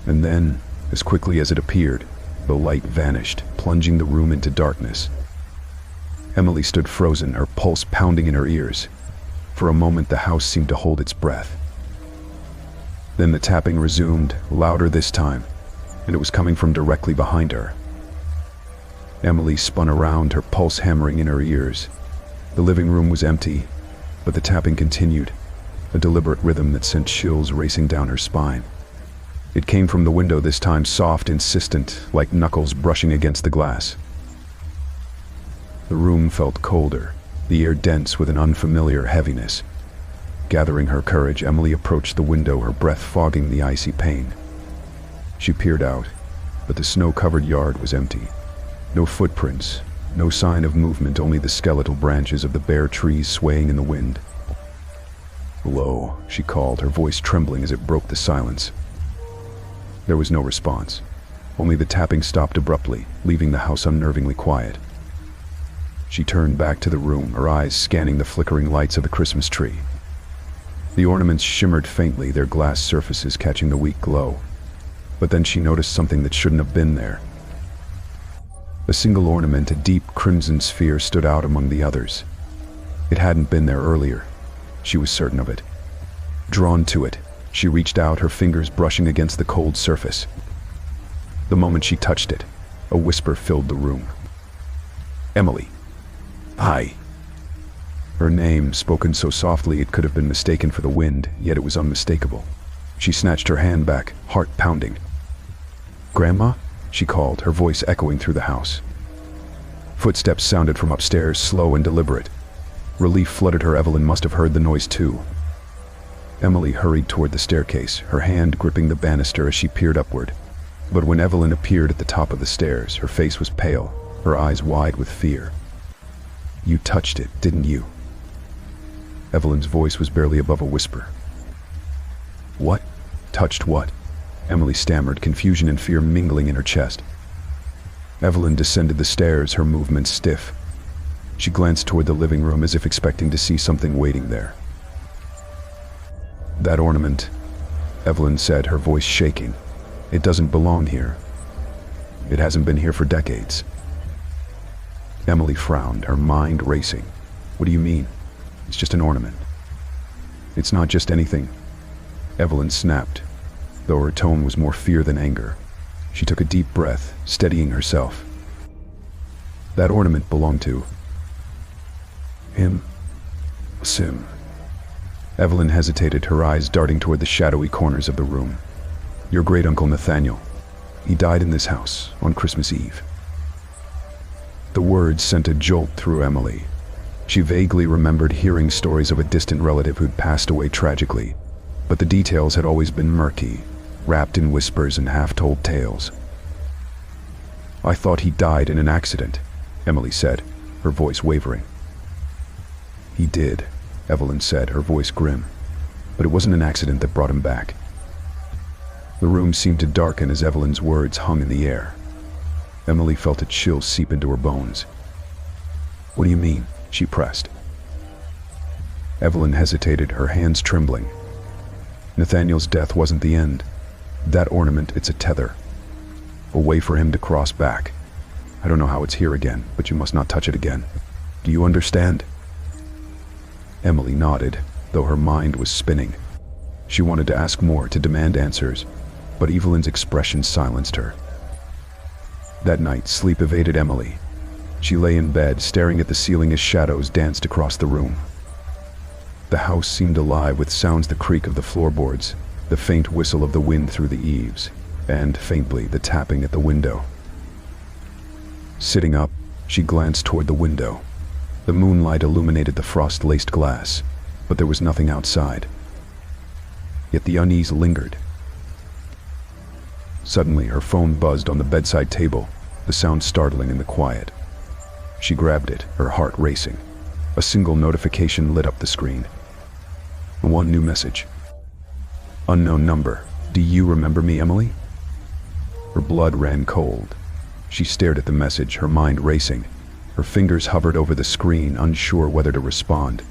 And then, as quickly as it appeared, the light vanished, plunging the room into darkness. Emily stood frozen, her pulse pounding in her ears. For a moment, the house seemed to hold its breath. Then the tapping resumed, louder this time, and it was coming from directly behind her. Emily spun around, her pulse hammering in her ears. The living room was empty, but the tapping continued, a deliberate rhythm that sent chills racing down her spine. It came from the window this time, soft, insistent, like knuckles brushing against the glass. The room felt colder, the air dense with an unfamiliar heaviness. Gathering her courage, Emily approached the window, her breath fogging the icy pane. She peered out, but the snow-covered yard was empty. No footprints, no sign of movement, only the skeletal branches of the bare trees swaying in the wind. "Hello," she called, her voice trembling as it broke the silence. There was no response. Only the tapping stopped abruptly, leaving the house unnervingly quiet. She turned back to the room, her eyes scanning the flickering lights of the Christmas tree. The ornaments shimmered faintly, their glass surfaces catching the weak glow. But then she noticed something that shouldn't have been there. A single ornament, a deep crimson sphere, stood out among the others. It hadn't been there earlier. She was certain of it. Drawn to it, she reached out, her fingers brushing against the cold surface. The moment she touched it, a whisper filled the room. "Emily." "Hi." Her name, spoken so softly it could have been mistaken for the wind, yet it was unmistakable. She snatched her hand back, heart pounding. "Grandma?" she called, her voice echoing through the house. Footsteps sounded from upstairs, slow and deliberate. Relief flooded her. Evelyn must have heard the noise too. Emily hurried toward the staircase, her hand gripping the banister as she peered upward. But when Evelyn appeared at the top of the stairs, her face was pale, her eyes wide with fear. "You touched it, didn't you?" Evelyn's voice was barely above a whisper. "What? Touched what?" Emily stammered, confusion and fear mingling in her chest. Evelyn descended the stairs, her movements stiff. She glanced toward the living room as if expecting to see something waiting there. "That ornament," Evelyn said, her voice shaking. "It doesn't belong here. It hasn't been here for decades." Emily frowned, her mind racing. "What do you mean? It's just an ornament." "It's not just anything," Evelyn snapped, though her tone was more fear than anger. She took a deep breath, steadying herself. "That ornament belonged to him. Sim." Evelyn hesitated, her eyes darting toward the shadowy corners of the room. "Your great-uncle Nathaniel. He died in this house on Christmas Eve." The words sent a jolt through Emily. She vaguely remembered hearing stories of a distant relative who'd passed away tragically, but the details had always been murky, wrapped in whispers and half-told tales. "I thought he died in an accident," Emily said, her voice wavering. "He did," Evelyn said, her voice grim. "But it wasn't an accident that brought him back." The room seemed to darken as Evelyn's words hung in the air. Emily felt a chill seep into her bones. "What do you mean?" she pressed. Evelyn hesitated, her hands trembling. "Nathaniel's death wasn't the end. That ornament, it's a tether. A way for him to cross back. I don't know how it's here again, but you must not touch it again. Do you understand?" Emily nodded, though her mind was spinning. She wanted to ask more, to demand answers, but Evelyn's expression silenced her. That night, sleep evaded Emily. She lay in bed, staring at the ceiling as shadows danced across the room. The house seemed alive with sounds: the creak of the floorboards, the faint whistle of the wind through the eaves, and, faintly, the tapping at the window. Sitting up, she glanced toward the window. The moonlight illuminated the frost-laced glass, but there was nothing outside. Yet the unease lingered. Suddenly, her phone buzzed on the bedside table, the sound startling in the quiet. She grabbed it, her heart racing. A single notification lit up the screen. One new message. "Unknown number. Do you remember me, Emily?" Her blood ran cold. She stared at the message, her mind racing. Her fingers hovered over the screen, unsure whether to respond.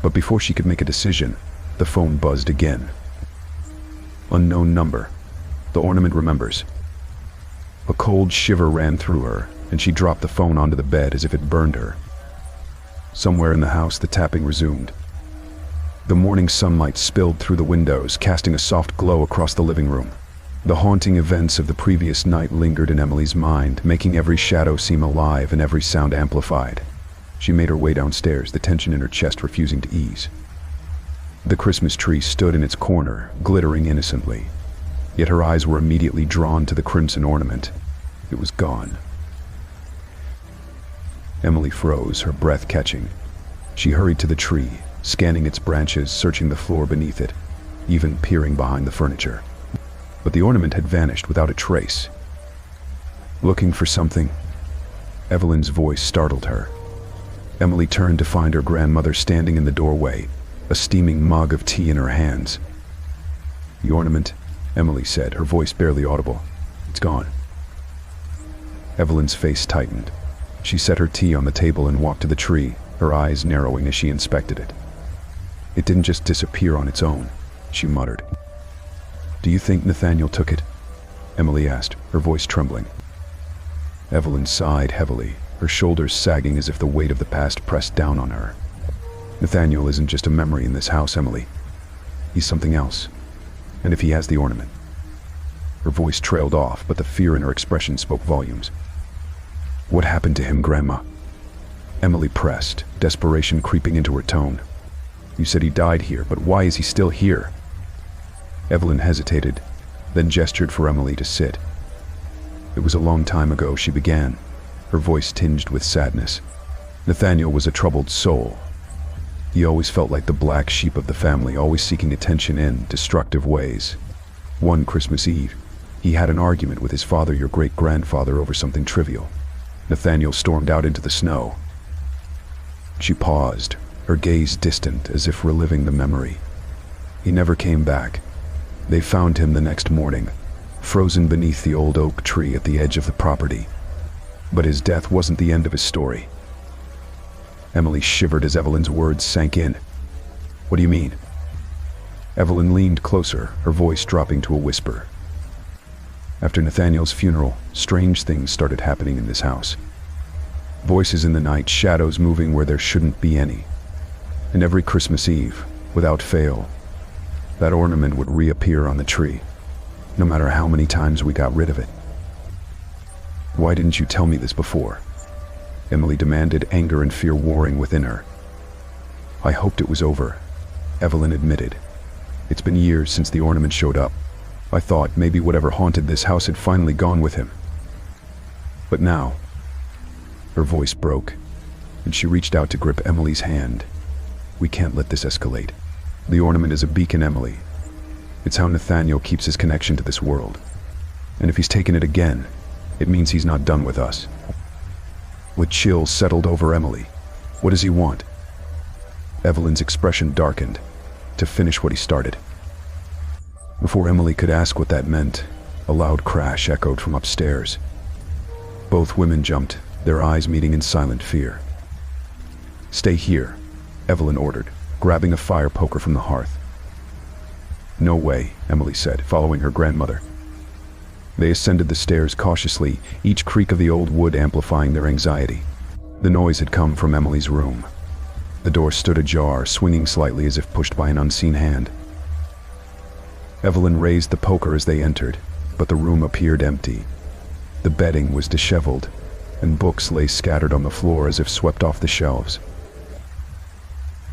But before she could make a decision, the phone buzzed again. "Unknown number. The ornament remembers." A cold shiver ran through her, and she dropped the phone onto the bed as if it burned her. Somewhere in the house, the tapping resumed. The morning sunlight spilled through the windows, casting a soft glow across the living room. The haunting events of the previous night lingered in Emily's mind, making every shadow seem alive and every sound amplified. She made her way downstairs, the tension in her chest refusing to ease. The Christmas tree stood in its corner, glittering innocently. Yet her eyes were immediately drawn to the crimson ornament. It was gone. Emily froze, her breath catching. She hurried to the tree, scanning its branches, searching the floor beneath it, even peering behind the furniture. But the ornament had vanished without a trace. "Looking for something?" Evelyn's voice startled her. Emily turned to find her grandmother standing in the doorway, a steaming mug of tea in her hands. "The ornament," Emily said, her voice barely audible. "It's gone." Evelyn's face tightened. She set her tea on the table and walked to the tree, her eyes narrowing as she inspected it. "It didn't just disappear on its own," she muttered. "Do you think Nathaniel took it?" Emily asked, her voice trembling. Evelyn sighed heavily, her shoulders sagging as if the weight of the past pressed down on her. "Nathaniel isn't just a memory in this house, Emily. He's something else. And if he has the ornament..." Her voice trailed off, but the fear in her expression spoke volumes. "What happened to him, Grandma?" Emily pressed, desperation creeping into her tone. "You said he died here, but why is he still here?" Evelyn hesitated, then gestured for Emily to sit. "It was a long time ago," she began, her voice tinged with sadness. "Nathaniel was a troubled soul. He always felt like the black sheep of the family, always seeking attention in destructive ways. One Christmas Eve, He had an argument with his father, your great-grandfather, over something trivial. Nathaniel stormed out into the snow. She paused, her gaze distant as if reliving the memory. He never came back. They found him the next morning, frozen beneath the old oak tree at the edge of the property. But his death wasn't the end of his story. Emily shivered as Evelyn's words sank in. What do you mean? Evelyn leaned closer, her voice dropping to a whisper. After Nathaniel's funeral, strange things started happening in this house. Voices in the night, shadows moving where there shouldn't be any. And every Christmas Eve, without fail, that ornament would reappear on the tree, no matter how many times we got rid of it. Why didn't you tell me this before? Emily demanded, anger and fear warring within her. I hoped it was over, Evelyn admitted. It's been years since the ornament showed up. I thought maybe whatever haunted this house had finally gone with him. But now, her voice broke, and she reached out to grip Emily's hand. We can't let this escalate. The ornament is a beacon, Emily. It's how Nathaniel keeps his connection to this world. And if he's taken it again, it means he's not done with us. With chills settled over Emily. What does he want? Evelyn's expression darkened, to finish what he started. Before Emily could ask what that meant, a loud crash echoed from upstairs. Both women jumped, their eyes meeting in silent fear. Stay here, Evelyn ordered, grabbing a fire poker from the hearth. No way, Emily said, following her grandmother. They ascended the stairs cautiously, each creak of the old wood amplifying their anxiety. The noise had come from Emily's room. The door stood ajar, swinging slightly as if pushed by an unseen hand. Evelyn raised the poker as they entered, but the room appeared empty. The bedding was disheveled, and books lay scattered on the floor as if swept off the shelves.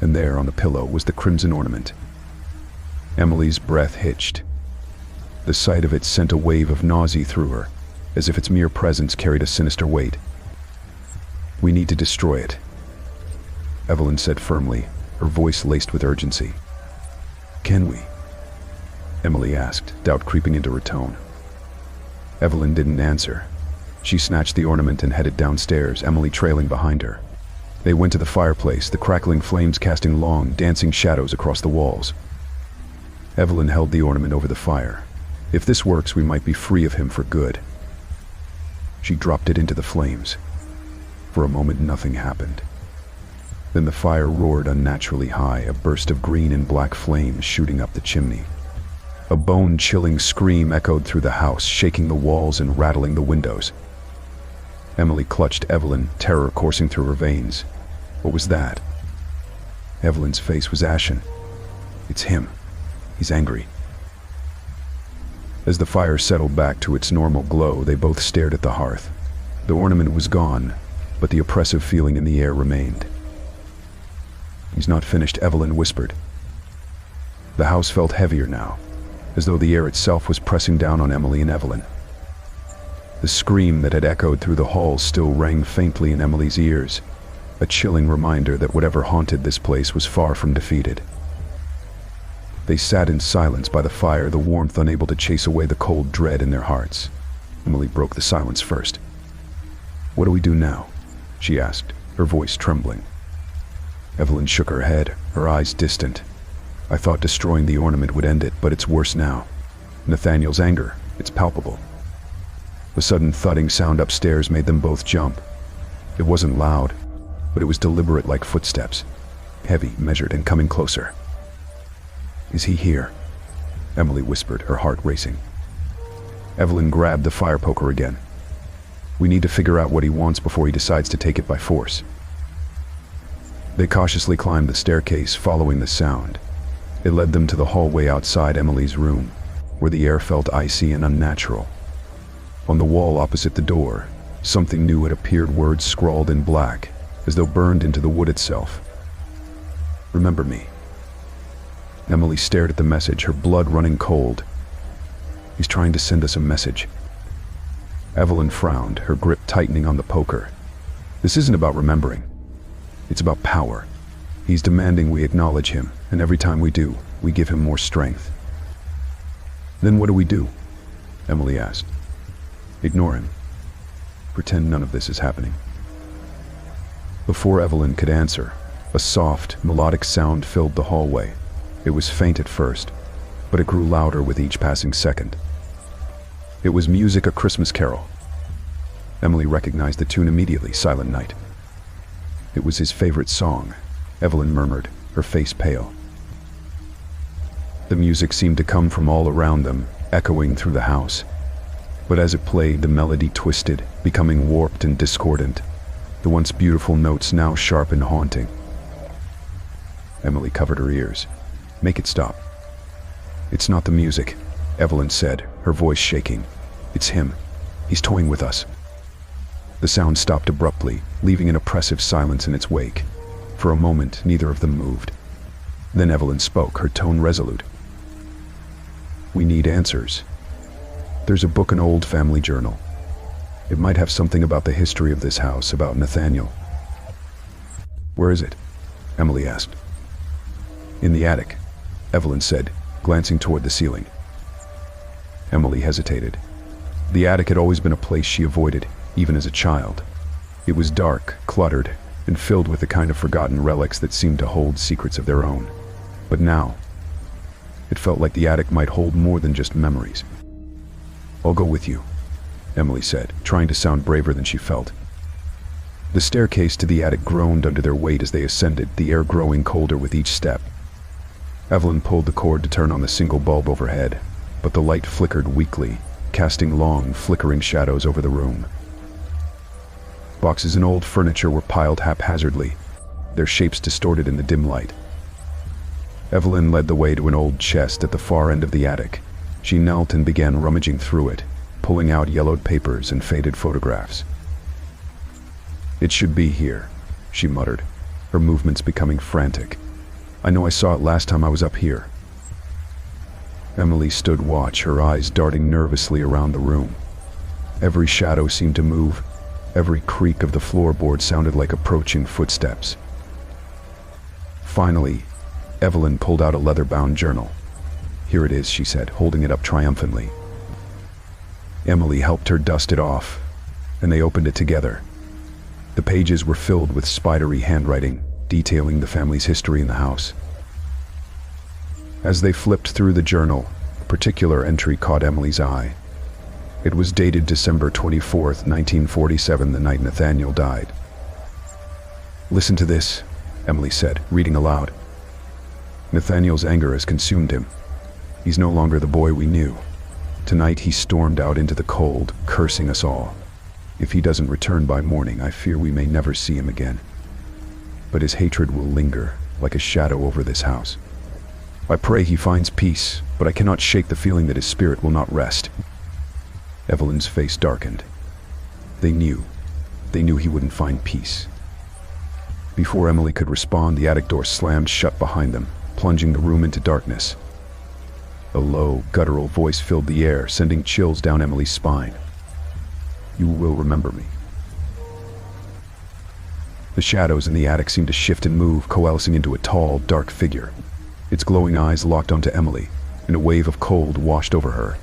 And there on the pillow was the crimson ornament. Emily's breath hitched. The sight of it sent a wave of nausea through her, as if its mere presence carried a sinister weight. We need to destroy it, Evelyn said firmly, her voice laced with urgency. Can we? Emily asked, doubt creeping into her tone. Evelyn didn't answer. She snatched the ornament and headed downstairs, Emily trailing behind her. They went to the fireplace, the crackling flames casting long, dancing shadows across the walls. Evelyn held the ornament over the fire. If this works, we might be free of him for good. She dropped it into the flames. For a moment, nothing happened. Then the fire roared unnaturally high, a burst of green and black flames shooting up the chimney. A bone-chilling scream echoed through the house, shaking the walls and rattling the windows. Emily clutched Evelyn, terror coursing through her veins. What was that? Evelyn's face was ashen. It's him. He's angry. As the fire settled back to its normal glow, they both stared at the hearth. The ornament was gone, but the oppressive feeling in the air remained. He's not finished, Evelyn whispered. The house felt heavier now, as though the air itself was pressing down on Emily and Evelyn. The scream that had echoed through the halls still rang faintly in Emily's ears, a chilling reminder that whatever haunted this place was far from defeated. They sat in silence by the fire, the warmth unable to chase away the cold dread in their hearts. Emily broke the silence first. What do we do now? She asked, her voice trembling. Evelyn shook her head, her eyes distant. I thought destroying the ornament would end it, but it's worse now. Nathaniel's anger, it's palpable. The sudden thudding sound upstairs made them both jump. It wasn't loud, but it was deliberate, like footsteps. Heavy, measured, and coming closer. Is he here? Emily whispered, her heart racing. Evelyn grabbed the fire poker again. We need to figure out what he wants before he decides to take it by force. They cautiously climbed the staircase, following the sound. It led them to the hallway outside Emily's room, where the air felt icy and unnatural. On the wall opposite the door, something new had appeared, words scrawled in black, as though burned into the wood itself. Remember me. Emily stared at the message, her blood running cold. He's trying to send us a message. Evelyn frowned, her grip tightening on the poker. This isn't about remembering. It's about power. He's demanding we acknowledge him, and every time we do, we give him more strength. Then what do we do? Emily asked. Ignore him. Pretend none of this is happening. Before Evelyn could answer, a soft, melodic sound filled the hallway. It was faint at first, but it grew louder with each passing second. It was music, a Christmas carol. Emily recognized the tune immediately, Silent Night. It was his favorite song, Evelyn murmured, her face pale. The music seemed to come from all around them, echoing through the house. But as it played, the melody twisted, becoming warped and discordant, the once beautiful notes now sharp and haunting. Emily covered her ears. Make it stop. It's not the music, Evelyn said, her voice shaking. It's him. He's toying with us. The sound stopped abruptly, leaving an oppressive silence in its wake. For a moment, neither of them moved. Then Evelyn spoke, her tone resolute. We need answers. There's a book, an old family journal. It might have something about the history of this house, about Nathaniel. Where is it? Emily asked. In the attic, Evelyn said, glancing toward the ceiling. Emily hesitated. The attic had always been a place she avoided, even as a child. It was dark, cluttered, and filled with the kind of forgotten relics that seemed to hold secrets of their own. But now, it felt like the attic might hold more than just memories. I'll go with you, Emily said, trying to sound braver than she felt. The staircase to the attic groaned under their weight as they ascended, the air growing colder with each step. Evelyn pulled the cord to turn on the single bulb overhead, but the light flickered weakly, casting long, flickering shadows over the room. Boxes and old furniture were piled haphazardly, their shapes distorted in the dim light. Evelyn led the way to an old chest at the far end of the attic. She knelt and began rummaging through it, pulling out yellowed papers and faded photographs. It should be here, she muttered, her movements becoming frantic. I know I saw it last time I was up here. Emily stood watch, her eyes darting nervously around the room. Every shadow seemed to move. Every creak of the floorboard sounded like approaching footsteps. Finally, Evelyn pulled out a leather-bound journal. Here it is, she said, holding it up triumphantly. Emily helped her dust it off, and they opened it together. The pages were filled with spidery handwriting, detailing the family's history in the house. As they flipped through the journal, a particular entry caught Emily's eye. It was dated December 24th, 1947, the night Nathaniel died. Listen to this, Emily said, reading aloud. Nathaniel's anger has consumed him. He's no longer the boy we knew. Tonight he stormed out into the cold, cursing us all. If he doesn't return by morning, I fear we may never see him again. But his hatred will linger, like a shadow over this house. I pray he finds peace, but I cannot shake the feeling that his spirit will not rest. Evelyn's face darkened. They knew he wouldn't find peace. Before Emily could respond, the attic door slammed shut behind them, plunging the room into darkness. A low, guttural voice filled the air, sending chills down Emily's spine. You will remember me. The shadows in the attic seemed to shift and move, coalescing into a tall, dark figure. Its glowing eyes locked onto Emily, and a wave of cold washed over her.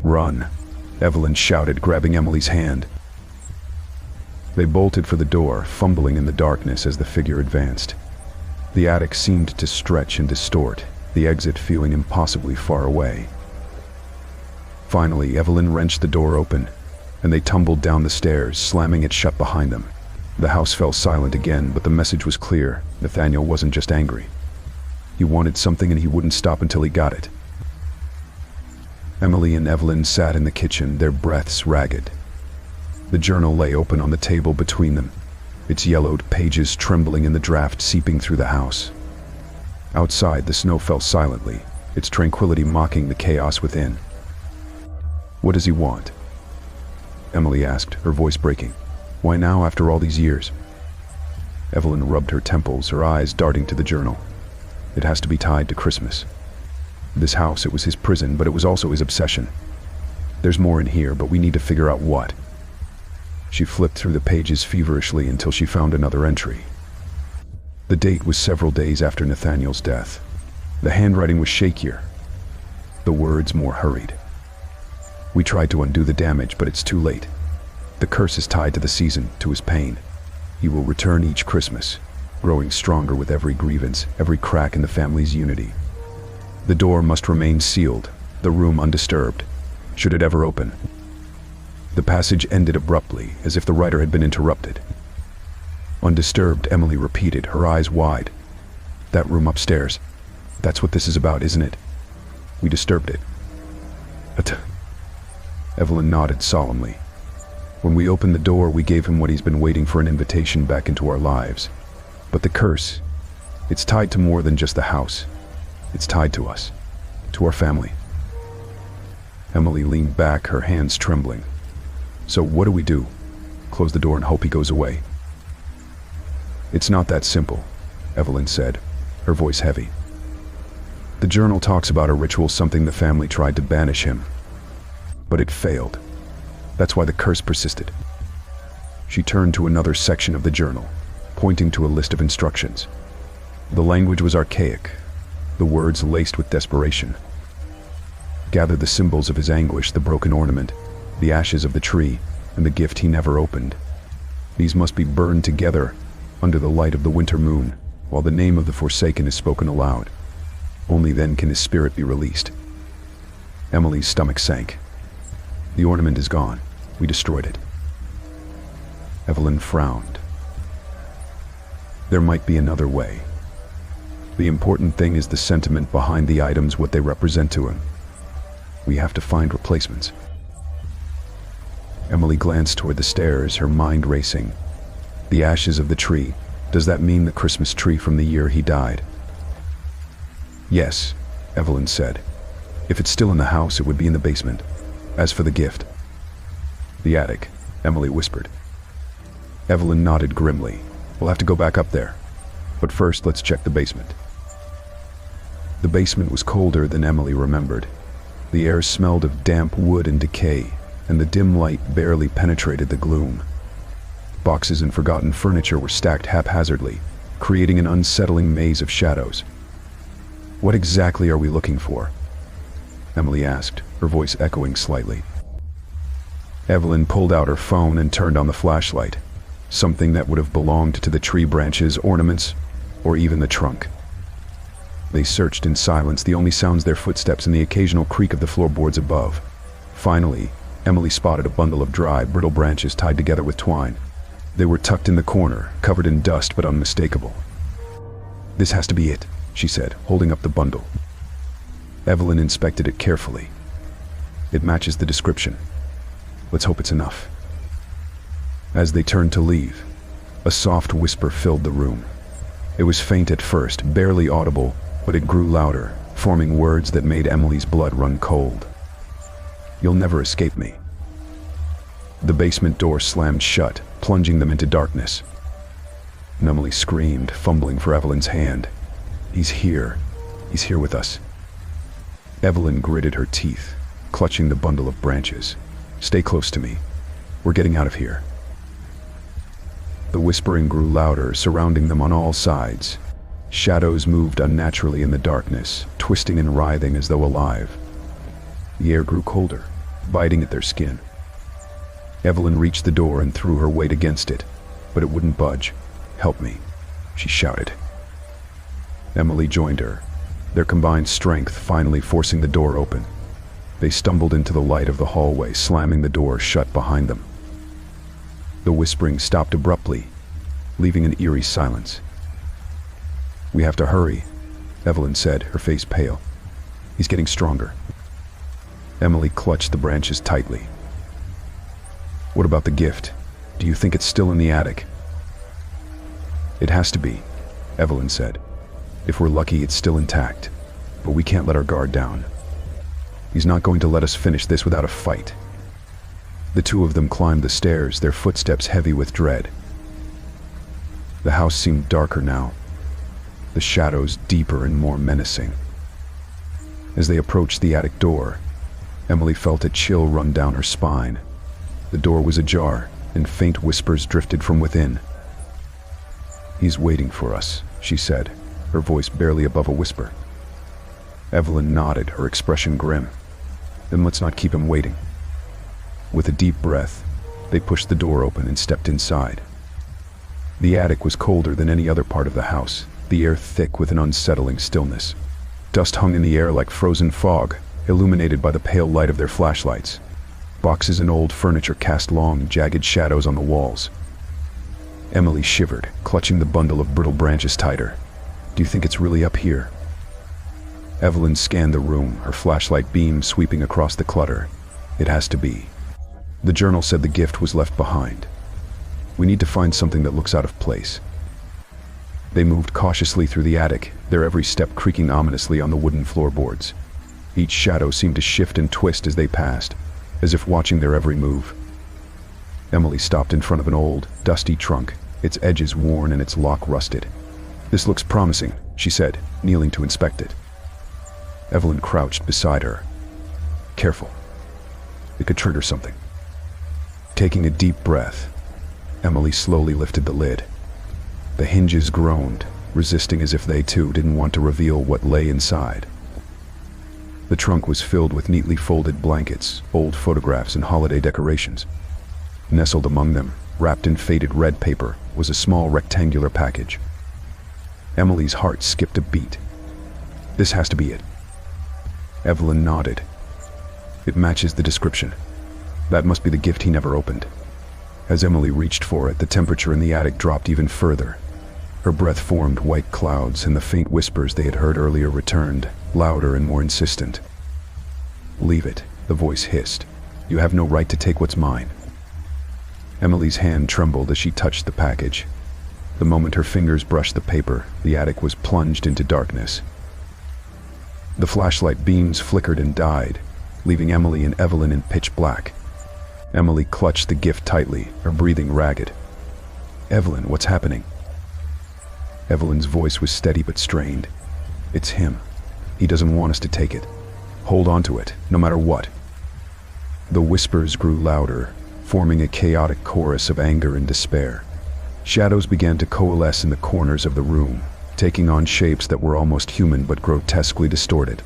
Run, Evelyn shouted, grabbing Emily's hand. They bolted for the door, fumbling in the darkness as the figure advanced. The attic seemed to stretch and distort, the exit feeling impossibly far away. Finally, Evelyn wrenched the door open, and they tumbled down the stairs, slamming it shut behind them. The house fell silent again, but the message was clear. Nathaniel wasn't just angry. He wanted something, and he wouldn't stop until he got it. Emily and Evelyn sat in the kitchen, their breaths ragged. The journal lay open on the table between them, its yellowed pages trembling in the draft seeping through the house. Outside, the snow fell silently, its tranquility mocking the chaos within. What does he want? Emily asked, her voice breaking. Why now, after all these years? Evelyn rubbed her temples, her eyes darting to the journal. It has to be tied to Christmas. This house, it was his prison, but it was also his obsession. There's more in here, but we need to figure out what. She flipped through the pages feverishly until she found another entry. The date was several days after Nathaniel's death. The handwriting was shakier, the words more hurried. We tried to undo the damage, but it's too late. The curse is tied to the season, to his pain. He will return each Christmas, growing stronger with every grievance, every crack in the family's unity. The door must remain sealed, the room undisturbed, should it ever open. The passage ended abruptly, as if the writer had been interrupted. Undisturbed, Emily repeated, her eyes wide. That room upstairs. That's what this is about, isn't it? We disturbed it. Evelyn nodded solemnly. When we opened the door, we gave him what he's been waiting for, an invitation back into our lives. But the curse, it's tied to more than just the house. It's tied to us, to our family. Emily leaned back, her hands trembling. So what do we do? Close the door and hope he goes away? It's not that simple, Evelyn said, her voice heavy. The journal talks about a ritual, something the family tried to banish him. But it failed. That's why the curse persisted. She turned to another section of the journal, pointing to a list of instructions. The language was archaic, the words laced with desperation. Gather the symbols of his anguish, the broken ornament, the ashes of the tree, and the gift he never opened. These must be burned together under the light of the winter moon, while the name of the Forsaken is spoken aloud. Only then can his spirit be released. Emily's stomach sank. The ornament is gone. We destroyed it. Evelyn frowned. There might be another way. The important thing is the sentiment behind the items, what they represent to him. We have to find replacements. Emily glanced toward the stairs, her mind racing. The ashes of the tree. Does that mean the Christmas tree from the year he died? Yes, Evelyn said. If it's still in the house, it would be in the basement. As for the gift, the attic, Emily whispered. Evelyn nodded grimly. We'll have to go back up there. But first, let's check the basement. The basement was colder than Emily remembered. The air smelled of damp wood and decay, and the dim light barely penetrated the gloom. Boxes and forgotten furniture were stacked haphazardly, creating an unsettling maze of shadows. What exactly are we looking for? Emily asked, her voice echoing slightly. Evelyn pulled out her phone and turned on the flashlight, something that would have belonged to the tree branches, ornaments, or even the trunk. They searched in silence, the only sounds their footsteps and the occasional creak of the floorboards above. Finally, Emily spotted a bundle of dry, brittle branches tied together with twine. They were tucked in the corner, covered in dust but unmistakable. This has to be it, she said, holding up the bundle. Evelyn inspected it carefully. It matches the description. Let's hope it's enough. As they turned to leave, a soft whisper filled the room. It was faint at first, barely audible, but it grew louder, forming words that made Emily's blood run cold. You'll never escape me. The basement door slammed shut, plunging them into darkness. Emily screamed, fumbling for Evelyn's hand. He's here. He's here with us. Evelyn gritted her teeth, clutching the bundle of branches. Stay close to me. We're getting out of here. The whispering grew louder, surrounding them on all sides. Shadows moved unnaturally in the darkness, twisting and writhing as though alive. The air grew colder, biting at their skin. Evelyn reached the door and threw her weight against it, but it wouldn't budge. Help me, she shouted. Emily joined her, their combined strength finally forcing the door open. They stumbled into the light of the hallway, slamming the door shut behind them. The whispering stopped abruptly, leaving an eerie silence. We have to hurry, Evelyn said, her face pale. He's getting stronger. Emily clutched the branches tightly. What about the gift? Do you think it's still in the attic? It has to be, Evelyn said. If we're lucky, it's still intact, but we can't let our guard down. He's not going to let us finish this without a fight. The two of them climbed the stairs, their footsteps heavy with dread. The house seemed darker now, the shadows deeper and more menacing. As they approached the attic door, Emily felt a chill run down her spine. The door was ajar, and faint whispers drifted from within. He's waiting for us, she said, her voice barely above a whisper. Evelyn nodded, her expression grim. Then let's not keep him waiting. With a deep breath, they pushed the door open and stepped inside. The attic was colder than any other part of the house, the air thick with an unsettling stillness. Dust hung in the air like frozen fog, illuminated by the pale light of their flashlights. Boxes and old furniture cast long, jagged shadows on the walls. Emily shivered, clutching the bundle of brittle branches tighter. "Do you think it's really up here?" Evelyn scanned the room, her flashlight beam sweeping across the clutter. "It has to be." The journal said the gift was left behind. "We need to find something that looks out of place." They moved cautiously through the attic, their every step creaking ominously on the wooden floorboards. Each shadow seemed to shift and twist as they passed, as if watching their every move. Emily stopped in front of an old, dusty trunk, its edges worn and its lock rusted. "This looks promising," she said, kneeling to inspect it. Evelyn crouched beside her. "Careful. It could trigger something." Taking a deep breath, Emily slowly lifted the lid. The hinges groaned, resisting as if they too didn't want to reveal what lay inside. The trunk was filled with neatly folded blankets, old photographs, and holiday decorations. Nestled among them, wrapped in faded red paper, was a small rectangular package. Emily's heart skipped a beat. "This has to be it." Evelyn nodded. "It matches the description. That must be the gift he never opened." As Emily reached for it, the temperature in the attic dropped even further. Her breath formed white clouds, and the faint whispers they had heard earlier returned, louder and more insistent. "Leave it," the voice hissed. "You have no right to take what's mine." Emily's hand trembled as she touched the package. The moment her fingers brushed the paper, the attic was plunged into darkness. The flashlight beams flickered and died, leaving Emily and Evelyn in pitch black. Emily clutched the gift tightly, her breathing ragged. "Evelyn, what's happening?" Evelyn's voice was steady but strained. "It's him. He doesn't want us to take it. Hold on to it, no matter what." The whispers grew louder, forming a chaotic chorus of anger and despair. Shadows began to coalesce in the corners of the room, taking on shapes that were almost human but grotesquely distorted.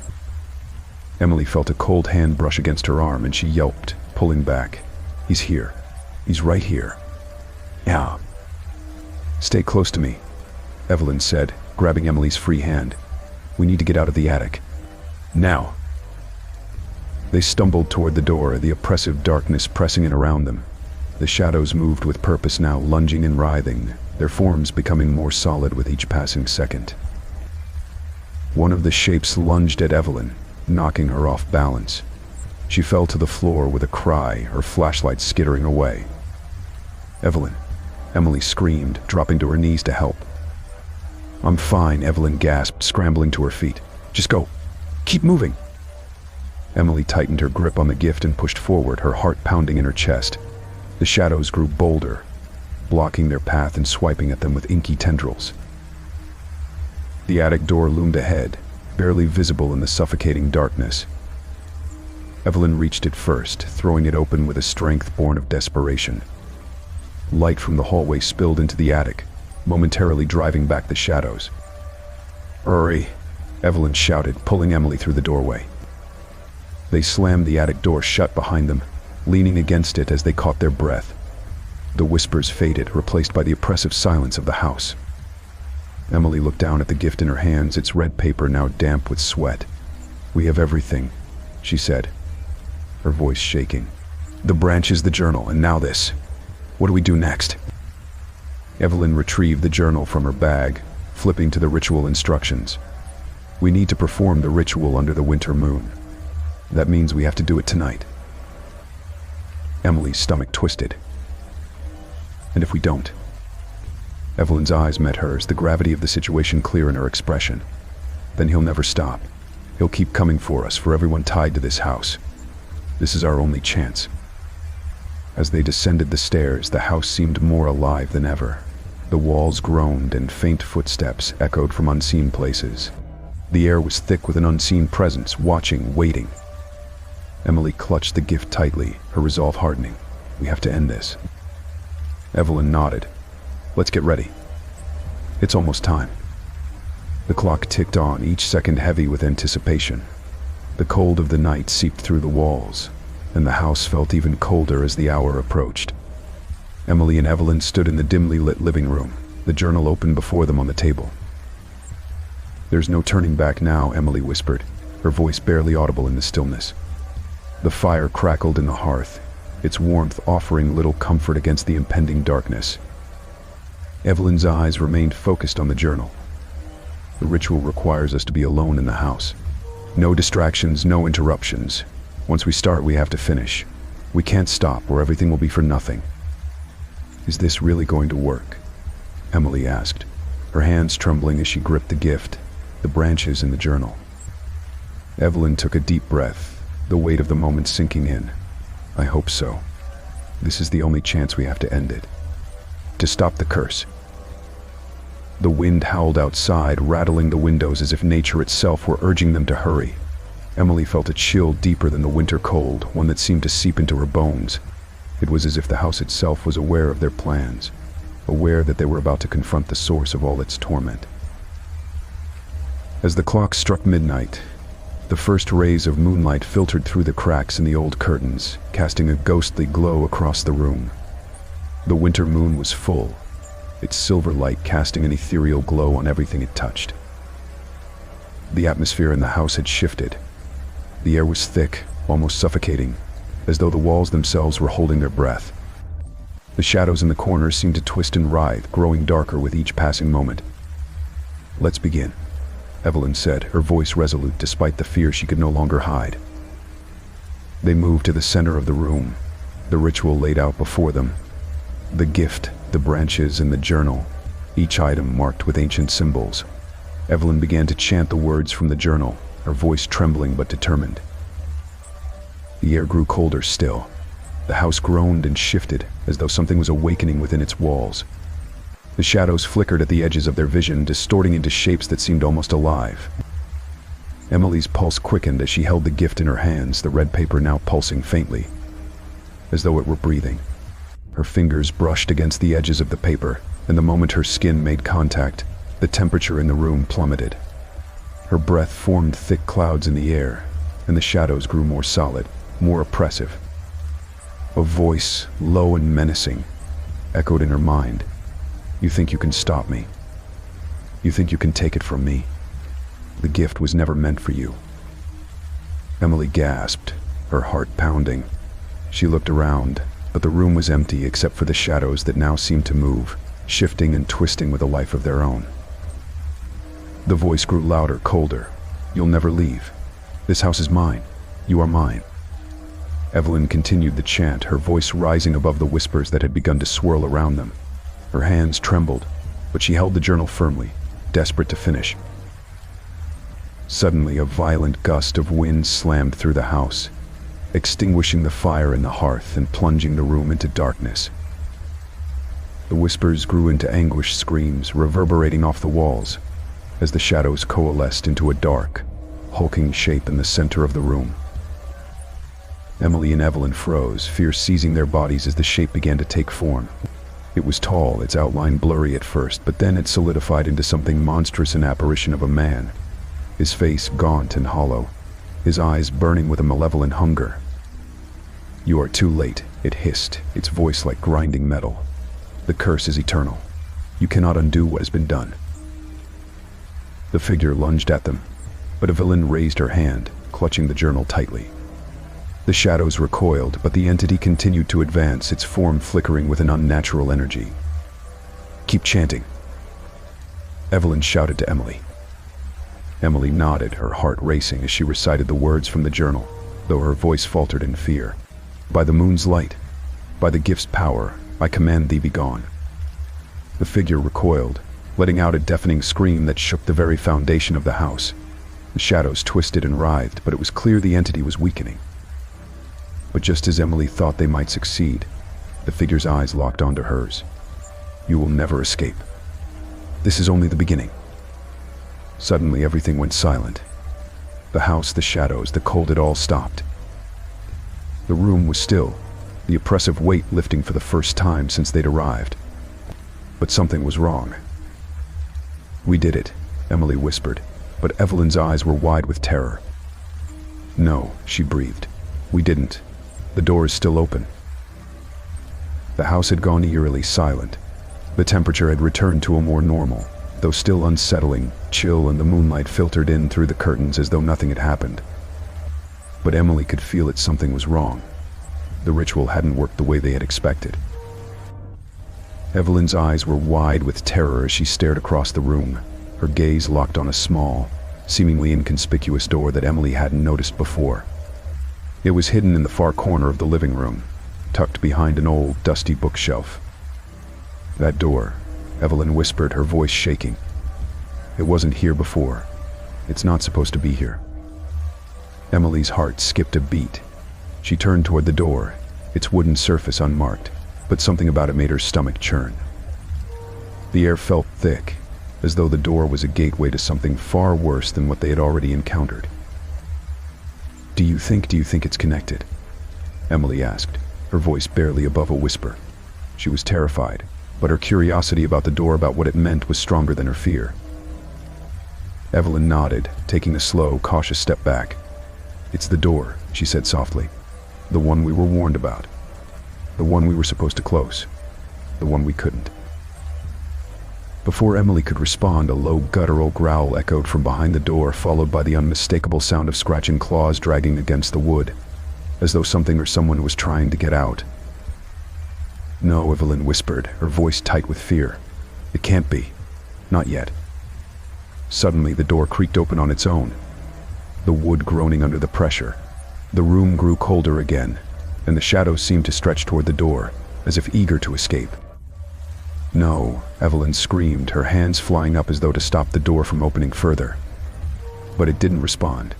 Emily felt a cold hand brush against her arm and she yelped, pulling back. "He's here. He's right here." "Yeah." "Stay close to me," Evelyn said, grabbing Emily's free hand. "We need to get out of the attic. Now." They stumbled toward the door, the oppressive darkness pressing in around them. The shadows moved with purpose now, lunging and writhing, their forms becoming more solid with each passing second. One of the shapes lunged at Evelyn, knocking her off balance. She fell to the floor with a cry, her flashlight skittering away. "Evelyn," Emily screamed, dropping to her knees to help. "I'm fine," Evelyn gasped, scrambling to her feet. "Just go. Keep moving." Emily tightened her grip on the gift and pushed forward, her heart pounding in her chest. The shadows grew bolder, blocking their path and swiping at them with inky tendrils. The attic door loomed ahead, barely visible in the suffocating darkness. Evelyn reached it first, throwing it open with a strength born of desperation. Light from the hallway spilled into the attic, momentarily driving back the shadows. "Hurry," Evelyn shouted, pulling Emily through the doorway. They slammed the attic door shut behind them, leaning against it as they caught their breath. The whispers faded, replaced by the oppressive silence of the house. Emily looked down at the gift in her hands, its red paper now damp with sweat. "We have everything," she said, her voice shaking. "The branches, the journal, and now this. What do we do next?" Evelyn retrieved the journal from her bag, flipping to the ritual instructions. "We need to perform the ritual under the winter moon. That means we have to do it tonight." Emily's stomach twisted. "And if we don't?" Evelyn's eyes met hers, the gravity of the situation clear in her expression. "Then he'll never stop. He'll keep coming for us, for everyone tied to this house. This is our only chance." As they descended the stairs, the house seemed more alive than ever. The walls groaned and faint footsteps echoed from unseen places. The air was thick with an unseen presence, watching, waiting. Emily clutched the gift tightly, her resolve hardening. "We have to end this." Evelyn nodded. "Let's get ready. It's almost time." The clock ticked on, each second heavy with anticipation. The cold of the night seeped through the walls, and the house felt even colder as the hour approached. Emily and Evelyn stood in the dimly lit living room, the journal open before them on the table. "There's no turning back now," Emily whispered, her voice barely audible in the stillness. The fire crackled in the hearth, its warmth offering little comfort against the impending darkness. Evelyn's eyes remained focused on the journal. "The ritual requires us to be alone in the house. No distractions, no interruptions. Once we start, we have to finish. We can't stop, or everything will be for nothing." "Is this really going to work?" Emily asked, her hands trembling as she gripped the gift, the branches in the journal. Evelyn took a deep breath, the weight of the moment sinking in. "I hope so. This is the only chance we have to end it. To stop the curse." The wind howled outside, rattling the windows as if nature itself were urging them to hurry. Emily felt a chill deeper than the winter cold, one that seemed to seep into her bones. It was as if the house itself was aware of their plans, aware that they were about to confront the source of all its torment. As the clock struck midnight, the first rays of moonlight filtered through the cracks in the old curtains, casting a ghostly glow across the room. The winter moon was full, its silver light casting an ethereal glow on everything it touched. The atmosphere in the house had shifted. The air was thick, almost suffocating, as though the walls themselves were holding their breath. The shadows in the corners seemed to twist and writhe, growing darker with each passing moment. "Let's begin," Evelyn said, her voice resolute despite the fear she could no longer hide. They moved to the center of the room, the ritual laid out before them. The gift, the branches, and the journal, each item marked with ancient symbols. Evelyn began to chant the words from the journal, her voice trembling but determined. The air grew colder still. The house groaned and shifted, as though something was awakening within its walls. The shadows flickered at the edges of their vision, distorting into shapes that seemed almost alive. Emily's pulse quickened as she held the gift in her hands, the red paper now pulsing faintly, as though it were breathing. Her fingers brushed against the edges of the paper, and the moment her skin made contact, the temperature in the room plummeted. Her breath formed thick clouds in the air, and the shadows grew more solid, more oppressive. A voice, low and menacing, echoed in her mind. "You think you can stop me? You think you can take it from me? The gift was never meant for you." Emily gasped, her heart pounding. She looked around, but the room was empty except for the shadows that now seemed to move, shifting and twisting with a life of their own. The voice grew louder, colder. "You'll never leave. This house is mine. You are mine." Evelyn continued the chant, her voice rising above the whispers that had begun to swirl around them. Her hands trembled, but she held the journal firmly, desperate to finish. Suddenly, a violent gust of wind slammed through the house, extinguishing the fire in the hearth and plunging the room into darkness. The whispers grew into anguished screams, reverberating off the walls, as the shadows coalesced into a dark, hulking shape in the center of the room. Emily and Evelyn froze, fear seizing their bodies as the shape began to take form. It was tall, its outline blurry at first, but then it solidified into something monstrous, an apparition of a man, his face gaunt and hollow, his eyes burning with a malevolent hunger. "You are too late," it hissed, its voice like grinding metal. "The curse is eternal. You cannot undo what has been done." The figure lunged at them, but Evelyn raised her hand, clutching the journal tightly. The shadows recoiled, but the entity continued to advance, its form flickering with an unnatural energy. "Keep chanting," Evelyn shouted to Emily. Emily nodded, her heart racing as she recited the words from the journal, though her voice faltered in fear. "By the moon's light, by the gift's power, I command thee be gone." The figure recoiled, letting out a deafening scream that shook the very foundation of the house. The shadows twisted and writhed, but it was clear the entity was weakening. But just as Emily thought they might succeed, the figure's eyes locked onto hers. "You will never escape. This is only the beginning." Suddenly, everything went silent. The house, the shadows, the cold, it all stopped. The room was still, the oppressive weight lifting for the first time since they'd arrived. But something was wrong. "We did it," Emily whispered, but Evelyn's eyes were wide with terror. "No," she breathed. "We didn't. The door is still open. The house had gone eerily silent. The temperature had returned to a more normal, though still unsettling, chill, and the moonlight filtered in through the curtains as though nothing had happened. But Emily could feel that something was wrong. The ritual hadn't worked the way they had expected. Evelyn's eyes were wide with terror as she stared across the room, her gaze locked on a small, seemingly inconspicuous door that Emily hadn't noticed before. It was hidden in the far corner of the living room, tucked behind an old, dusty bookshelf. That door, Evelyn whispered, her voice shaking. It wasn't here before. It's not supposed to be here. Emily's heart skipped a beat. She turned toward the door, its wooden surface unmarked, but something about it made her stomach churn. The air felt thick, as though the door was a gateway to something far worse than what they had already encountered. Do you think it's connected?" Emily asked, her voice barely above a whisper. She was terrified, but her curiosity about the door, about what it meant, was stronger than her fear. Evelyn nodded, taking a slow, cautious step back. "It's the door," she said softly. "The one we were warned about. The one we were supposed to close. The one we couldn't." Before Emily could respond, a low, guttural growl echoed from behind the door, followed by the unmistakable sound of scratching claws dragging against the wood, as though something or someone was trying to get out. "No," Evelyn whispered, her voice tight with fear. "It can't be. Not yet." Suddenly, the door creaked open on its own, the wood groaning under the pressure. The room grew colder again, and the shadows seemed to stretch toward the door, as if eager to escape. "No," Evelyn screamed, her hands flying up as though to stop the door from opening further. But it didn't respond.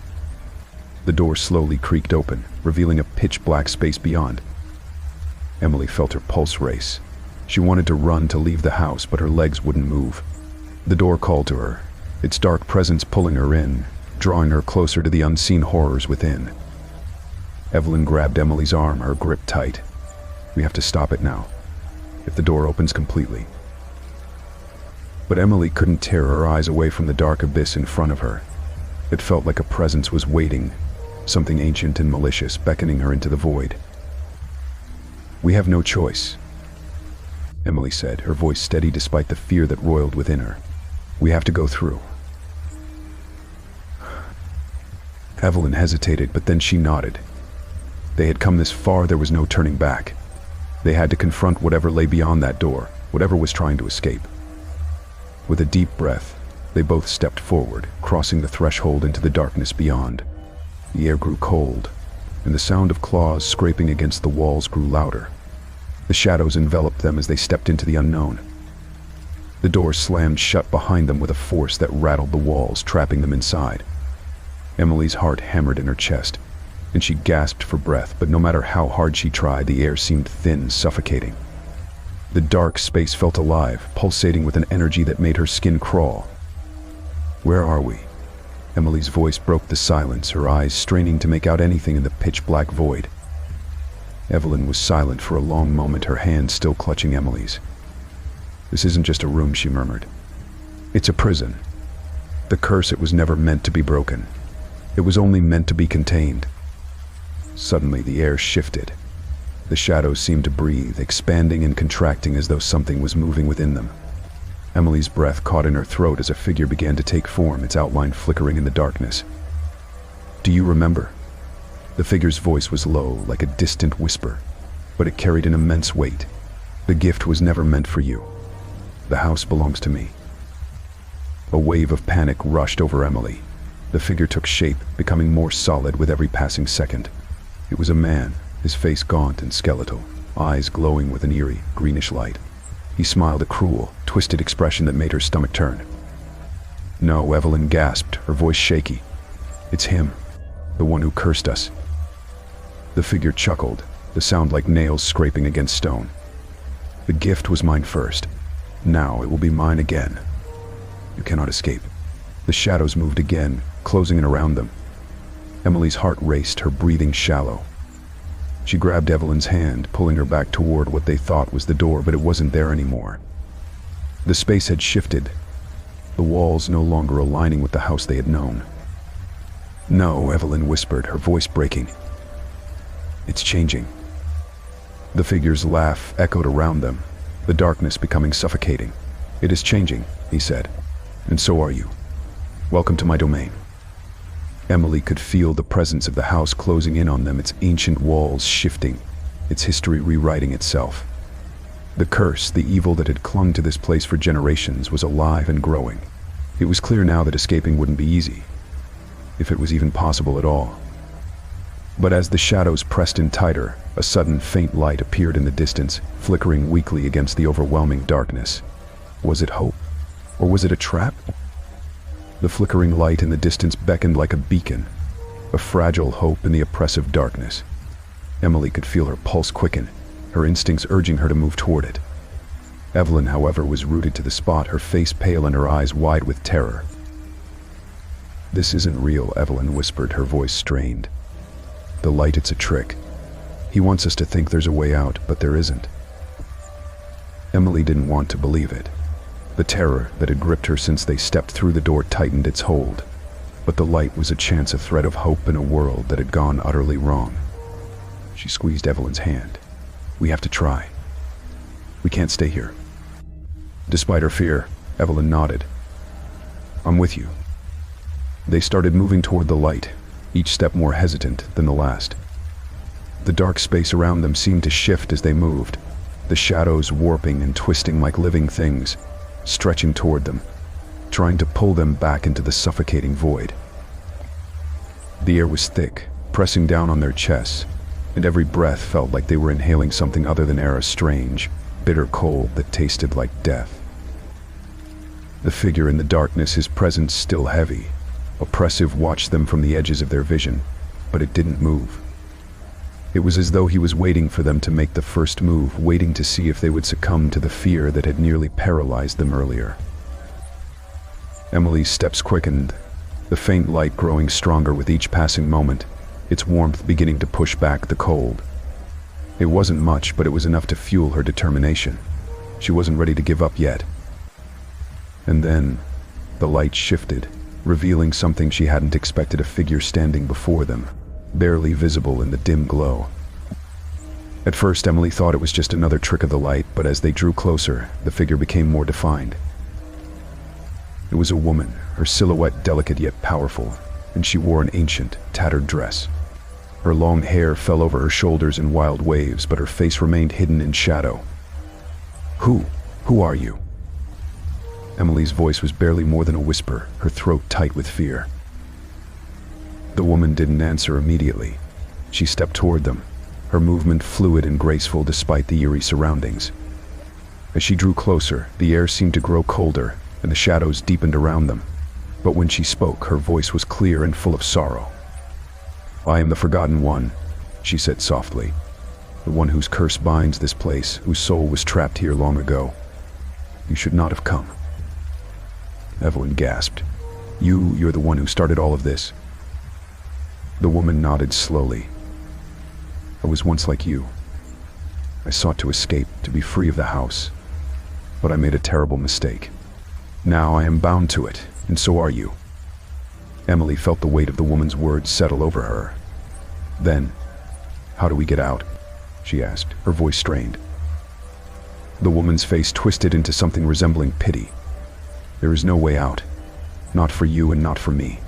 The door slowly creaked open, revealing a pitch-black space beyond. Emily felt her pulse race. She wanted to run, to leave the house, but her legs wouldn't move. The door called to her, its dark presence pulling her in, drawing her closer to the unseen horrors within. Evelyn grabbed Emily's arm, her grip tight. "We have to stop it now, if the door opens completely." But Emily couldn't tear her eyes away from the dark abyss in front of her. It felt like a presence was waiting, something ancient and malicious, beckoning her into the void. "We have no choice," Emily said, her voice steady despite the fear that roiled within her. "We have to go through." Evelyn hesitated, but then she nodded. They had come this far, there was no turning back. They had to confront whatever lay beyond that door, whatever was trying to escape. With a deep breath, they both stepped forward, crossing the threshold into the darkness beyond. The air grew cold, and the sound of claws scraping against the walls grew louder. The shadows enveloped them as they stepped into the unknown. The door slammed shut behind them with a force that rattled the walls, trapping them inside. Emily's heart hammered in her chest, and she gasped for breath, but no matter how hard she tried, the air seemed thin, suffocating. The dark space felt alive, pulsating with an energy that made her skin crawl. "Where are we?" Emily's voice broke the silence, her eyes straining to make out anything in the pitch-black void. Evelyn was silent for a long moment, her hand still clutching Emily's. "This isn't just a room," she murmured. "It's a prison. The curse, it was never meant to be broken. It was only meant to be contained." Suddenly, the air shifted. The shadows seemed to breathe, expanding and contracting as though something was moving within them. Emily's breath caught in her throat as a figure began to take form, its outline flickering in the darkness. "Do you remember?" The figure's voice was low, like a distant whisper, but it carried an immense weight. "The gift was never meant for you. The house belongs to me." A wave of panic rushed over Emily. The figure took shape, becoming more solid with every passing second. It was a man, his face gaunt and skeletal, eyes glowing with an eerie, greenish light. He smiled, a cruel, twisted expression that made her stomach turn. "No," Evelyn gasped, her voice shaky. "It's him, the one who cursed us." The figure chuckled, the sound like nails scraping against stone. "The gift was mine first. Now it will be mine again. You cannot escape." The shadows moved again, closing in around them. Emily's heart raced, her breathing shallow. She grabbed Evelyn's hand, pulling her back toward what they thought was the door, but it wasn't there anymore. The space had shifted, the walls no longer aligning with the house they had known. "No," Evelyn whispered, her voice breaking. It's changing. The figure's laugh echoed around them, the darkness becoming suffocating. It is changing, he said, and so are you. Welcome to my domain. Emily could feel the presence of the house closing in on them, its ancient walls shifting, its history rewriting itself. The curse, the evil that had clung to this place for generations, was alive and growing. It was clear now that escaping wouldn't be easy, if it was even possible at all. But as the shadows pressed in tighter, a sudden faint light appeared in the distance, flickering weakly against the overwhelming darkness. Was it hope? Or was it a trap? The flickering light in the distance beckoned like a beacon, a fragile hope in the oppressive darkness. Emily could feel her pulse quicken, her instincts urging her to move toward it. Evelyn, however, was rooted to the spot, her face pale and her eyes wide with terror. "This isn't real," Evelyn whispered, her voice strained. "The light, it's a trick. He wants us to think there's a way out, but there isn't." Emily didn't want to believe it. The terror that had gripped her since they stepped through the door tightened its hold, but the light was a chance, a thread of hope in a world that had gone utterly wrong. She squeezed Evelyn's hand. "We have to try. We can't stay here." Despite her fear, Evelyn nodded. "I'm with you." They started moving toward the light, each step more hesitant than the last. The dark space around them seemed to shift as they moved, the shadows warping and twisting like living things, stretching toward them, trying to pull them back into the suffocating void. The air was thick, pressing down on their chests, and every breath felt like they were inhaling something other than air, a strange, bitter cold that tasted like death. The figure in the darkness, his presence still heavy, oppressive, watched them from the edges of their vision, but it didn't move. It was as though he was waiting for them to make the first move, waiting to see if they would succumb to the fear that had nearly paralyzed them earlier. Emily's steps quickened, the faint light growing stronger with each passing moment, its warmth beginning to push back the cold. It wasn't much, but it was enough to fuel her determination. She wasn't ready to give up yet. And then, the light shifted, revealing something she hadn't expected, a figure standing before them, barely visible in the dim glow. At first, Emily thought it was just another trick of the light, but as they drew closer, the figure became more defined. It was a woman, her silhouette delicate yet powerful, and she wore an ancient, tattered dress. Her long hair fell over her shoulders in wild waves, but her face remained hidden in shadow. Who are you?" Emily's voice was barely more than a whisper, her throat tight with fear. The woman didn't answer immediately. She stepped toward them, her movement fluid and graceful despite the eerie surroundings. As she drew closer, the air seemed to grow colder, and the shadows deepened around them. But when she spoke, her voice was clear and full of sorrow. "I am the Forgotten One," she said softly. "The one whose curse binds this place, whose soul was trapped here long ago. You should not have come." Evelyn gasped. You're the one who started all of this." The woman nodded slowly. "I was once like you. I sought to escape, to be free of the house. But I made a terrible mistake. Now I am bound to it, and so are you." Emily felt the weight of the woman's words settle over her. Then, "How do we get out?" she asked, her voice strained. The woman's face twisted into something resembling pity. "There is no way out. Not for you and not for me."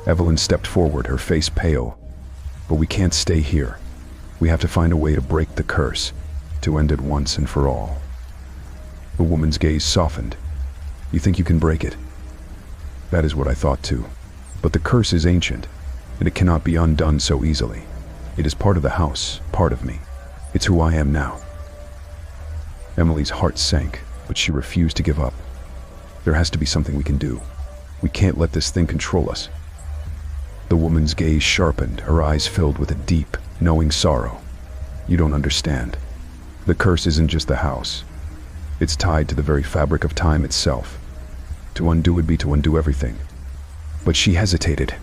Evelyn stepped forward, her face pale. "But we can't stay here. We have to find a way to break the curse, to end it once and for all." The woman's gaze softened. "You think you can break it?" "That is what I thought too. But the curse is ancient, and it cannot be undone so easily. It is part of the house, part of me. It's who I am now." Emily's heart sank, but she refused to give up. "There has to be something we can do. We can't let this thing control us." The woman's gaze sharpened, her eyes filled with a deep, knowing sorrow. "You don't understand. The curse isn't just the house. It's tied to the very fabric of time itself. To undo would be to undo everything." But she hesitated,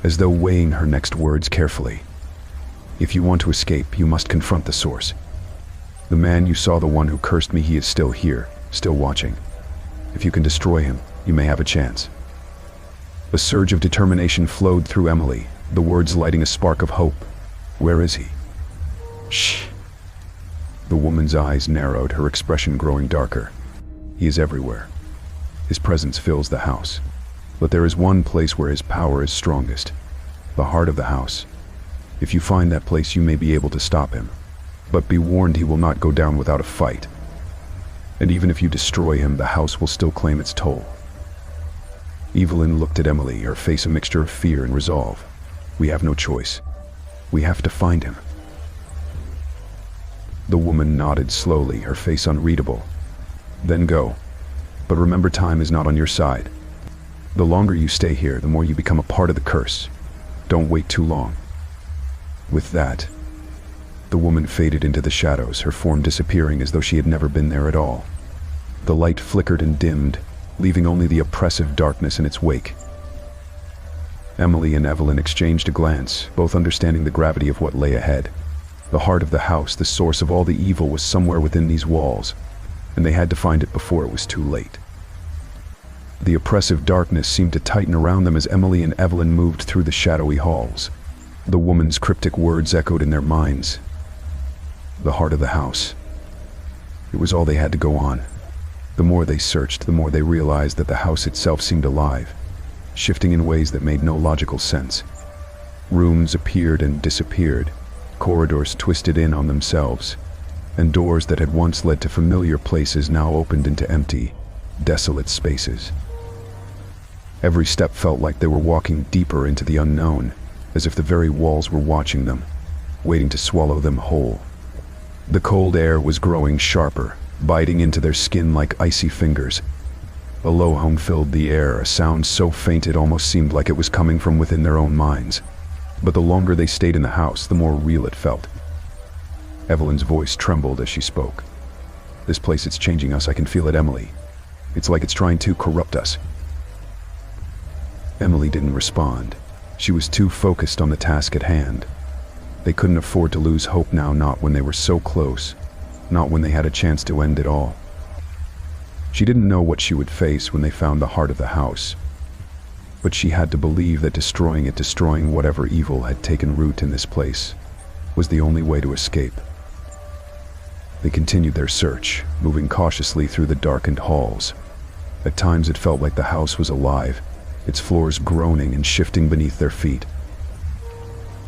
as though weighing her next words carefully. "If you want to escape, you must confront the source. The man you saw, the one who cursed me, he is still here, still watching. If you can destroy him, you may have a chance." A surge of determination flowed through Emily, the words lighting a spark of hope. Where is he? Shh. The woman's eyes narrowed, her expression growing darker. He is everywhere. His presence fills the house. But there is one place where his power is strongest. The heart of the house. If you find that place, you may be able to stop him. But be warned, he will not go down without a fight. And even if you destroy him, the house will still claim its toll. Evelyn looked at Emily, her face a mixture of fear and resolve. We have no choice. We have to find him. The woman nodded slowly, her face unreadable. Then go. But remember, time is not on your side. The longer you stay here, the more you become a part of the curse. Don't wait too long. With that, the woman faded into the shadows, her form disappearing as though she had never been there at all. The light flickered and dimmed, leaving only the oppressive darkness in its wake. Emily and Evelyn exchanged a glance, both understanding the gravity of what lay ahead. The heart of the house, the source of all the evil, was somewhere within these walls, and they had to find it before it was too late. The oppressive darkness seemed to tighten around them as Emily and Evelyn moved through the shadowy halls. The woman's cryptic words echoed in their minds. The heart of the house. It was all they had to go on. The more they searched, the more they realized that the house itself seemed alive, shifting in ways that made no logical sense. Rooms appeared and disappeared, corridors twisted in on themselves, and doors that had once led to familiar places now opened into empty, desolate spaces. Every step felt like they were walking deeper into the unknown, as if the very walls were watching them, waiting to swallow them whole. The cold air was growing sharper, biting into their skin like icy fingers. A low hum filled the air, a sound so faint it almost seemed like it was coming from within their own minds. But the longer they stayed in the house, the more real it felt. Evelyn's voice trembled as she spoke. This place, it's changing us. I can feel it, Emily. It's like it's trying to corrupt us. Emily didn't respond. She was too focused on the task at hand. They couldn't afford to lose hope now, not when they were so close, not when they had a chance to end it all. She didn't know what she would face when they found the heart of the house, but she had to believe that destroying whatever evil had taken root in this place, was the only way to escape. They continued their search, moving cautiously through the darkened halls. At times it felt like the house was alive, its floors groaning and shifting beneath their feet.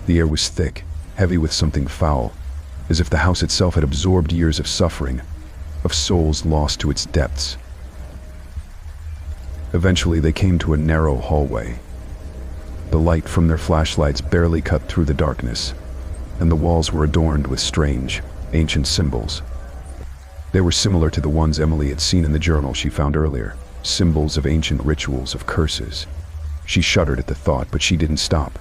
The air was thick, heavy with something foul, as if the house itself had absorbed years of suffering, of souls lost to its depths. Eventually they came to a narrow hallway. The light from their flashlights barely cut through the darkness, and the walls were adorned with strange, ancient symbols. They were similar to the ones Emily had seen in the journal she found earlier, symbols of ancient rituals, of curses. She shuddered at the thought, but she didn't stop.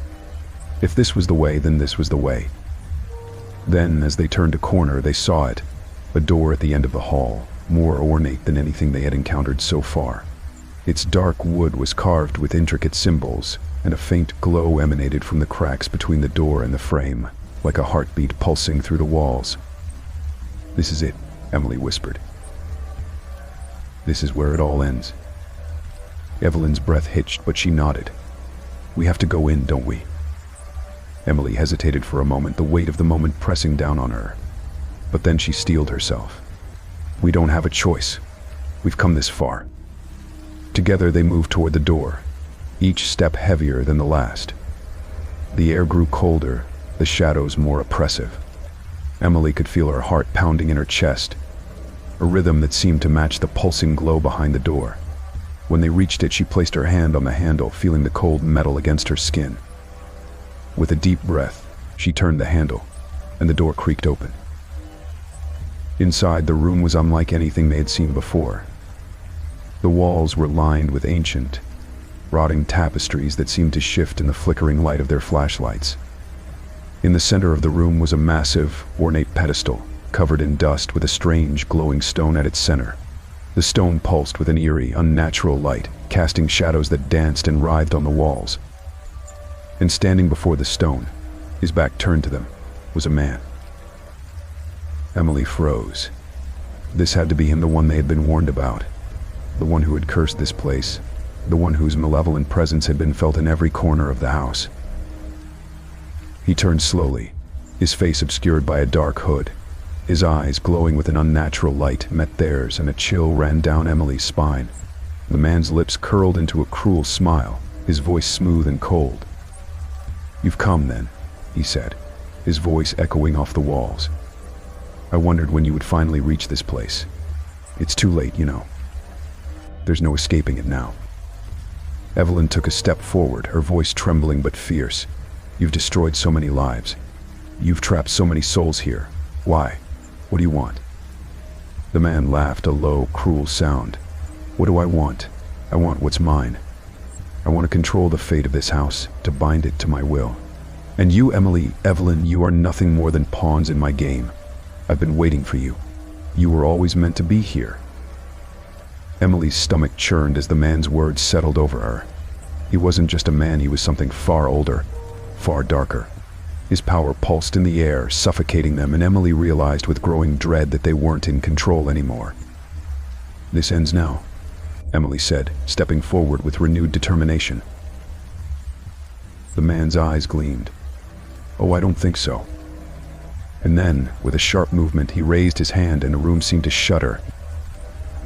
If this was the way, then this was the way. Then, as they turned a corner, they saw it, a door at the end of the hall, more ornate than anything they had encountered so far. Its dark wood was carved with intricate symbols, and a faint glow emanated from the cracks between the door and the frame, like a heartbeat pulsing through the walls. "This is it," Emily whispered. "This is where it all ends." Evelyn's breath hitched, but she nodded. "We have to go in, don't we?" Emily hesitated for a moment, the weight of the moment pressing down on her. But then she steeled herself. "We don't have a choice. We've come this far." Together they moved toward the door, each step heavier than the last. The air grew colder, the shadows more oppressive. Emily could feel her heart pounding in her chest, a rhythm that seemed to match the pulsing glow behind the door. When they reached it, she placed her hand on the handle, feeling the cold metal against her skin. With a deep breath, she turned the handle, and the door creaked open. Inside, the room was unlike anything they had seen before. The walls were lined with ancient, rotting tapestries that seemed to shift in the flickering light of their flashlights. In the center of the room was a massive, ornate pedestal, covered in dust with a strange, glowing stone at its center. The stone pulsed with an eerie, unnatural light, casting shadows that danced and writhed on the walls. And standing before the stone, his back turned to them, was a man. Emily froze. This had to be him, the one they had been warned about. The one who had cursed this place, the one whose malevolent presence had been felt in every corner of the house. He turned slowly, his face obscured by a dark hood. His eyes, glowing with an unnatural light, met theirs, and a chill ran down Emily's spine. The man's lips curled into a cruel smile, his voice smooth and cold. "You've come, then," he said, his voice echoing off the walls. "I wondered when you would finally reach this place. It's too late, you know. There's no escaping it now." Evelyn took a step forward, her voice trembling but fierce. "You've destroyed so many lives. You've trapped so many souls here. Why? What do you want?" The man laughed, a low, cruel sound. "What do I want? I want what's mine. I want to control the fate of this house, to bind it to my will. And you, Evelyn, you are nothing more than pawns in my game. I've been waiting for you. You were always meant to be here." Emily's stomach churned as the man's words settled over her. He wasn't just a man, he was something far older, far darker. His power pulsed in the air, suffocating them, and Emily realized with growing dread that they weren't in control anymore. "This ends now," Emily said, stepping forward with renewed determination. The man's eyes gleamed. "Oh, I don't think so." And then, with a sharp movement, he raised his hand and the room seemed to shudder.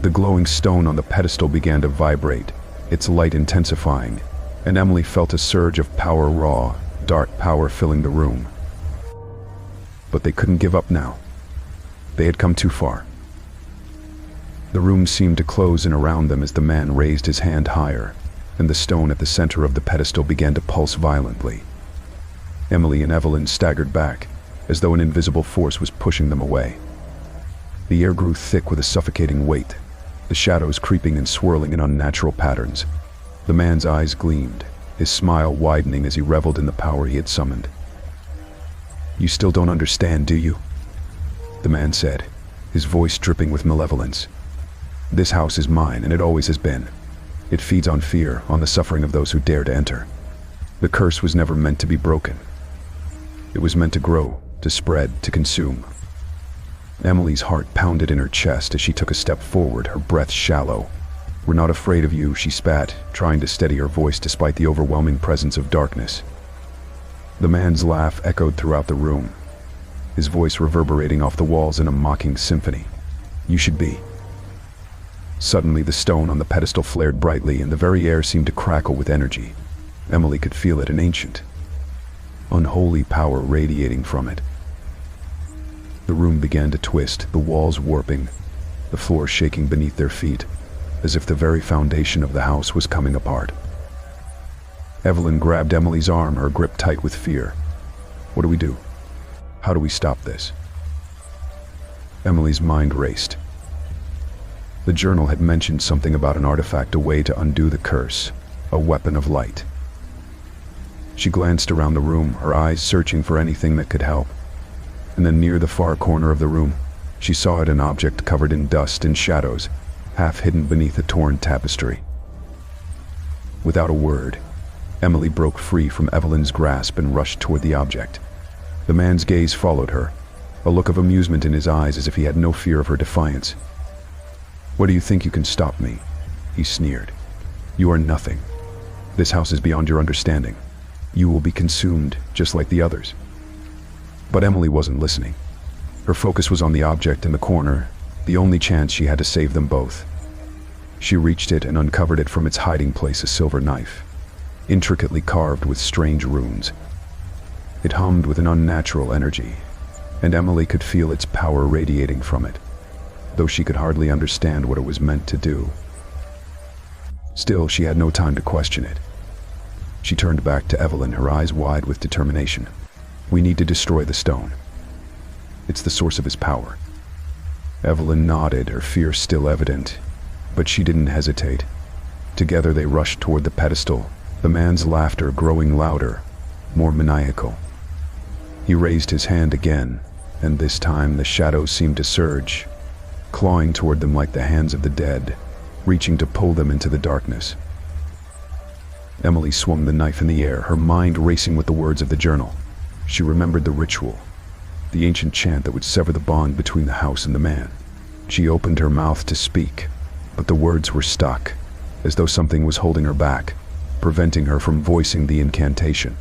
The glowing stone on the pedestal began to vibrate, its light intensifying, and Emily felt a surge of power, raw, dark power filling the room. But they couldn't give up now. They had come too far. The room seemed to close in around them as the man raised his hand higher, and the stone at the center of the pedestal began to pulse violently. Emily and Evelyn staggered back, as though an invisible force was pushing them away. The air grew thick with a suffocating weight, the shadows creeping and swirling in unnatural patterns. The man's eyes gleamed, his smile widening as he reveled in the power he had summoned. "You still don't understand, do you?" the man said, his voice dripping with malevolence. "This house is mine, and it always has been. It feeds on fear, on the suffering of those who dare to enter. The curse was never meant to be broken. It was meant to grow, to spread, to consume." Emily's heart pounded in her chest as she took a step forward, her breath shallow. "We're not afraid of you," she spat, trying to steady her voice despite the overwhelming presence of darkness. The man's laugh echoed throughout the room, his voice reverberating off the walls in a mocking symphony. "You should be." Suddenly, the stone on the pedestal flared brightly, and the very air seemed to crackle with energy. Emily could feel it, an ancient, unholy power radiating from it. The room began to twist, the walls warping, the floor shaking beneath their feet, as if the very foundation of the house was coming apart. Evelyn grabbed Emily's arm, her grip tight with fear. "What do we do? How do we stop this?" Emily's mind raced. The journal had mentioned something about an artifact, a way to undo the curse, a weapon of light. She glanced around the room, her eyes searching for anything that could help. And then near the far corner of the room, she saw it, an object covered in dust and shadows, half hidden beneath a torn tapestry. Without a word, Emily broke free from Evelyn's grasp and rushed toward the object. The man's gaze followed her, a look of amusement in his eyes as if he had no fear of her defiance. "What do you think you can stop me?" he sneered. "You are nothing. This house is beyond your understanding. You will be consumed, just like the others." But Emily wasn't listening. Her focus was on the object in the corner, the only chance she had to save them both. She reached it and uncovered it from its hiding place, a silver knife, intricately carved with strange runes. It hummed with an unnatural energy, and Emily could feel its power radiating from it, though she could hardly understand what it was meant to do. Still, she had no time to question it. She turned back to Evelyn, her eyes wide with determination. "We need to destroy the stone. It's the source of his power." Evelyn nodded, her fear still evident, but she didn't hesitate. Together they rushed toward the pedestal, the man's laughter growing louder, more maniacal. He raised his hand again, and this time the shadows seemed to surge, clawing toward them like the hands of the dead, reaching to pull them into the darkness. Emily swung the knife in the air, her mind racing with the words of the journal. She remembered the ritual, the ancient chant that would sever the bond between the house and the man. She opened her mouth to speak, but the words were stuck, as though something was holding her back, preventing her from voicing the incantation.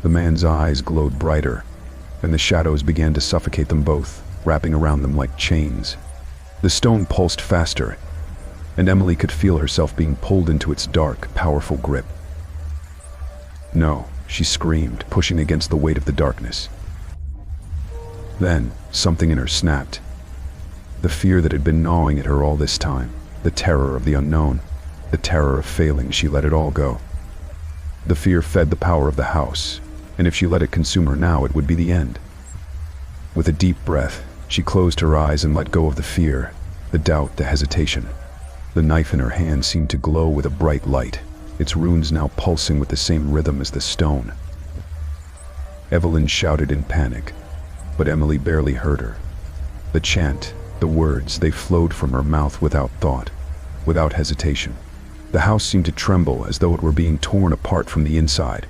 The man's eyes glowed brighter, and the shadows began to suffocate them both, wrapping around them like chains. The stone pulsed faster, and Emily could feel herself being pulled into its dark, powerful grip. "No," she screamed, pushing against the weight of the darkness. Then, something in her snapped. The fear that had been gnawing at her all this time, the terror of the unknown, the terror of failing, she let it all go. The fear fed the power of the house, and if she let it consume her now, it would be the end. With a deep breath, she closed her eyes and let go of the fear, the doubt, the hesitation. The knife in her hand seemed to glow with a bright light, its runes now pulsing with the same rhythm as the stone. Evelyn shouted in panic, but Emily barely heard her. The chant, the words, they flowed from her mouth without thought, without hesitation. The house seemed to tremble as though it were being torn apart from the inside.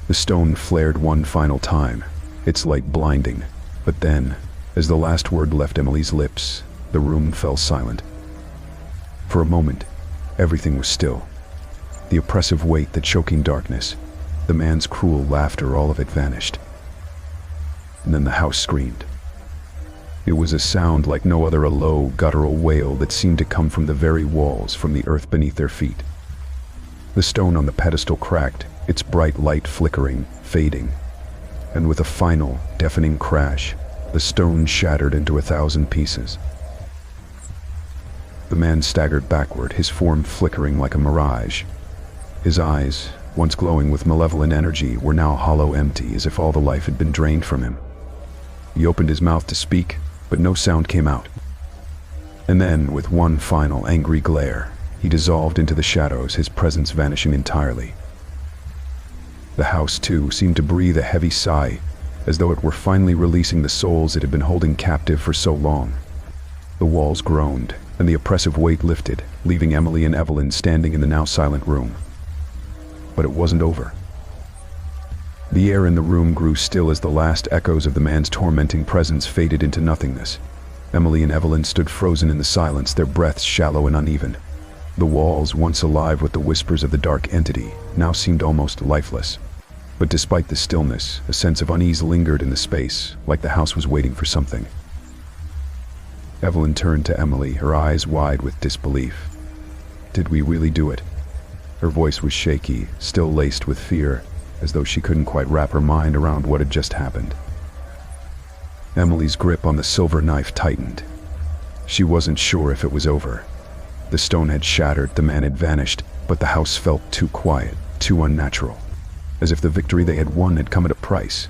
The stone flared one final time, its light blinding, but then, as the last word left Emily's lips, the room fell silent. For a moment, everything was still. The oppressive weight, the choking darkness, the man's cruel laughter, all of it vanished. And then the house screamed. It was a sound like no other, a low, guttural wail that seemed to come from the very walls, from the earth beneath their feet. The stone on the pedestal cracked, its bright light flickering, fading, and with a final, deafening crash, the stone shattered into 1,000 pieces. The man staggered backward, his form flickering like a mirage. His eyes, once glowing with malevolent energy, were now hollow, empty, as if all the life had been drained from him. He opened his mouth to speak, but no sound came out. And then, with one final angry glare, he dissolved into the shadows, his presence vanishing entirely. The house, too, seemed to breathe a heavy sigh, as though it were finally releasing the souls it had been holding captive for so long. The walls groaned, and the oppressive weight lifted, leaving Emily and Evelyn standing in the now silent room. But it wasn't over. The air in the room grew still as the last echoes of the man's tormenting presence faded into nothingness. Emily and Evelyn stood frozen in the silence, their breaths shallow and uneven. The walls, once alive with the whispers of the dark entity, now seemed almost lifeless. But despite the stillness, a sense of unease lingered in the space, like the house was waiting for something. Evelyn turned to Emily, her eyes wide with disbelief. "Did we really do it?" Her voice was shaky, still laced with fear, as though she couldn't quite wrap her mind around what had just happened. Emily's grip on the silver knife tightened. She wasn't sure if it was over. The stone had shattered, the man had vanished, but the house felt too quiet, too unnatural, as if the victory they had won had come at a price.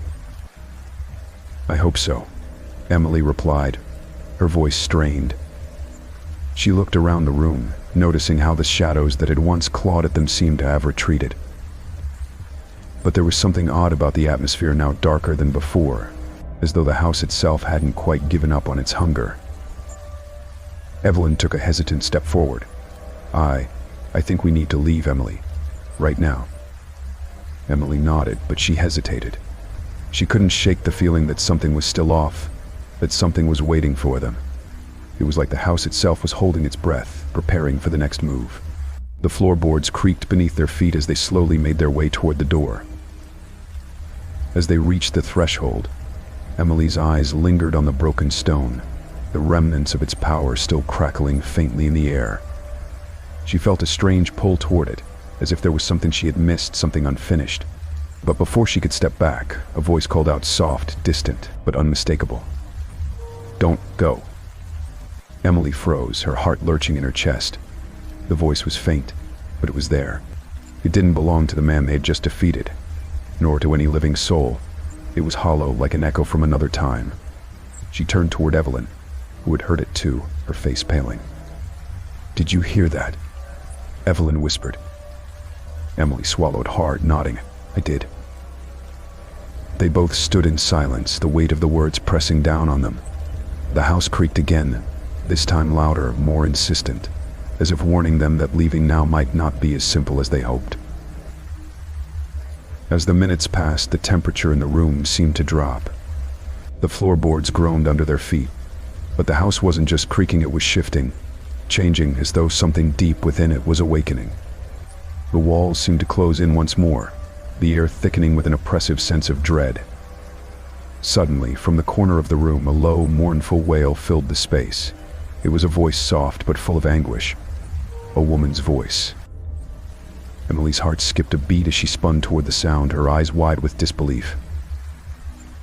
"I hope so," Emily replied, her voice strained. She looked around the room, noticing how the shadows that had once clawed at them seemed to have retreated. But there was something odd about the atmosphere, now darker than before, as though the house itself hadn't quite given up on its hunger. Evelyn took a hesitant step forward. I think we need to leave, Emily. Right now." Emily nodded, but she hesitated. She couldn't shake the feeling that something was still off, that something was waiting for them. It was like the house itself was holding its breath, preparing for the next move. The floorboards creaked beneath their feet as they slowly made their way toward the door. As they reached the threshold, Emily's eyes lingered on the broken stone, the remnants of its power still crackling faintly in the air. She felt a strange pull toward it, as if there was something she had missed, something unfinished. But before she could step back, a voice called out, soft, distant, but unmistakable. "Don't go." Emily froze, her heart lurching in her chest. The voice was faint, but it was there. It didn't belong to the man they had just defeated, nor to any living soul. It was hollow, like an echo from another time. She turned toward Evelyn, who had heard it too, her face paling. "Did you hear that?" Evelyn whispered. Emily swallowed hard, nodding. "I did." They both stood in silence, the weight of the words pressing down on them. The house creaked again, this time louder, more insistent, as if warning them that leaving now might not be as simple as they hoped. As the minutes passed, the temperature in the room seemed to drop. The floorboards groaned under their feet, but the house wasn't just creaking, it was shifting, changing as though something deep within it was awakening. The walls seemed to close in once more, the air thickening with an oppressive sense of dread. Suddenly, from the corner of the room, a low, mournful wail filled the space. It was a voice soft but full of anguish. A woman's voice. Emily's heart skipped a beat as she spun toward the sound, her eyes wide with disbelief.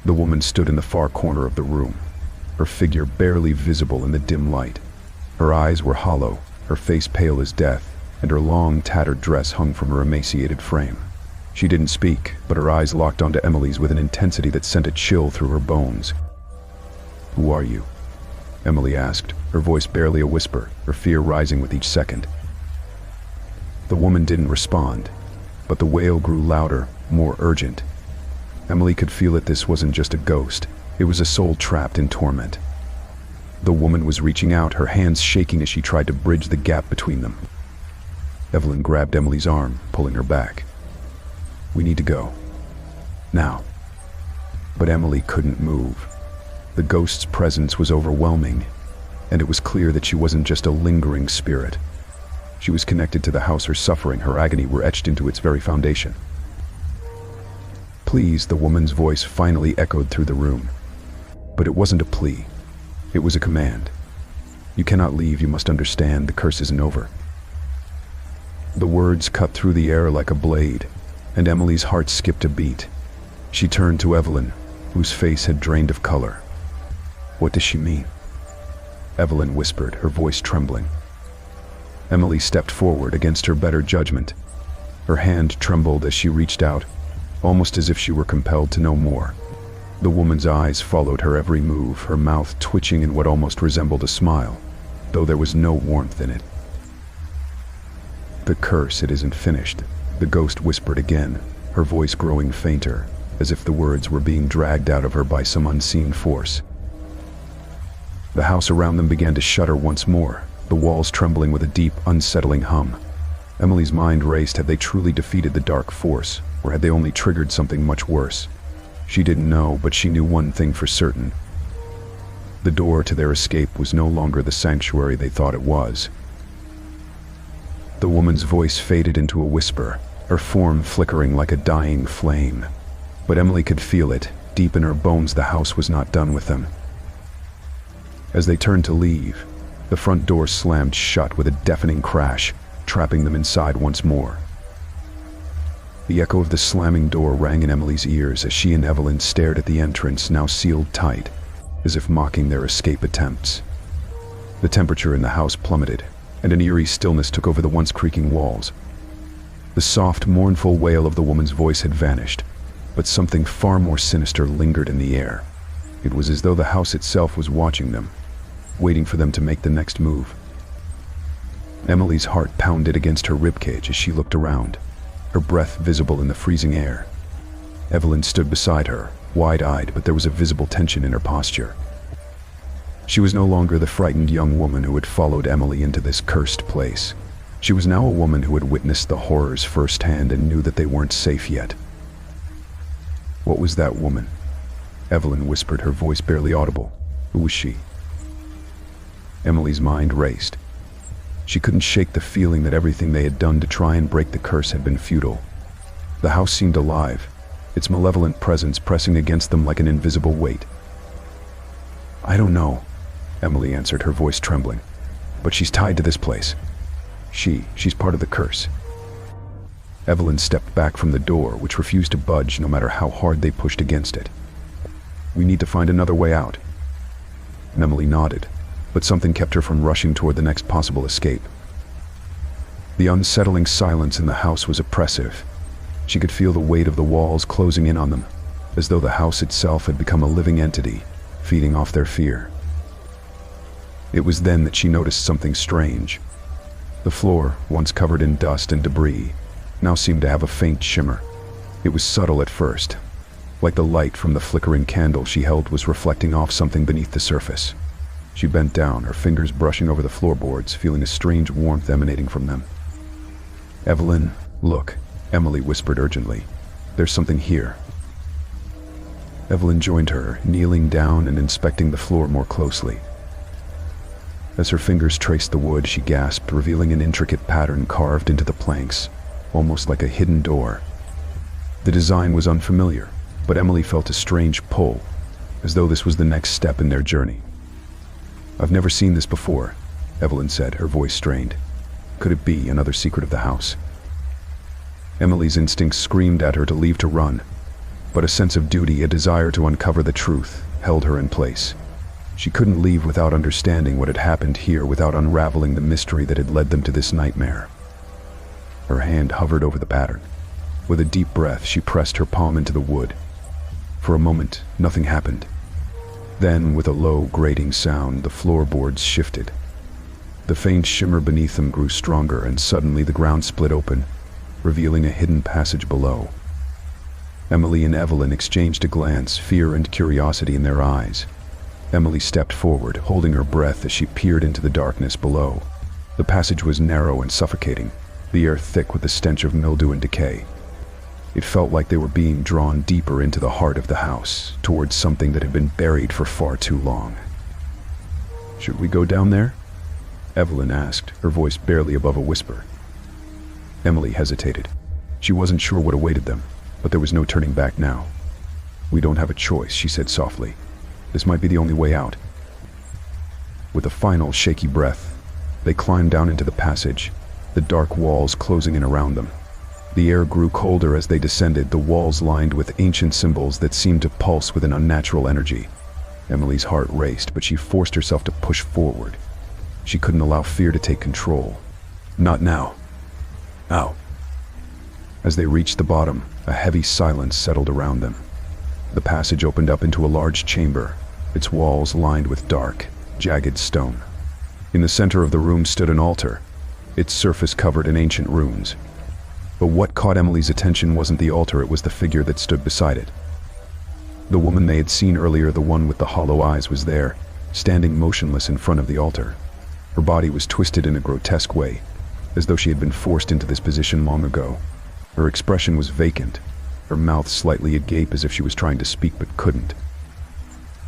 The woman stood in the far corner of the room, her figure barely visible in the dim light. Her eyes were hollow, her face pale as death, and her long, tattered dress hung from her emaciated frame. She didn't speak, but her eyes locked onto Emily's with an intensity that sent a chill through her bones. "Who are you?" Emily asked, her voice barely a whisper, her fear rising with each second. The woman didn't respond, but the wail grew louder, more urgent. Emily could feel that this wasn't just a ghost, it was a soul trapped in torment. The woman was reaching out, her hands shaking as she tried to bridge the gap between them. Evelyn grabbed Emily's arm, pulling her back. "We need to go. Now." But Emily couldn't move. The ghost's presence was overwhelming, and it was clear that she wasn't just a lingering spirit. She was connected to the house. Her suffering, her agony were etched into its very foundation. "Please," the woman's voice finally echoed through the room. But it wasn't a plea. It was a command. "You cannot leave, you must understand, the curse isn't over." The words cut through the air like a blade, and Emily's heart skipped a beat. She turned to Evelyn, whose face had drained of color. "What does she mean?" Evelyn whispered, her voice trembling. Emily stepped forward against her better judgment. Her hand trembled as she reached out, almost as if she were compelled to know more. The woman's eyes followed her every move, her mouth twitching in what almost resembled a smile, though there was no warmth in it. "The curse, it isn't finished," the ghost whispered again, her voice growing fainter, as if the words were being dragged out of her by some unseen force. The house around them began to shudder once more, the walls trembling with a deep, unsettling hum. Emily's mind raced. Had they truly defeated the dark force, or had they only triggered something much worse? She didn't know, but she knew one thing for certain. The door to their escape was no longer the sanctuary they thought it was. The woman's voice faded into a whisper, her form flickering like a dying flame. But Emily could feel it, deep in her bones. The house was not done with them. As they turned to leave, the front door slammed shut with a deafening crash, trapping them inside once more. The echo of the slamming door rang in Emily's ears as she and Evelyn stared at the entrance, now sealed tight, as if mocking their escape attempts. The temperature in the house plummeted, and an eerie stillness took over the once creaking walls. The soft, mournful wail of the woman's voice had vanished, but something far more sinister lingered in the air. It was as though the house itself was watching them, waiting for them to make the next move. Emily's heart pounded against her ribcage as she looked around, her breath visible in the freezing air. Evelyn stood beside her, wide-eyed, but there was a visible tension in her posture. She was no longer the frightened young woman who had followed Emily into this cursed place. She was now a woman who had witnessed the horrors firsthand and knew that they weren't safe yet. "What was that woman?" Evelyn whispered, her voice barely audible. "Who was she?" Emily's mind raced. She couldn't shake the feeling that everything they had done to try and break the curse had been futile. The house seemed alive, its malevolent presence pressing against them like an invisible weight. "I don't know," Emily answered, her voice trembling. "But she's tied to this place. She's part of the curse." Evelyn stepped back from the door, which refused to budge no matter how hard they pushed against it. "We need to find another way out." Emily nodded, but something kept her from rushing toward the next possible escape. The unsettling silence in the house was oppressive. She could feel the weight of the walls closing in on them, as though the house itself had become a living entity, feeding off their fear. It was then that she noticed something strange. The floor, once covered in dust and debris, now seemed to have a faint shimmer. It was subtle at first, like the light from the flickering candle she held was reflecting off something beneath the surface. She bent down, her fingers brushing over the floorboards, feeling a strange warmth emanating from them. "Evelyn, look," Emily whispered urgently. "There's something here." Evelyn joined her, kneeling down and inspecting the floor more closely. As her fingers traced the wood, she gasped, revealing an intricate pattern carved into the planks, almost like a hidden door. The design was unfamiliar, but Emily felt a strange pull, as though this was the next step in their journey. "I've never seen this before," Evelyn said, her voice strained. Could it be another secret of the house? Emily's instincts screamed at her to leave to run, but a sense of duty, a desire to uncover the truth, held her in place. She couldn't leave without understanding what had happened here, without unraveling the mystery that had led them to this nightmare. Her hand hovered over the pattern. With a deep breath, she pressed her palm into the wood. For a moment, nothing happened. Then, with a low, grating sound, the floorboards shifted. The faint shimmer beneath them grew stronger, and suddenly the ground split open, revealing a hidden passage below. Emily and Evelyn exchanged a glance, fear and curiosity in their eyes. Emily stepped forward, holding her breath as she peered into the darkness below. The passage was narrow and suffocating, the air thick with the stench of mildew and decay. It felt like they were being drawn deeper into the heart of the house, towards something that had been buried for far too long. "Should we go down there?" Evelyn asked, her voice barely above a whisper. Emily hesitated. She wasn't sure what awaited them, but there was no turning back now. "We don't have a choice," she said softly. "This might be the only way out." With a final shaky breath, they climbed down into the passage, the dark walls closing in around them. The air grew colder as they descended, the walls lined with ancient symbols that seemed to pulse with an unnatural energy. Emily's heart raced, but she forced herself to push forward. She couldn't allow fear to take control. "Not now." "Ow." As they reached the bottom, a heavy silence settled around them. The passage opened up into a large chamber, its walls lined with dark, jagged stone. In the center of the room stood an altar, its surface covered in ancient runes. But what caught Emily's attention wasn't the altar, it was the figure that stood beside it. The woman they had seen earlier, the one with the hollow eyes, was there, standing motionless in front of the altar. Her body was twisted in a grotesque way, as though she had been forced into this position long ago. Her expression was vacant, her mouth slightly agape as if she was trying to speak but couldn't.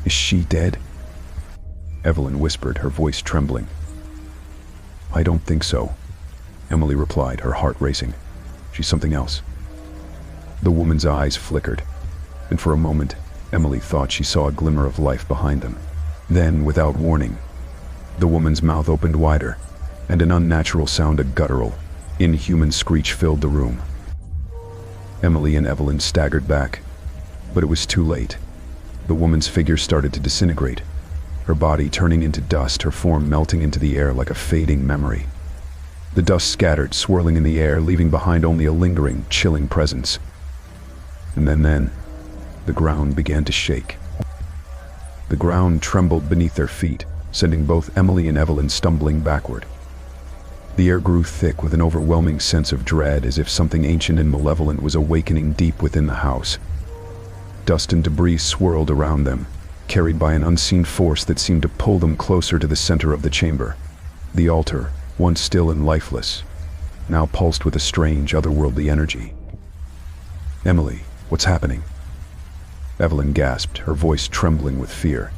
"Is she dead?" Evelyn whispered, her voice trembling. "I don't think so," Emily replied, her heart racing. "She's something else." The woman's eyes flickered, and for a moment, Emily thought she saw a glimmer of life behind them. Then, without warning, the woman's mouth opened wider, and an unnatural sound, a guttural, inhuman screech filled the room. Emily and Evelyn staggered back, but it was too late. The woman's figure started to disintegrate, her body turning into dust, her form melting into the air like a fading memory. The dust scattered, swirling in the air, leaving behind only a lingering, chilling presence. And then, the ground began to shake. The ground trembled beneath their feet, sending both Emily and Evelyn stumbling backward. The air grew thick with an overwhelming sense of dread, as if something ancient and malevolent was awakening deep within the house. Dust and debris swirled around them, carried by an unseen force that seemed to pull them closer to the center of the chamber. The altar, once still and lifeless, now pulsed with a strange, otherworldly energy. "Emily, what's happening?" Evelyn gasped, her voice trembling with fear.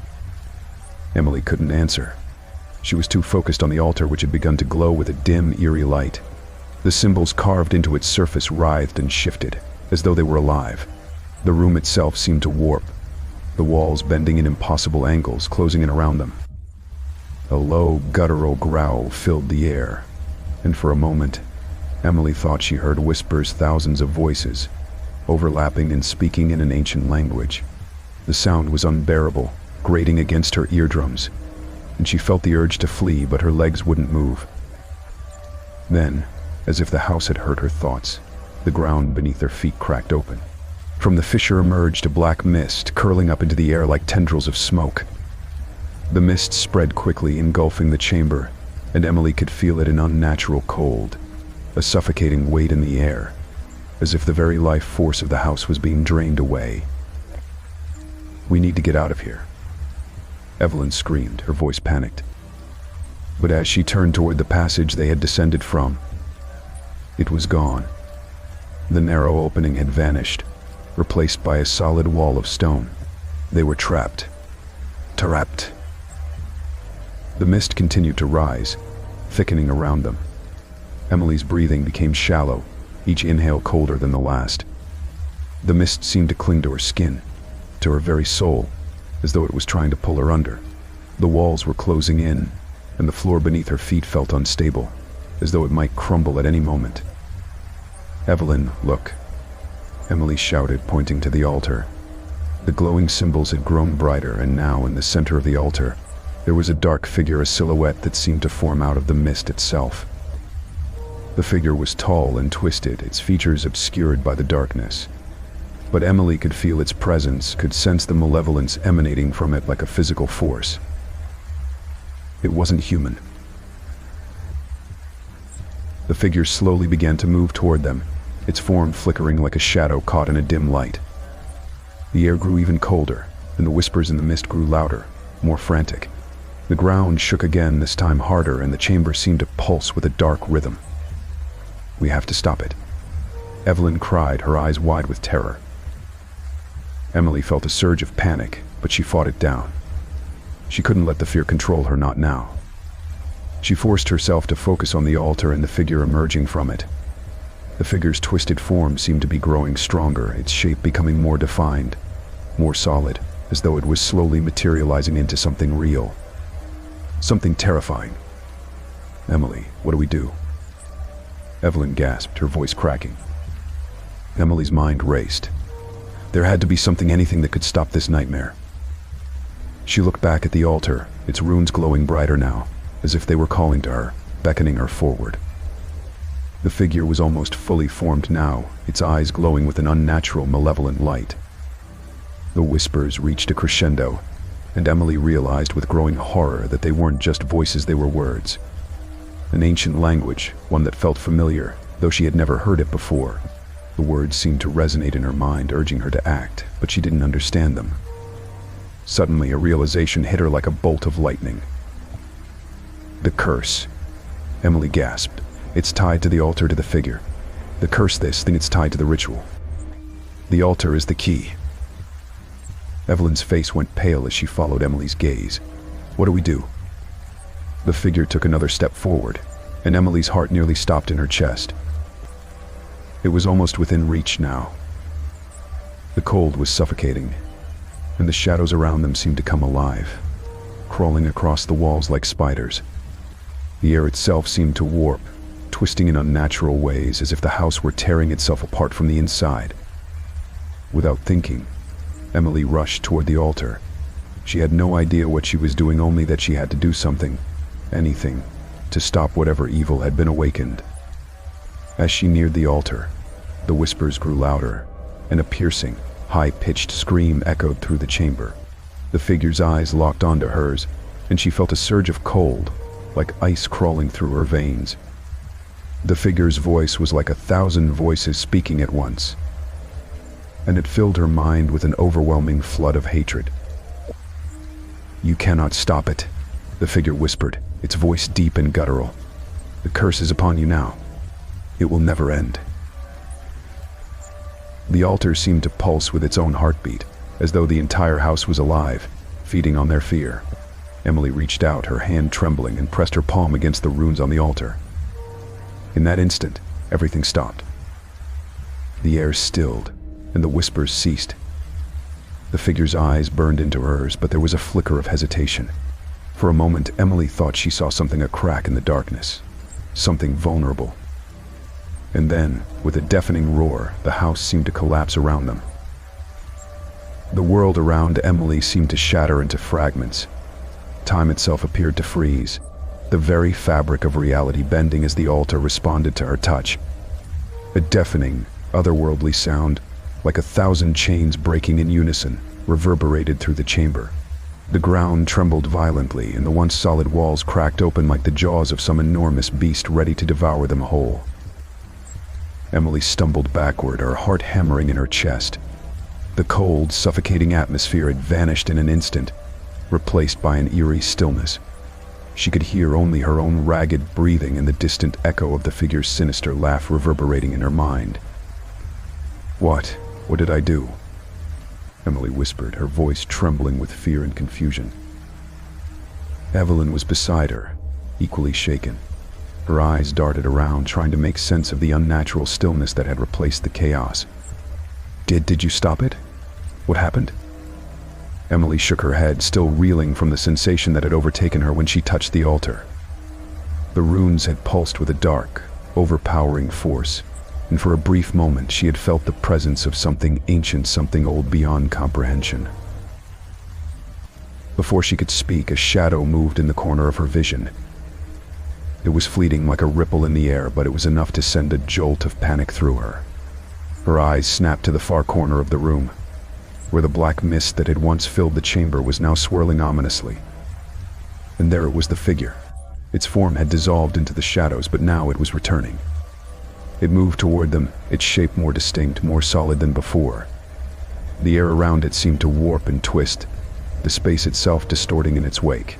Emily couldn't answer. She was too focused on the altar, which had begun to glow with a dim, eerie light. The symbols carved into its surface writhed and shifted, as though they were alive. The room itself seemed to warp, the walls bending in impossible angles, closing in around them. A low, guttural growl filled the air, and for a moment, Emily thought she heard whispers, thousands of voices, overlapping and speaking in an ancient language. The sound was unbearable, grating against her eardrums, and she felt the urge to flee, but her legs wouldn't move. Then, as if the house had heard her thoughts, the ground beneath their feet cracked open. From the fissure emerged a black mist, curling up into the air like tendrils of smoke. The mist spread quickly, engulfing the chamber, and Emily could feel it, an unnatural cold, a suffocating weight in the air, as if the very life force of the house was being drained away. "We need to get out of here," Evelyn screamed, her voice panicked. But as she turned toward the passage they had descended from, it was gone. The narrow opening had vanished, replaced by a solid wall of stone. They were trapped. Trapped. The mist continued to rise, thickening around them. Emily's breathing became shallow, each inhale colder than the last. The mist seemed to cling to her skin, to her very soul, as though it was trying to pull her under. The walls were closing in, and the floor beneath her feet felt unstable, as though it might crumble at any moment. "Evelyn, look," Emily shouted, pointing to the altar. The glowing symbols had grown brighter, and now, in the center of the altar, there was a dark figure, a silhouette that seemed to form out of the mist itself. The figure was tall and twisted, its features obscured by the darkness. But Emily could feel its presence, could sense the malevolence emanating from it like a physical force. It wasn't human. The figure slowly began to move toward them, its form flickering like a shadow caught in a dim light. The air grew even colder, and the whispers in the mist grew louder, more frantic. The ground shook again, this time harder, and the chamber seemed to pulse with a dark rhythm. "We have to stop it," Evelyn cried, her eyes wide with terror. Emily felt a surge of panic, but she fought it down. She couldn't let the fear control her, not now. She forced herself to focus on the altar and the figure emerging from it. The figure's twisted form seemed to be growing stronger, its shape becoming more defined, more solid, as though it was slowly materializing into something real. Something terrifying. "Emily, what do we do?" Evelyn gasped, her voice cracking. Emily's mind raced. There had to be something, anything that could stop this nightmare. She looked back at the altar, its runes glowing brighter now, as if they were calling to her, beckoning her forward. The figure was almost fully formed now, its eyes glowing with an unnatural, malevolent light. The whispers reached a crescendo, and Emily realized with growing horror that they weren't just voices, they were words. An ancient language, one that felt familiar, though she had never heard it before. The words seemed to resonate in her mind, urging her to act, but she didn't understand them. Suddenly, a realization hit her like a bolt of lightning. "The curse," Emily gasped. "It's tied to the altar, to the figure. The curse, this thing, it's tied to the ritual. The altar is the key." Evelyn's face went pale as she followed Emily's gaze. "What do we do?" The figure took another step forward, and Emily's heart nearly stopped in her chest. It was almost within reach now. The cold was suffocating, and the shadows around them seemed to come alive, crawling across the walls like spiders. The air itself seemed to warp, twisting in unnatural ways, as if the house were tearing itself apart from the inside. Without thinking, Emily rushed toward the altar. She had no idea what she was doing, only that she had to do something, anything, to stop whatever evil had been awakened. As she neared the altar, the whispers grew louder, and a piercing, high-pitched scream echoed through the chamber. The figure's eyes locked onto hers, and she felt a surge of cold, like ice crawling through her veins. The figure's voice was like 1,000 voices speaking at once, and it filled her mind with an overwhelming flood of hatred. "You cannot stop it," the figure whispered, its voice deep and guttural. "The curse is upon you now. It will never end." The altar seemed to pulse with its own heartbeat, as though the entire house was alive, feeding on their fear. Emily reached out, her hand trembling, and pressed her palm against the runes on the altar. In that instant, everything stopped. The air stilled, and the whispers ceased. The figure's eyes burned into hers, but there was a flicker of hesitation. For a moment, Emily thought she saw something, a crack in the darkness, something vulnerable. And then, with a deafening roar, the house seemed to collapse around them. The world around Emily seemed to shatter into fragments. Time itself appeared to freeze, the very fabric of reality bending as the altar responded to her touch. A deafening, otherworldly sound, like 1,000 chains breaking in unison, reverberated through the chamber. The ground trembled violently, and the once solid walls cracked open like the jaws of some enormous beast ready to devour them whole. Emily stumbled backward, her heart hammering in her chest. The cold, suffocating atmosphere had vanished in an instant, replaced by an eerie stillness. She could hear only her own ragged breathing and the distant echo of the figure's sinister laugh reverberating in her mind. What did I do?" Emily whispered, her voice trembling with fear and confusion. Evelyn was beside her, equally shaken. Her eyes darted around, trying to make sense of the unnatural stillness that had replaced the chaos. Did you stop it? What happened?" Emily shook her head, still reeling from the sensation that had overtaken her when she touched the altar. The runes had pulsed with a dark, overpowering force, and for a brief moment she had felt the presence of something ancient, something old beyond comprehension. Before she could speak, a shadow moved in the corner of her vision. It was fleeting, like a ripple in the air, but it was enough to send a jolt of panic through her. Her eyes snapped to the far corner of the room, where the black mist that had once filled the chamber was now swirling ominously. And there it was, the figure. Its form had dissolved into the shadows, but now it was returning. It moved toward them, its shape more distinct, more solid than before. The air around it seemed to warp and twist, the space itself distorting in its wake.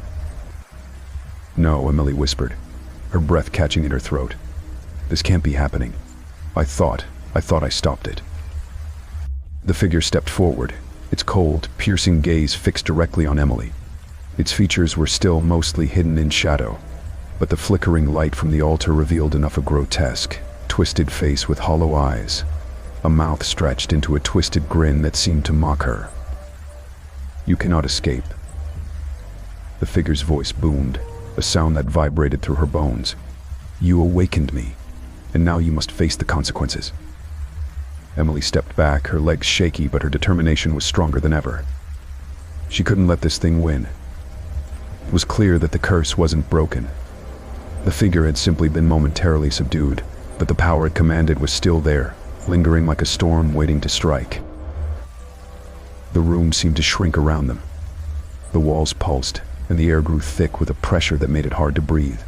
"No," Emily whispered, her breath catching in her throat. "This can't be happening. I thought I stopped it." The figure stepped forward, its cold, piercing gaze fixed directly on Emily. Its features were still mostly hidden in shadow, but the flickering light from the altar revealed enough a grotesque, twisted face with hollow eyes, a mouth stretched into a twisted grin that seemed to mock her. "You cannot escape." The figure's voice boomed, a sound that vibrated through her bones. "You awakened me, and now you must face the consequences." Emily stepped back, her legs shaky, but her determination was stronger than ever. She couldn't let this thing win. It was clear that the curse wasn't broken. The figure had simply been momentarily subdued, but the power it commanded was still there, lingering like a storm waiting to strike. The room seemed to shrink around them. The walls pulsed, and the air grew thick with a pressure that made it hard to breathe.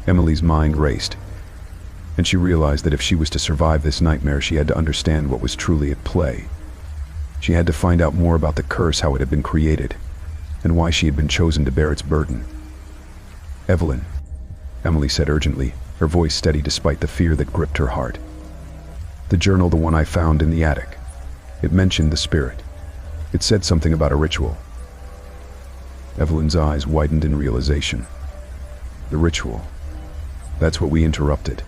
Emily's mind raced, and she realized that if she was to survive this nightmare, she had to understand what was truly at play. She had to find out more about the curse, how it had been created, and why she had been chosen to bear its burden. "Evelyn," Emily said urgently, her voice steady despite the fear that gripped her heart. "The journal, the one I found in the attic. It mentioned the spirit. It said something about a ritual." Evelyn's eyes widened in realization. The ritual. That's what we interrupted.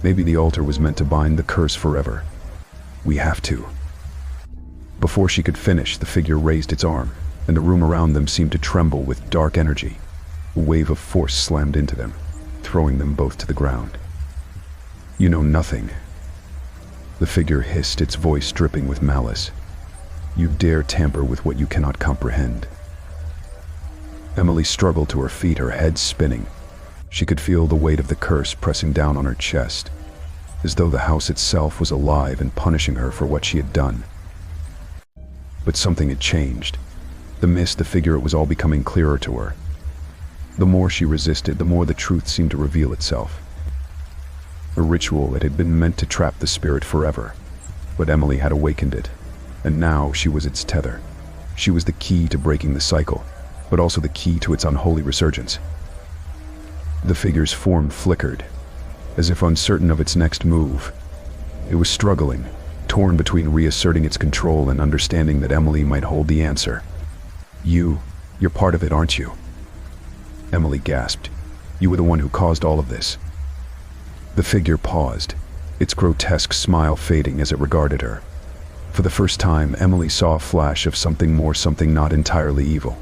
Maybe the altar was meant to bind the curse forever. We have to. Before she could finish, the figure raised its arm, and the room around them seemed to tremble with dark energy. A wave of force slammed into them, throwing them both to the ground. "You know nothing," the figure hissed, its voice dripping with malice. "You dare tamper with what you cannot comprehend." Emily struggled to her feet, her head spinning. She could feel the weight of the curse pressing down on her chest, as though the house itself was alive and punishing her for what she had done. But something had changed. The mist, the figure, it was all becoming clearer to her. The more she resisted, the more the truth seemed to reveal itself. A ritual that had been meant to trap the spirit forever, but Emily had awakened it, and now she was its tether. She was the key to breaking the cycle, but also the key to its unholy resurgence. The figure's form flickered, as if uncertain of its next move. It was struggling, torn between reasserting its control and understanding that Emily might hold the answer. You're part of it, aren't you?" Emily gasped. "You were the one who caused all of this." The figure paused, its grotesque smile fading as it regarded her. For the first time, Emily saw a flash of something more, something not entirely evil.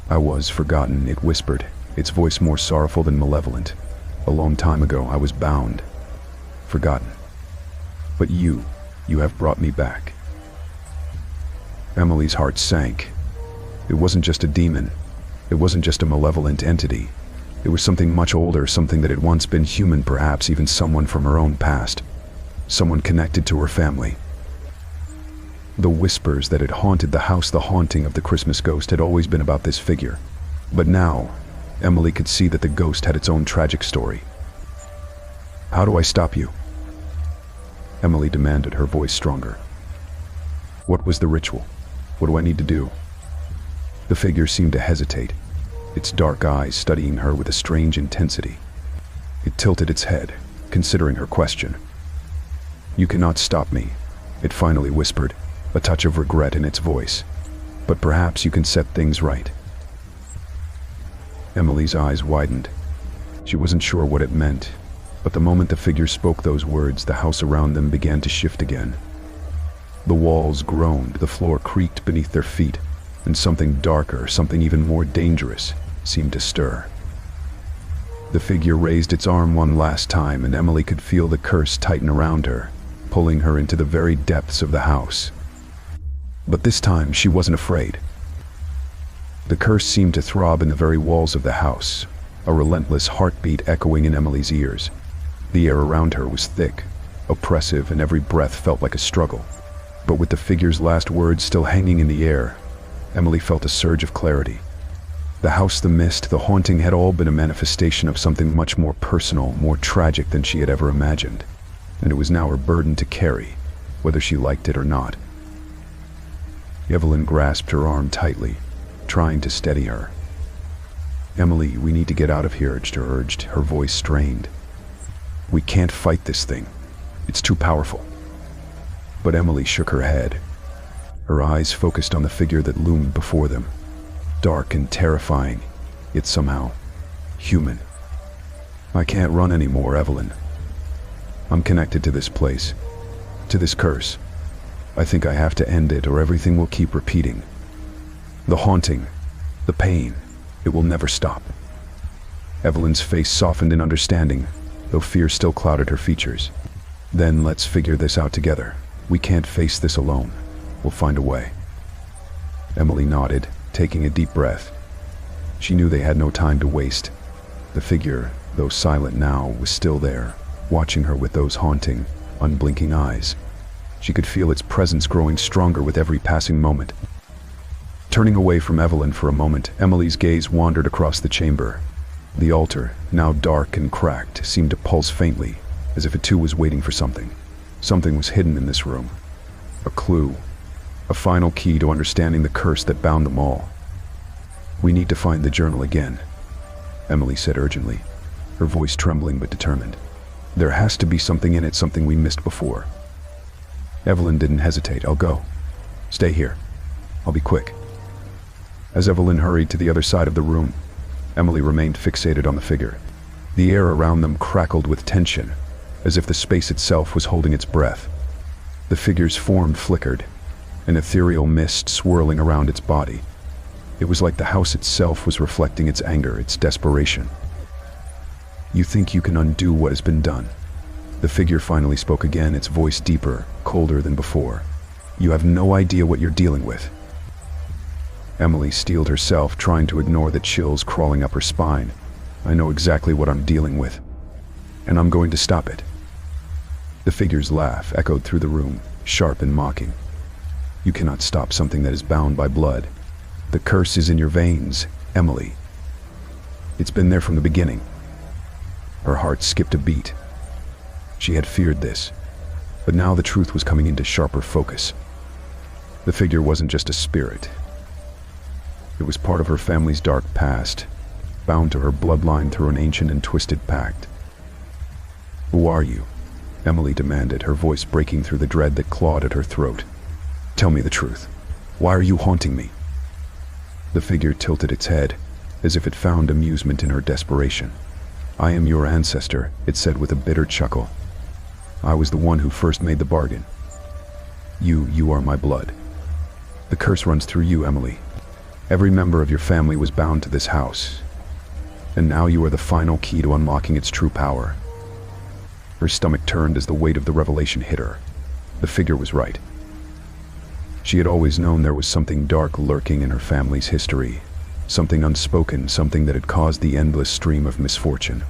"I was forgotten," it whispered, its voice more sorrowful than malevolent. "A long time ago, I was bound, forgotten. But you have brought me back." Emily's heart sank. It wasn't just a demon. It wasn't just a malevolent entity. It was something much older, something that had once been human, perhaps even someone from her own past. Someone connected to her family. The whispers that had haunted the house, the haunting of the Christmas ghost, had always been about this figure. But now, Emily could see that the ghost had its own tragic story. "How do I stop you?" Emily demanded, her voice stronger. "What was the ritual? What do I need to do?" The figure seemed to hesitate, its dark eyes studying her with a strange intensity. It tilted its head, considering her question. "You cannot stop me," it finally whispered, a touch of regret in its voice. "But perhaps you can set things right." Emily's eyes widened. She wasn't sure what it meant, but the moment the figure spoke those words, the house around them began to shift again. The walls groaned, the floor creaked beneath their feet, and something darker, something even more dangerous, seemed to stir. The figure raised its arm one last time, and Emily could feel the curse tighten around her, pulling her into the very depths of the house. But this time, she wasn't afraid. The curse seemed to throb in the very walls of the house, a relentless heartbeat echoing in Emily's ears. The air around her was thick, oppressive, and every breath felt like a struggle. But with the figure's last words still hanging in the air, Emily felt a surge of clarity. The house, the mist, the haunting had all been a manifestation of something much more personal, more tragic than she had ever imagined, and it was now her burden to carry, whether she liked it or not. Evelyn grasped her arm tightly, trying to steady her. "Emily, we need to get out of here," she urged, her voice strained. "We can't fight this thing. It's too powerful." But Emily shook her head. Her eyes focused on the figure that loomed before them, dark and terrifying, yet somehow human. "I can't run anymore, Evelyn. I'm connected to this place, to this curse. I think I have to end it, or everything will keep repeating. The haunting, the pain, it will never stop." Evelyn's face softened in understanding, though fear still clouded her features. "Then let's figure this out together. We can't face this alone. We'll find a way." Emily nodded, taking a deep breath. She knew they had no time to waste. The figure, though silent now, was still there, watching her with those haunting, unblinking eyes. She could feel its presence growing stronger with every passing moment. Turning away from Evelyn for a moment, Emily's gaze wandered across the chamber. The altar, now dark and cracked, seemed to pulse faintly, as if it too was waiting for something. Something was hidden in this room. A clue. A final key to understanding the curse that bound them all. "We need to find the journal again," Emily said urgently, her voice trembling but determined. "There has to be something in it, something we missed before." Evelyn didn't hesitate. "I'll go. Stay here. I'll be quick." As Evelyn hurried to the other side of the room, Emily remained fixated on the figure. The air around them crackled with tension, as if the space itself was holding its breath. The figure's form flickered, an ethereal mist swirling around its body. It was like the house itself was reflecting its anger, its desperation. "You think you can undo what has been done?" The figure finally spoke again, its voice deeper, colder than before. "You have no idea what you're dealing with." Emily steeled herself, trying to ignore the chills crawling up her spine. "I know exactly what I'm dealing with, and I'm going to stop it." The figure's laugh echoed through the room, sharp and mocking. "You cannot stop something that is bound by blood. The curse is in your veins, Emily. It's been there from the beginning." Her heart skipped a beat. She had feared this, but now the truth was coming into sharper focus. The figure wasn't just a spirit. It was part of her family's dark past, bound to her bloodline through an ancient and twisted pact. "Who are you?" Emily demanded, her voice breaking through the dread that clawed at her throat. "Tell me the truth. Why are you haunting me?" The figure tilted its head, as if it found amusement in her desperation. "I am your ancestor," it said with a bitter chuckle. "I was the one who first made the bargain. You are my blood. The curse runs through you, Emily. Every member of your family was bound to this house, and now you are the final key to unlocking its true power." Her stomach turned as the weight of the revelation hit her. The figure was right. She had always known there was something dark lurking in her family's history, something unspoken, something that had caused the endless stream of misfortune.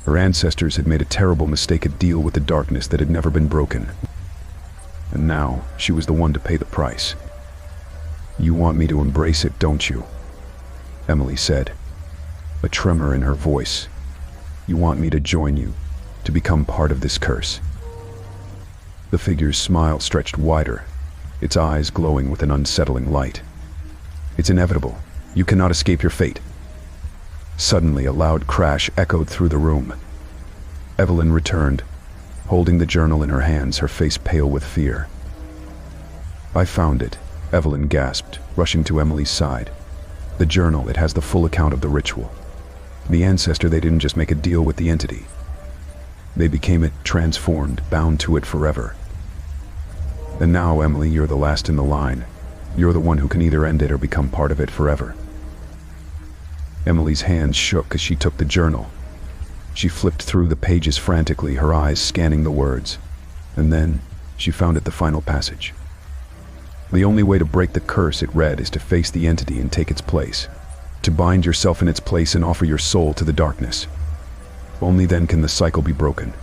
Her ancestors had made a terrible mistake, a deal with the darkness that had never been broken. And now, she was the one to pay the price. "You want me to embrace it, don't you?" Emily said, a tremor in her voice. "You want me to join you, to become part of this curse?" The figure's smile stretched wider, its eyes glowing with an unsettling light. "It's inevitable. You cannot escape your fate." Suddenly, a loud crash echoed through the room. Evelyn returned, holding the journal in her hands, her face pale with fear. "I found it," Evelyn gasped, rushing to Emily's side. "The journal, it has the full account of the ritual. The ancestor, they didn't just make a deal with the entity. They became it, transformed, bound to it forever. And now, Emily, you're the last in the line. You're the one who can either end it or become part of it forever. Emily's hands shook as she took the journal. She flipped through the pages frantically, her eyes scanning the words. And then, she found it the final passage. The only way to break the curse, it read, is to face the entity and take its place. To bind yourself in its place and offer your soul to the darkness. Only then can the cycle be broken.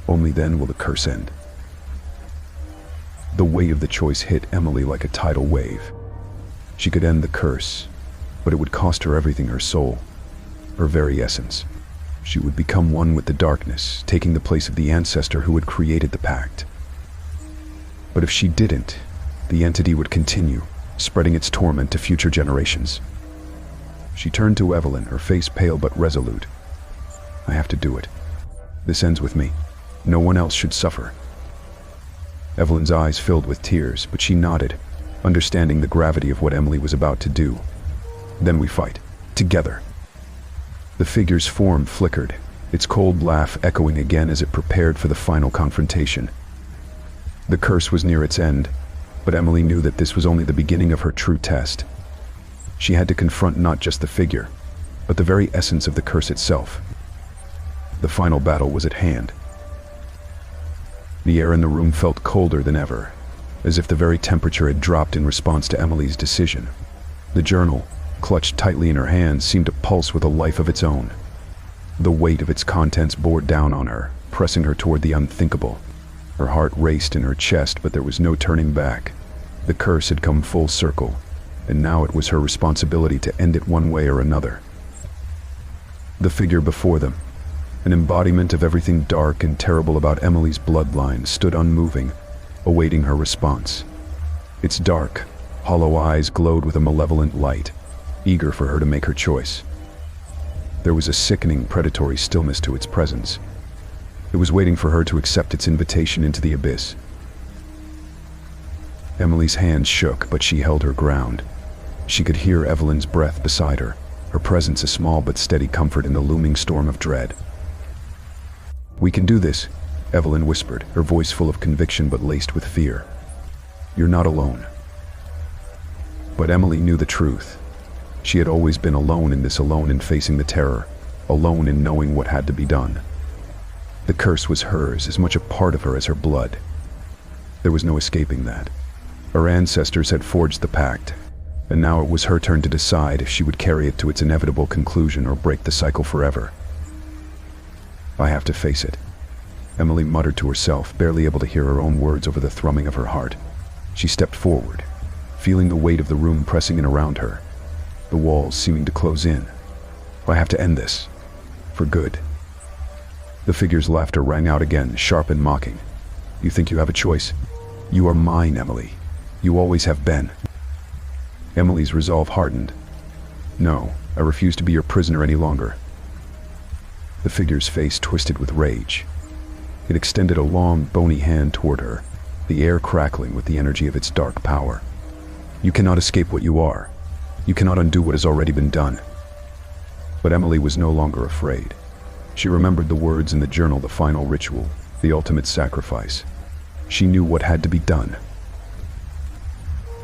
Only then will the curse end. The weight of the choice hit Emily like a tidal wave. She could end the curse, but it would cost her everything, her soul, her very essence. She would become one with the darkness, taking the place of the ancestor who had created the pact. But if she didn't, the entity would continue, spreading its torment to future generations. She turned to Evelyn, her face pale but resolute. I have to do it. This ends with me. No one else should suffer. Evelyn's eyes filled with tears, but she nodded, understanding the gravity of what Emily was about to do. Then we fight. Together. The figure's form flickered, its cold laugh echoing again as it prepared for the final confrontation. The curse was near its end, but Emily knew that this was only the beginning of her true test. She had to confront not just the figure, but the very essence of the curse itself. The final battle was at hand. The air in the room felt colder than ever, as if the very temperature had dropped in response to Emily's decision. The journal, clutched tightly in her hands, seemed to pulse with a life of its own. The weight of its contents bore down on her, pressing her toward the unthinkable. Her heart raced in her chest, but there was no turning back. The curse had come full circle, and now it was her responsibility to end it one way or another. The figure before them, an embodiment of everything dark and terrible about Emily's bloodline, stood unmoving, awaiting her response. Its dark, hollow eyes glowed with a malevolent light, eager for her to make her choice. There was a sickening, predatory stillness to its presence. It was waiting for her to accept its invitation into the abyss. Emily's hands shook, but she held her ground. She could hear Evelyn's breath beside her, her presence a small but steady comfort in the looming storm of dread. We can do this, Evelyn whispered, her voice full of conviction but laced with fear. You're not alone. But Emily knew the truth. She had always been alone in this, alone in facing the terror, alone in knowing what had to be done. The curse was hers, as much a part of her as her blood. There was no escaping that. Her ancestors had forged the pact, and now it was her turn to decide if she would carry it to its inevitable conclusion or break the cycle forever. I have to face it, Emily muttered to herself, barely able to hear her own words over the thrumming of her heart. She stepped forward, feeling the weight of the room pressing in around her, the walls seeming to close in. I have to end this. For good. The figure's laughter rang out again, sharp and mocking. You think you have a choice? You are mine, Emily. You always have been. Emily's resolve hardened. No, I refuse to be your prisoner any longer. The figure's face twisted with rage. It extended a long, bony hand toward her, the air crackling with the energy of its dark power. You cannot escape what you are. You cannot undo what has already been done. But Emily was no longer afraid. She remembered the words in the journal, the final ritual, the ultimate sacrifice. She knew what had to be done.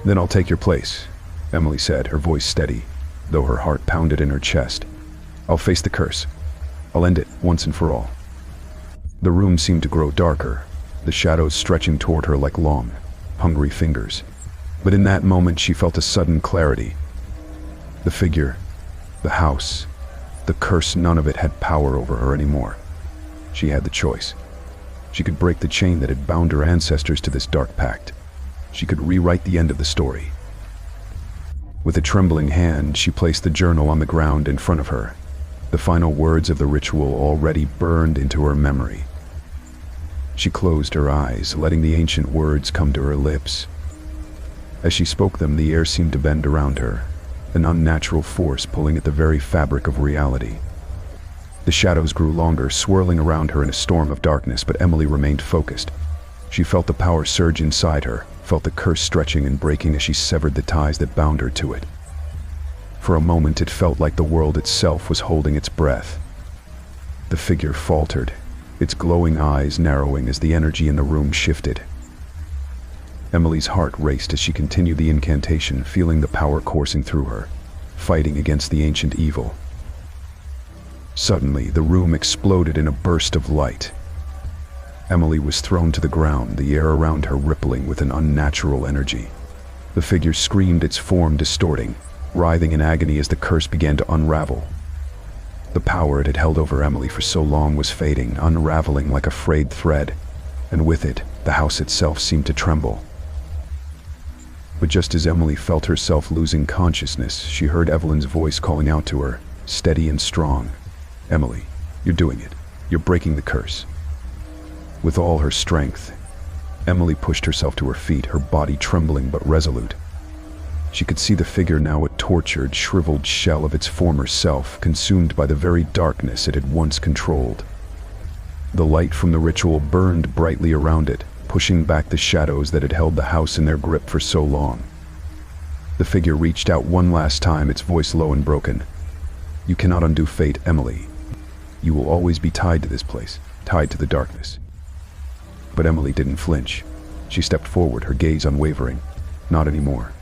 Then I'll take your place, Emily said, her voice steady, though her heart pounded in her chest. I'll face the curse. I'll end it once and for all. The room seemed to grow darker, the shadows stretching toward her like long, hungry fingers. But in that moment she felt a sudden clarity. The figure, the house, the curse, none of it had power over her anymore. She had the choice. She could break the chain that had bound her ancestors to this dark pact. She could rewrite the end of the story. With a trembling hand, she placed the journal on the ground in front of her. The final words of the ritual already burned into her memory. She closed her eyes, letting the ancient words come to her lips. As she spoke them, the air seemed to bend around her, an unnatural force pulling at the very fabric of reality. The shadows grew longer, swirling around her in a storm of darkness, but Emily remained focused. She felt the power surge inside her, felt the curse stretching and breaking as she severed the ties that bound her to it. For a moment it felt like the world itself was holding its breath. The figure faltered, its glowing eyes narrowing as the energy in the room shifted. Emily's heart raced as she continued the incantation, feeling the power coursing through her, fighting against the ancient evil. Suddenly, the room exploded in a burst of light. Emily was thrown to the ground, the air around her rippling with an unnatural energy. The figure screamed, its form distorting, writhing in agony as the curse began to unravel. The power it had held over Emily for so long was fading, unraveling like a frayed thread, and with it, the house itself seemed to tremble. But just as Emily felt herself losing consciousness, she heard Evelyn's voice calling out to her, steady and strong. "Emily, you're doing it. You're breaking the curse." With all her strength, Emily pushed herself to her feet, her body trembling but resolute. She could see the figure now, a tortured, shriveled shell of its former self, consumed by the very darkness it had once controlled. The light from the ritual burned brightly around it, pushing back the shadows that had held the house in their grip for so long. The figure reached out one last time, its voice low and broken. "You cannot undo fate, Emily. You will always be tied to this place, tied to the darkness." But Emily didn't flinch. She stepped forward, her gaze unwavering. "Not anymore."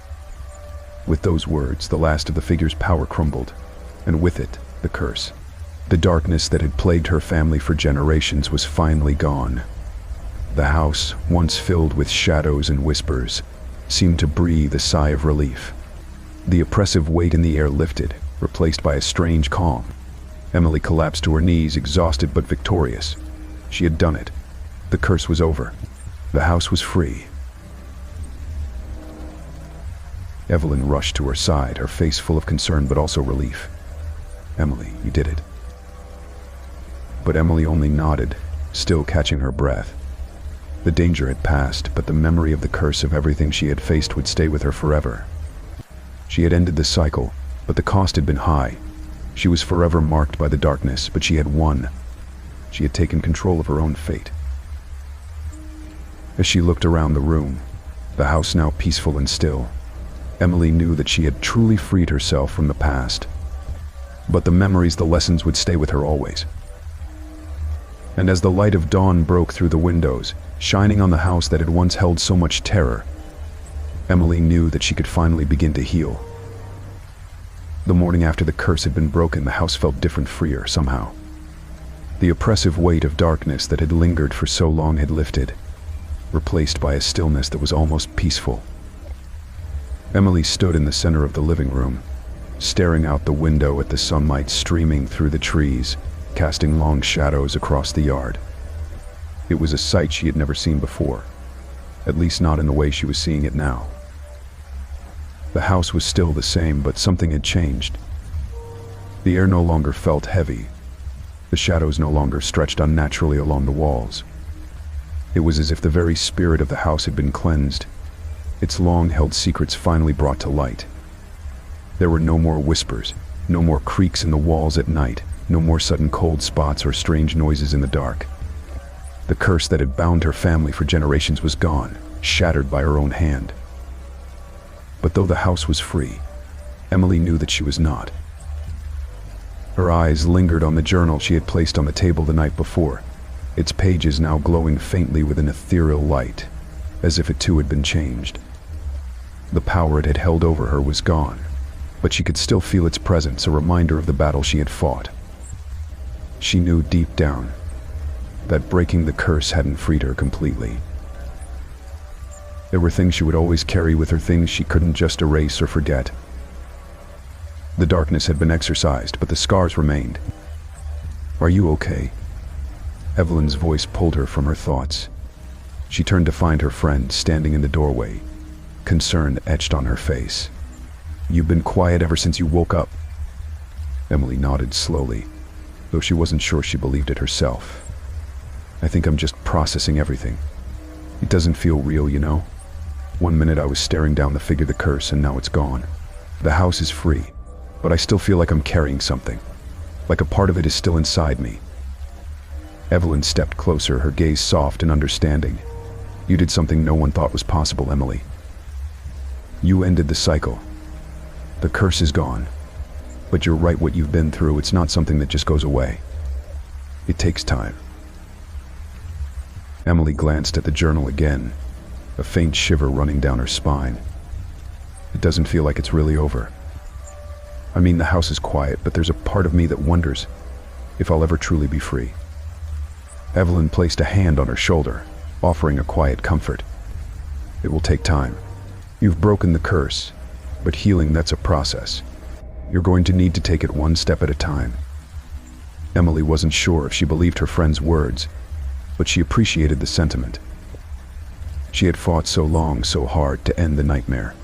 With those words, the last of the figure's power crumbled, and with it, the curse. The darkness that had plagued her family for generations was finally gone. The house, once filled with shadows and whispers, seemed to breathe a sigh of relief. The oppressive weight in the air lifted, replaced by a strange calm. Emily collapsed to her knees, exhausted but victorious. She had done it. The curse was over. The house was free. Evelyn rushed to her side, her face full of concern but also relief. "Emily, you did it." But Emily only nodded, still catching her breath. The danger had passed, but the memory of the curse of everything she had faced would stay with her forever. She had ended the cycle, but the cost had been high. She was forever marked by the darkness, but she had won. She had taken control of her own fate. As she looked around the room, the house now peaceful and still, Emily knew that she had truly freed herself from the past. But the memories, the lessons would stay with her always. And as the light of dawn broke through the windows, shining on the house that had once held so much terror, Emily knew that she could finally begin to heal. The morning after the curse had been broken, the house felt different, freer, somehow. The oppressive weight of darkness that had lingered for so long had lifted, replaced by a stillness that was almost peaceful. Emily stood in the center of the living room, staring out the window at the sunlight streaming through the trees, casting long shadows across the yard. It was a sight she had never seen before, at least not in the way she was seeing it now. The house was still the same, but something had changed. The air no longer felt heavy. The shadows no longer stretched unnaturally along the walls. It was as if the very spirit of the house had been cleansed, its long-held secrets finally brought to light. There were no more whispers, no more creaks in the walls at night, no more sudden cold spots or strange noises in the dark. The curse that had bound her family for generations was gone, shattered by her own hand. But though the house was free, Emily knew that she was not. Her eyes lingered on the journal she had placed on the table the night before, its pages now glowing faintly with an ethereal light, as if it too had been changed. The power it had held over her was gone, but she could still feel its presence, a reminder of the battle she had fought. She knew deep down that breaking the curse hadn't freed her completely. There were things she would always carry with her, things she couldn't just erase or forget. The darkness had been exorcised, but the scars remained. "Are you okay?" Evelyn's voice pulled her from her thoughts. She turned to find her friend standing in the doorway, concern etched on her face. "You've been quiet ever since you woke up." Emily nodded slowly, though she wasn't sure she believed it herself. "I think I'm just processing everything. It doesn't feel real, you know? One minute I was staring down the figure, the curse, and now it's gone. The house is free, but I still feel like I'm carrying something, like a part of it is still inside me." Evelyn stepped closer, her gaze soft and understanding. "You did something no one thought was possible, Emily. You ended the cycle. The curse is gone. But you're right, what you've been through, it's not something that just goes away. It takes time." Emily glanced at the journal again, a faint shiver running down her spine. It doesn't feel like it's really over. I mean, the house is quiet, but there's a part of me that wonders if I'll ever truly be free. Evelyn placed a hand on her shoulder, offering a quiet comfort. It will take time. You've broken the curse, but healing, that's a process. You're going to need to take it one step at a time. Emily wasn't sure if she believed her friend's words, but she appreciated the sentiment. She had fought so long, so hard to end the nightmare,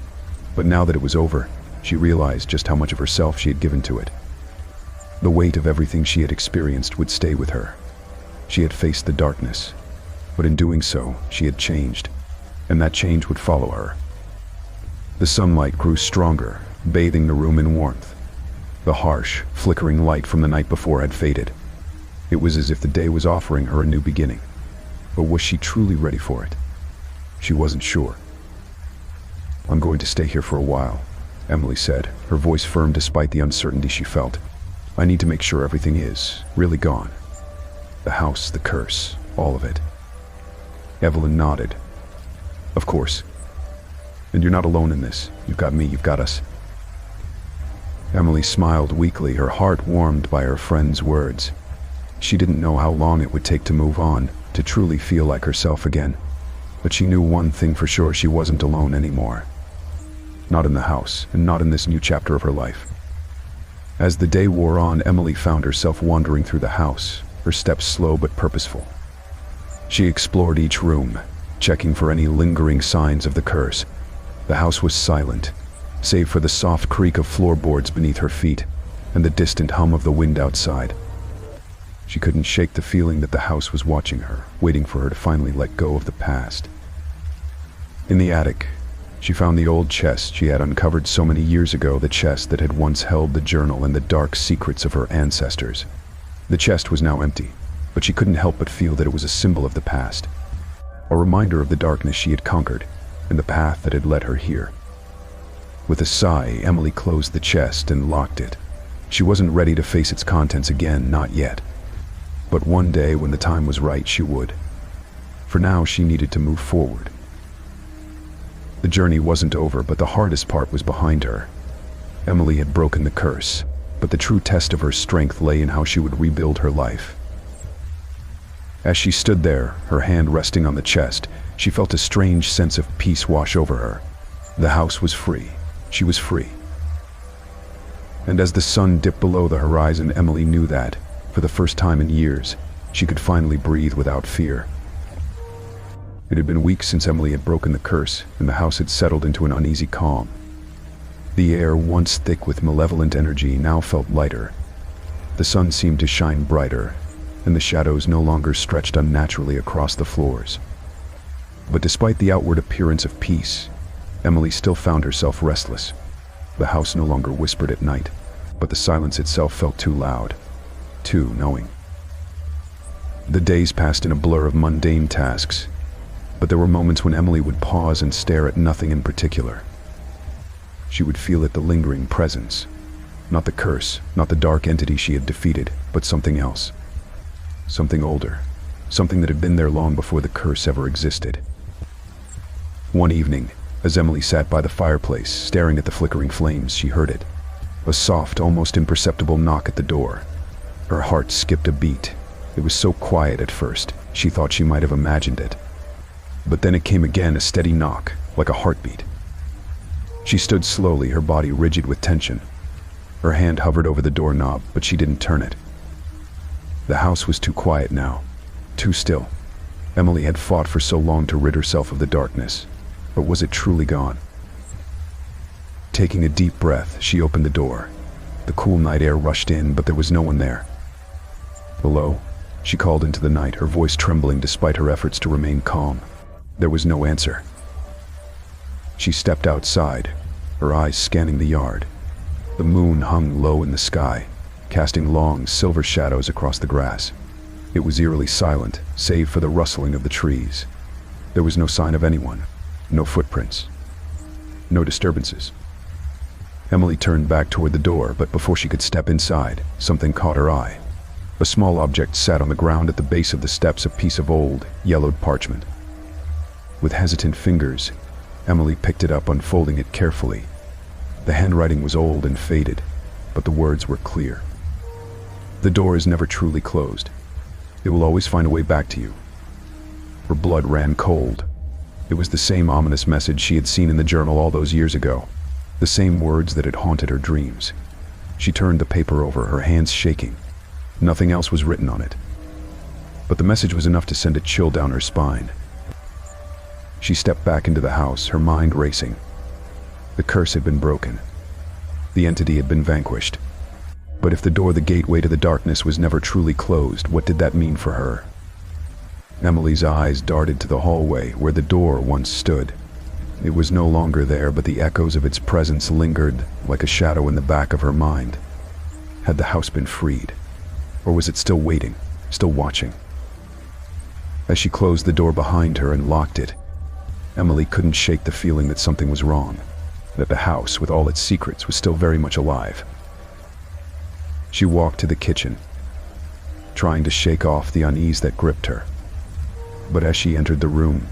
but now that it was over, she realized just how much of herself she had given to it. The weight of everything she had experienced would stay with her. She had faced the darkness, but in doing so, she had changed, and that change would follow her. The sunlight grew stronger, bathing the room in warmth. The harsh, flickering light from the night before had faded. It was as if the day was offering her a new beginning. But was she truly ready for it? She wasn't sure. "I'm going to stay here for a while," Emily said, her voice firm despite the uncertainty she felt. "I need to make sure everything is really gone. The house, the curse, all of it." Evelyn nodded. "Of course. And you're not alone in this. You've got me, you've got us." Emily smiled weakly, her heart warmed by her friend's words. She didn't know how long it would take to move on, to truly feel like herself again. But she knew one thing for sure: she wasn't alone anymore. Not in the house, and not in this new chapter of her life. As the day wore on, Emily found herself wandering through the house, her steps slow but purposeful. She explored each room, checking for any lingering signs of the curse. The house was silent, save for the soft creak of floorboards beneath her feet and the distant hum of the wind outside. She couldn't shake the feeling that the house was watching her, waiting for her to finally let go of the past. In the attic, she found the old chest she had uncovered so many years ago, the chest that had once held the journal and the dark secrets of her ancestors. The chest was now empty, but she couldn't help but feel that it was a symbol of the past, a reminder of the darkness she had conquered and the path that had led her here. With a sigh, Emily closed the chest and locked it. She wasn't ready to face its contents again, not yet. But one day, when the time was right, she would. For now, she needed to move forward. The journey wasn't over, but the hardest part was behind her. Emily had broken the curse, but the true test of her strength lay in how she would rebuild her life. As she stood there, her hand resting on the chest, she felt a strange sense of peace wash over her. The house was free. She was free. And as the sun dipped below the horizon, Emily knew that, for the first time in years, she could finally breathe without fear. It had been weeks since Emily had broken the curse, and the house had settled into an uneasy calm. The air, once thick with malevolent energy, now felt lighter. The sun seemed to shine brighter, and the shadows no longer stretched unnaturally across the floors. But despite the outward appearance of peace, Emily still found herself restless. The house no longer whispered at night, but the silence itself felt too loud, too knowing. The days passed in a blur of mundane tasks, but there were moments when Emily would pause and stare at nothing in particular. She would feel it, the lingering presence. Not the curse, not the dark entity she had defeated, but something else. Something older, something that had been there long before the curse ever existed. One evening, as Emily sat by the fireplace, staring at the flickering flames, she heard it. A soft, almost imperceptible knock at the door. Her heart skipped a beat. It was so quiet at first, she thought she might have imagined it. But then it came again, a steady knock, like a heartbeat. She stood slowly, her body rigid with tension. Her hand hovered over the doorknob, but she didn't turn it. The house was too quiet now, too still. Emily had fought for so long to rid herself of the darkness, but was it truly gone? Taking a deep breath, she opened the door. The cool night air rushed in, but there was no one there. "Hello?" She called into the night, her voice trembling despite her efforts to remain calm. There was no answer. She stepped outside, her eyes scanning the yard. The moon hung low in the sky, casting long, silver shadows across the grass. It was eerily silent, save for the rustling of the trees. There was no sign of anyone, no footprints, no disturbances. Emily turned back toward the door, but before she could step inside, something caught her eye. A small object sat on the ground at the base of the steps, a piece of old, yellowed parchment. With hesitant fingers, Emily picked it up, unfolding it carefully. The handwriting was old and faded, but the words were clear. The door is never truly closed. It will always find a way back to you. Her blood ran cold. It was the same ominous message she had seen in the journal all those years ago, the same words that had haunted her dreams. She turned the paper over, her hands shaking. Nothing else was written on it. But the message was enough to send a chill down her spine. She stepped back into the house, her mind racing. The curse had been broken. The entity had been vanquished. But if the door, the gateway to the darkness, was never truly closed, what did that mean for her? Emily's eyes darted to the hallway where the door once stood. It was no longer there, but the echoes of its presence lingered like a shadow in the back of her mind. Had the house been freed? Or was it still waiting, still watching? As she closed the door behind her and locked it, Emily couldn't shake the feeling that something was wrong, that the house, with all its secrets, was still very much alive. She walked to the kitchen, trying to shake off the unease that gripped her. But as she entered the room,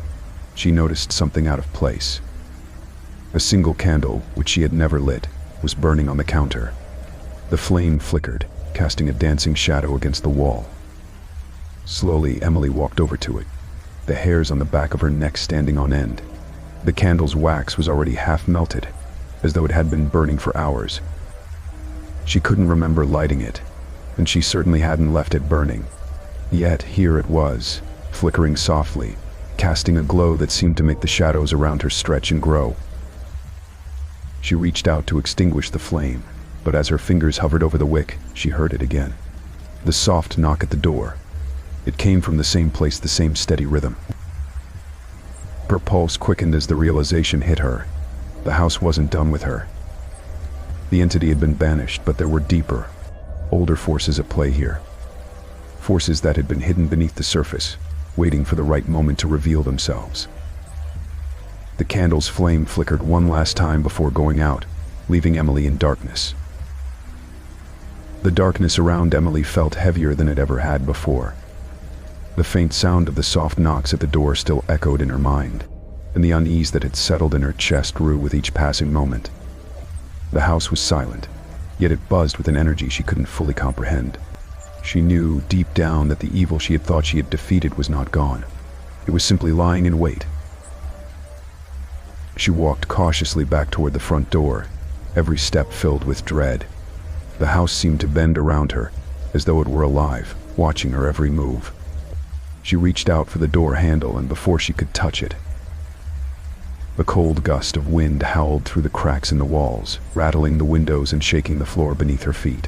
she noticed something out of place. A single candle, which she had never lit, was burning on the counter. The flame flickered, casting a dancing shadow against the wall. Slowly, Emily walked over to it, the hairs on the back of her neck standing on end. The candle's wax was already half melted, as though it had been burning for hours. She couldn't remember lighting it, and she certainly hadn't left it burning. Yet here it was, flickering softly, casting a glow that seemed to make the shadows around her stretch and grow. She reached out to extinguish the flame, but as her fingers hovered over the wick, she heard it again. The soft knock at the door. It came from the same place, the same steady rhythm. Her pulse quickened as the realization hit her. The house wasn't done with her. The entity had been banished, but there were deeper, older forces at play here. Forces that had been hidden beneath the surface, waiting for the right moment to reveal themselves. The candle's flame flickered one last time before going out, leaving Emily in darkness. The darkness around Emily felt heavier than it ever had before. The faint sound of the soft knocks at the door still echoed in her mind, and the unease that had settled in her chest grew with each passing moment. The house was silent, yet it buzzed with an energy she couldn't fully comprehend. She knew deep down that the evil she had thought she had defeated was not gone. It was simply lying in wait. She walked cautiously back toward the front door, every step filled with dread. The house seemed to bend around her, as though it were alive, watching her every move. She reached out for the door handle, and before she could touch it, a cold gust of wind howled through the cracks in the walls, rattling the windows and shaking the floor beneath her feet.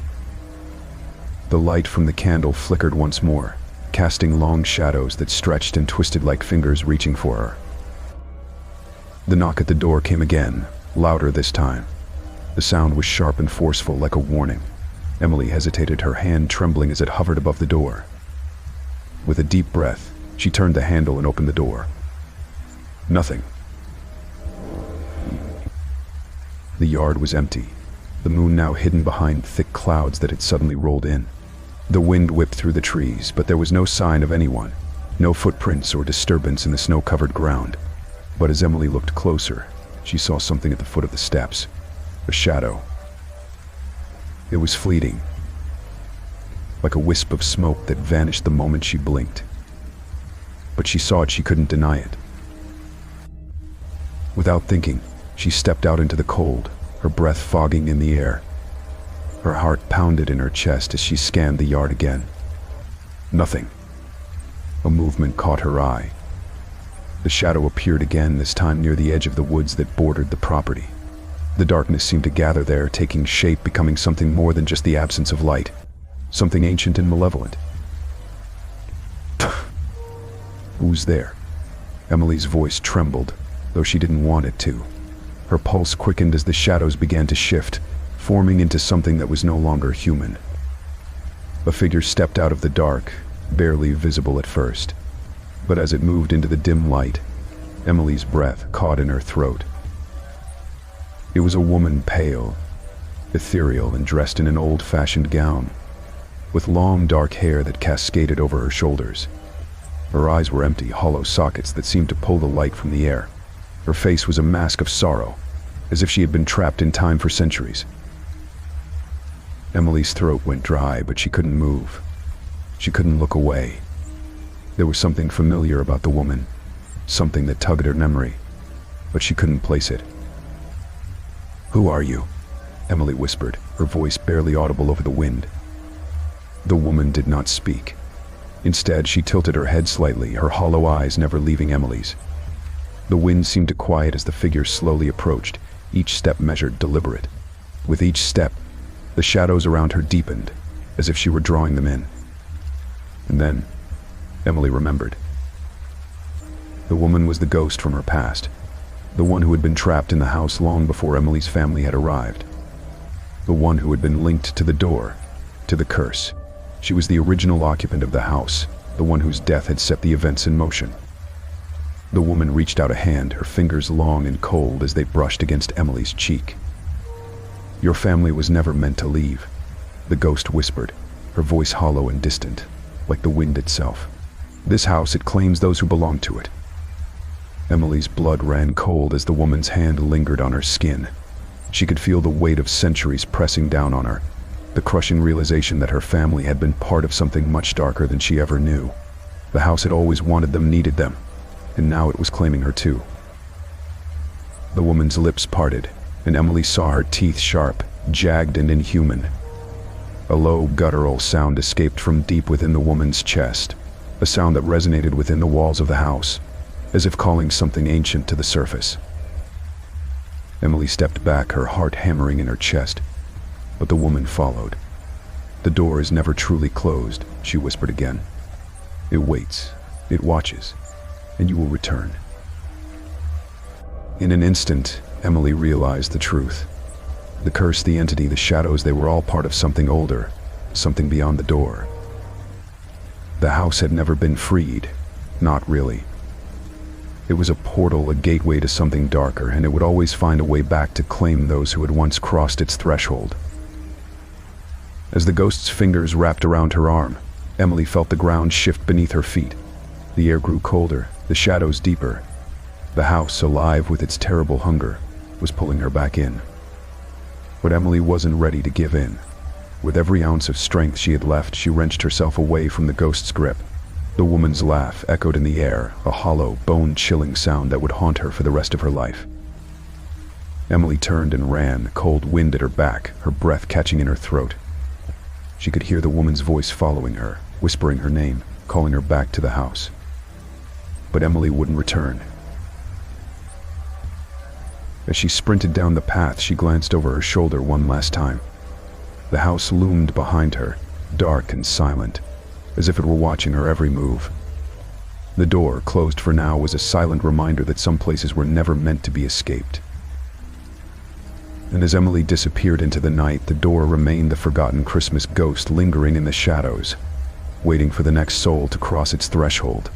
The light from the candle flickered once more, casting long shadows that stretched and twisted like fingers reaching for her. The knock at the door came again, louder this time. The sound was sharp and forceful, like a warning. Emily hesitated, her hand trembling as it hovered above the door. With a deep breath, she turned the handle and opened the door. Nothing. The yard was empty, the moon now hidden behind thick clouds that had suddenly rolled in. The wind whipped through the trees, but there was no sign of anyone, no footprints or disturbance in the snow-covered ground. But as Emily looked closer, she saw something at the foot of the steps. A shadow. It was fleeting, like a wisp of smoke that vanished the moment she blinked. But she saw it, she couldn't deny it. Without thinking, she stepped out into the cold, her breath fogging in the air. Her heart pounded in her chest as she scanned the yard again. Nothing. A movement caught her eye. The shadow appeared again, this time near the edge of the woods that bordered the property. The darkness seemed to gather there, taking shape, becoming something more than just the absence of light. Something ancient and malevolent. Who's there? Emily's voice trembled, though she didn't want it to. Her pulse quickened as the shadows began to shift, forming into something that was no longer human. A figure stepped out of the dark, barely visible at first. But as it moved into the dim light, Emily's breath caught in her throat. It was a woman, pale, ethereal, and dressed in an old-fashioned gown, with long dark hair that cascaded over her shoulders. Her eyes were empty, hollow sockets that seemed to pull the light from the air. Her face was a mask of sorrow, as if she had been trapped in time for centuries. Emily's throat went dry, but she couldn't move. She couldn't look away. There was something familiar about the woman, something that tugged at her memory, but she couldn't place it. "Who are you?" Emily whispered, her voice barely audible over the wind. The woman did not speak. Instead, she tilted her head slightly, her hollow eyes never leaving Emily's. The wind seemed to quiet as the figure slowly approached, each step measured, deliberate. With each step, the shadows around her deepened, as if she were drawing them in. And then, Emily remembered. The woman was the ghost from her past, the one who had been trapped in the house long before Emily's family had arrived. The one who had been linked to the door, to the curse. She was the original occupant of the house, the one whose death had set the events in motion. The woman reached out a hand, her fingers long and cold as they brushed against Emily's cheek. "Your family was never meant to leave," the ghost whispered, her voice hollow and distant, like the wind itself. "This house, it claims those who belong to it." Emily's blood ran cold as the woman's hand lingered on her skin. She could feel the weight of centuries pressing down on her, the crushing realization that her family had been part of something much darker than she ever knew. The house had always wanted them, needed them, and now it was claiming her too. The woman's lips parted, and Emily saw her teeth sharp, jagged and inhuman. A low, guttural sound escaped from deep within the woman's chest, a sound that resonated within the walls of the house, as if calling something ancient to the surface. Emily stepped back, her heart hammering in her chest, but the woman followed. "The door is never truly closed," she whispered again. "It waits, it watches, and you will return." In an instant, Emily realized the truth. The curse, the entity, the shadows, they were all part of something older, something beyond the door. The house had never been freed, not really. It was a portal, a gateway to something darker, and it would always find a way back to claim those who had once crossed its threshold. As the ghost's fingers wrapped around her arm, Emily felt the ground shift beneath her feet. The air grew colder, the shadows deeper. The house, alive with its terrible hunger, was pulling her back in. But Emily wasn't ready to give in. With every ounce of strength she had left, she wrenched herself away from the ghost's grip. The woman's laugh echoed in the air, a hollow, bone-chilling sound that would haunt her for the rest of her life. Emily turned and ran, cold wind at her back, her breath catching in her throat. She could hear the woman's voice following her, whispering her name, calling her back to the house. But Emily wouldn't return. As she sprinted down the path, she glanced over her shoulder one last time. The house loomed behind her, dark and silent, as if it were watching her every move. The door, closed for now, was a silent reminder that some places were never meant to be escaped. And as Emily disappeared into the night, the door remained the forgotten Christmas ghost lingering in the shadows, waiting for the next soul to cross its threshold.